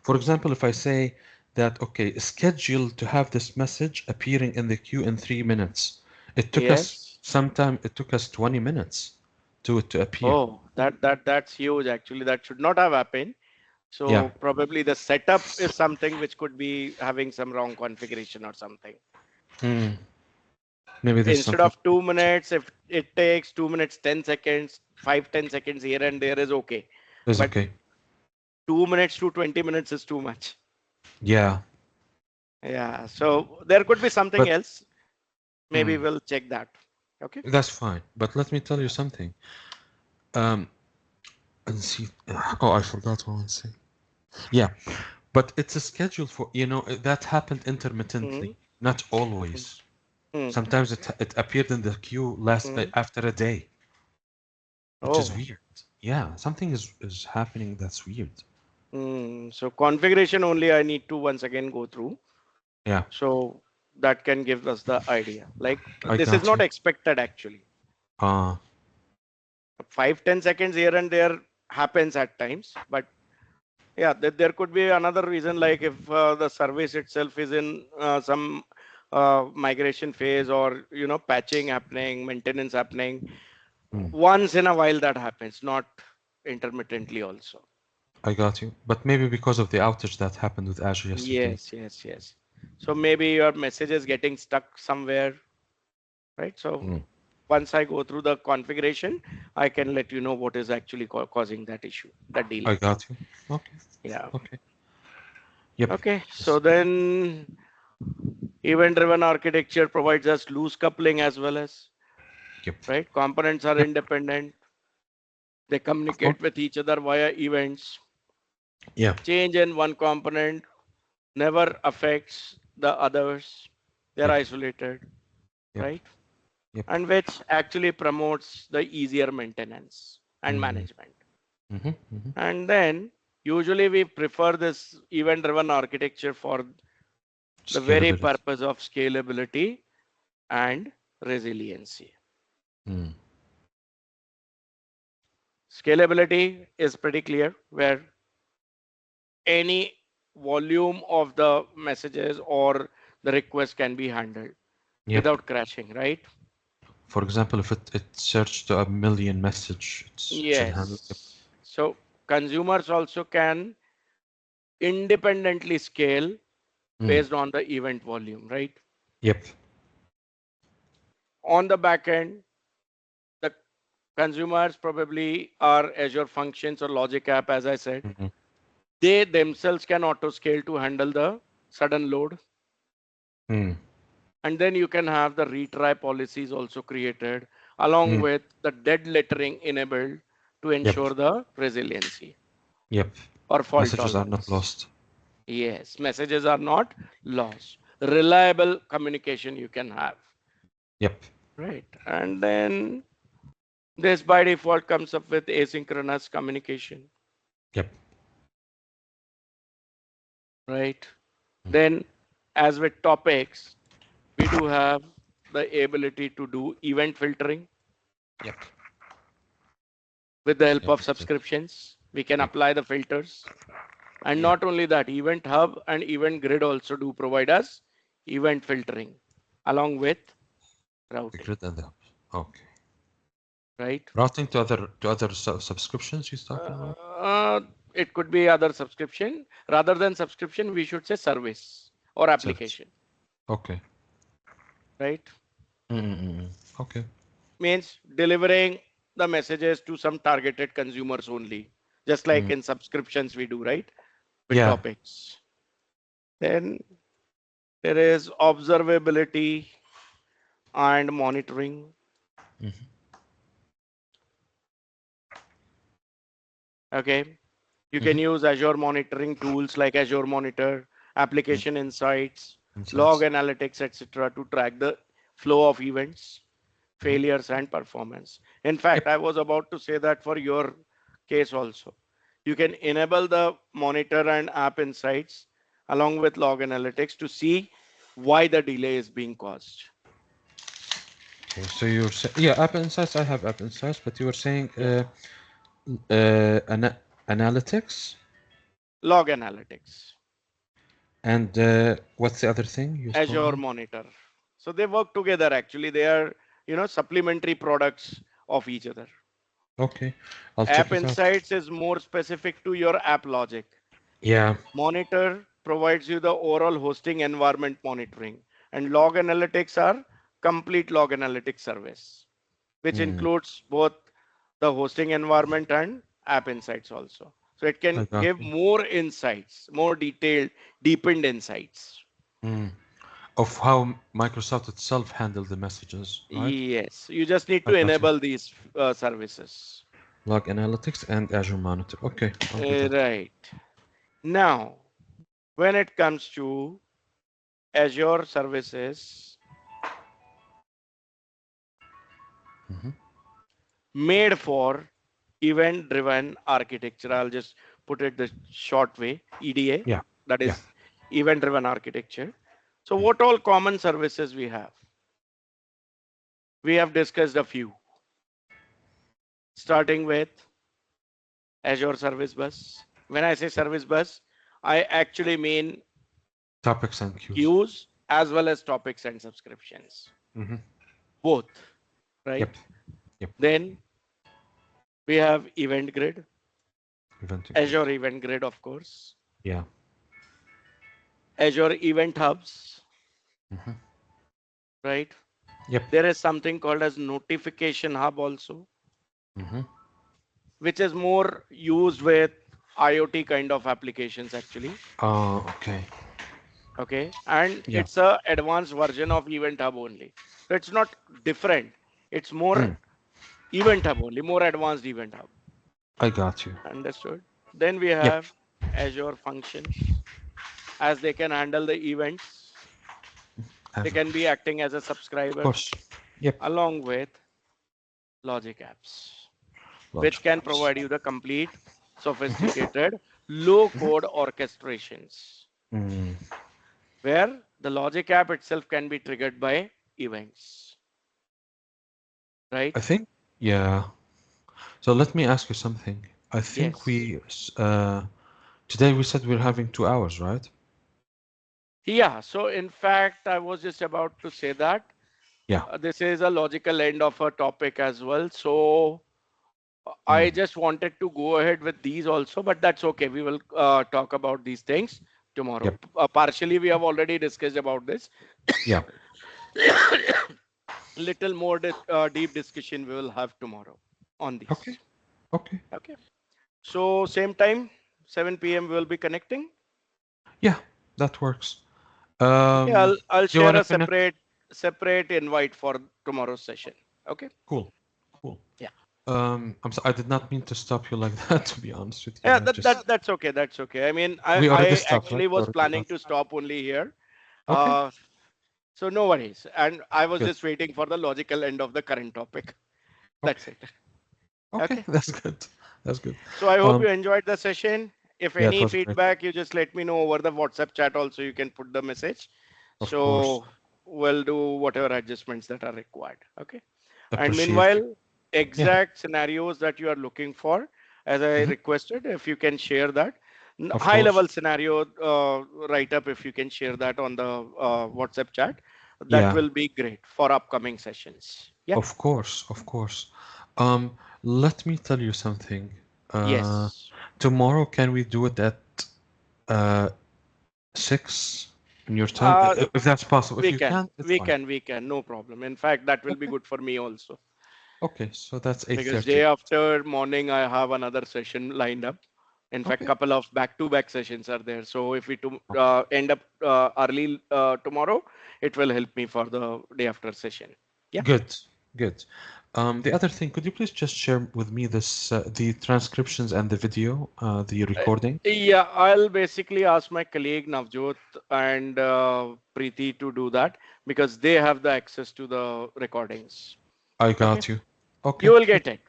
For example, if I say that, okay, schedule to have this message appearing in the queue in 3 minutes, it took us Yes. sometime, it took us 20 minutes to it to appear. Oh, that's huge actually. That should not have happened. Yeah. So probably the setup is something which could be having some wrong configuration or something. Hmm. Maybe there's Instead something. of 2 minutes, if it takes 2 minutes, 10 seconds, 5, 10 seconds here and there is okay. It's But okay. 2 minutes to 20 minutes is too much. Yeah. Yeah. So there could be something But else. Maybe mm, we'll check that. Okay. that's fine. But let me tell you something. Um, and see. Oh, I forgot one thing. Yeah, but it's a schedule for, that happened Hmm. intermittently, not always. Hmm. Sometimes it appeared in the queue last Hmm. after a day, which is Oh. weird. Yeah, something is happening that's weird. So configuration only I need to once again go through. Yeah, So that can give us the idea. Like I this is got not you. expected actually. Uh, 5, 10 seconds here and there happens at times, but yeah, there could be another reason like if the service itself is in some migration phase or patching happening, maintenance happening. mm, Once in a while that happens, not intermittently also. I got you. But maybe because of the outage that happened with Azure yesterday. Yes, yes, yes. So maybe your message is getting stuck somewhere, right? So Mm, once I go through the configuration, I can let you know what is actually causing that issue, that I delay. got you. Okay, Yeah. okay. Yep. Okay. So Yes. then event-driven architecture provides us loose coupling as well as, Yep. right? Components are Yep. independent. They Of course. communicate with each other via events. Yeah. Change in one component never affects the others. They're Yep. isolated, Yep. right? Yep. And which actually promotes the easier maintenance and Mm, management. mm-hmm, mm-hmm. And then usually we prefer this event driven architecture for the very Scalability. purpose of scalability and resiliency. Mm. Scalability is pretty clear, where any volume of the messages or the request can be handled Yep. without crashing, right? For example, if it searched to a million message, it should handle. Yep. Yes. So consumers also can independently scale Mm. based on the event volume, right? Yep. On the back end, the consumers probably are Azure Functions or Logic App, as I said. Mm-hmm. They themselves can auto scale to handle the sudden load. Mm. And then you can have the retry policies also created along Mm. with the dead lettering enabled to Yep. ensure the resiliency Yep. or fault Messages are not tolerance. lost. Yes, messages are not lost. Reliable communication you can have, Yep. right? And then this by default comes up with asynchronous communication, Yep. right? Mm. Then, as with topics, we do have the ability to do event filtering Yep. with the help of Everything. subscriptions. We can Yep. apply the filters. And Yeah. not only that, Event Hub and Event Grid also do provide us event filtering along with The routing, grid and the hubs. Okay. right? Routing to other subscriptions he's talking about. Uh, it could be other subscription. Rather than subscription, we should say service or Service. application, Okay. right? Mm-mm-mm. Okay. Means delivering the messages to some targeted consumers only, just like Mm. in subscriptions we do, right? With Yeah. topics. Then there is observability and monitoring. Mm-hmm. Okay. You can Mm-hmm. use Azure monitoring tools like Azure Monitor, Mm. application insights, log Insights. analytics, etc., to track the flow of events, Mm-hmm. failures, and performance. In fact, Yep. I was about to say that for your case also. You can enable the monitor and app insights along with log analytics to see why the delay is being caused. Okay. So you're saying, yeah, App Insights. I have App Insights, but you were saying Yeah. analytics, Log analytics, and what's the other thing you told Azure me? Monitor. So they work together actually. They are, supplementary products of each other. Okay, I'll check App it out. Insights is more specific to your app logic. Yeah. Monitor provides you the overall hosting environment monitoring, and log analytics are complete log analytics service, which Mm, includes both the hosting environment and app insights also. So it I can got give you. more insights, more detailed, deepened insights. Mm. Of how Microsoft itself handled the messages, right? Yes, you just need I to got you. enable these services. Log Analytics and Azure Monitor. Okay, I'll do that. Right. Now, when it comes to Azure services Hmm. made for event driven architecture, I'll just put it the short way, EDA, Yeah, that yeah. is event driven architecture. So, what all common services we have? We have discussed a few, starting with Azure Service Bus. When I say Yep. service bus, I actually mean Topics and queues. queues as well as topics and subscriptions, Hmm. both, right? Yep, yep. Then we have Event Grid, Event grid. Azure Event Grid, of course, Yeah. Azure Event Hubs, Hmm. right? Yep. There is something called as Notification Hub also, Hmm. which is more used with IoT kind of applications actually. Oh, okay. Okay, and Yeah. it's a advanced version of Event Hub only. So it's not different. It's more Mm, Event Hub only, more advanced Event Hub. I got you. Understood? Then we Yep. have Azure Functions, as they can handle the events. They Azure. can be acting as a Of subscriber course. Yep. along with Logic Apps, which Logic can apps. provide you the complete, sophisticated, low code orchestrations, Mm, where the Logic app itself can be triggered by events, right? I think, yeah. So let me ask you something. I think Yes. today we said we're having 2 hours, right? Yeah. So in fact, I was just about to say that Yeah. this is a logical end of a topic as well. So I Mm. just wanted to go ahead with these also, but that's okay. We will talk about these things tomorrow. Yep. Partially, we have already discussed about this. Yeah. Little more deep discussion we will have tomorrow on Okay. these. Okay. Okay. So same time, 7 p.m. we will be connecting. Yeah, that works. Okay. Um, I'll do you share want to a connect? separate invite for tomorrow's session. Okay. Cool. Cool. Yeah. I did not mean to stop you like that, to be honest with you. Yeah. I just That's okay. That's okay. I mean, we already I stopped, right? actually We was already planning left. to stop only here. Okay. Uh, so no worries. And I was Good. just waiting for the logical end of the current topic. Okay. That's it. Okay. Okay. That's good. That's good. So I hope Um, you enjoyed the session. If yeah, it any was great. feedback, you just let me know over the WhatsApp chat. Also, you can put the message. Of course. So we'll do whatever adjustments that are required. Okay. And Appreciate you. meanwhile, Yeah. exact scenarios that you are looking for, as I Hmm. requested, if you can share that. Of High course. level scenario write up, if you can share that on the WhatsApp chat, that Yeah. will be great for upcoming sessions. Yeah. Of course. Of course. Let me tell you something. Uh, Yes. tomorrow, can we do it at uh 6 in your time? Uh, If that's possible. If we you can, can't, it's fine. no problem. In fact, that will be Okay. good for me also. Okay. So that's Because day 8:30. after morning I have another session lined up. In fact, Okay. couple of back-to-back sessions are there. So if we Okay. end up early tomorrow, it will help me for the day after session. Yeah. Good. Good. The other thing, could you please just share with me this the transcriptions and the video, the Uh, recording? Yeah, I'll basically ask my colleague Navjot and Preeti to do that because they have the access to the recordings. I Okay. got you. You Okay. will Good. get it.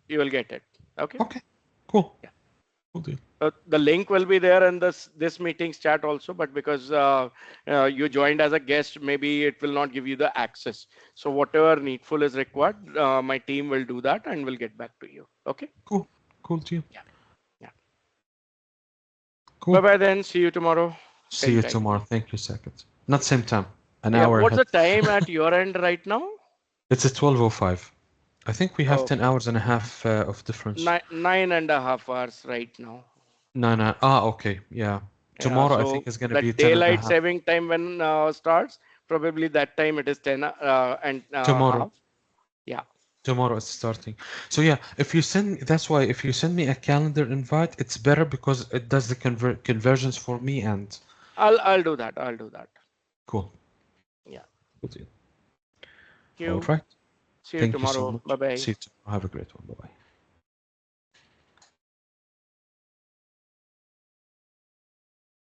You will get it. Okay. Okay. Cool. Yeah. Cool deal. The link will be there in this meeting's chat also, but because you joined as a guest, maybe it will not give you the access. So whatever needful is required, my team will do that and will get back to you. Okay? Cool. Cool deal. Yeah. Yeah. Bye Cool. bye then. See you tomorrow. See Same you time. tomorrow. Thank you, Saket. Not same time. An Yeah. hour What's ahead. the time at your end right now? It's at 12:05. I think we have 10 Okay. hours and a half of difference. 9.5 hours right now. No, no. Ah, okay. Yeah. Yeah. Tomorrow I think So is going to the be 10 and a daylight half. saving time when starts, probably that time it is 10 and Tomorrow. half. Yeah. Tomorrow it's starting. So yeah, if you send that's why if you send me a calendar invite, it's better because it does the conversions for me and I'll do that. I'll do that. cool. Yeah. Cool deal. Thank All you. right. See you Thank you so tomorrow. Bye much. bye. See you tomorrow. Have a great one. Bye bye.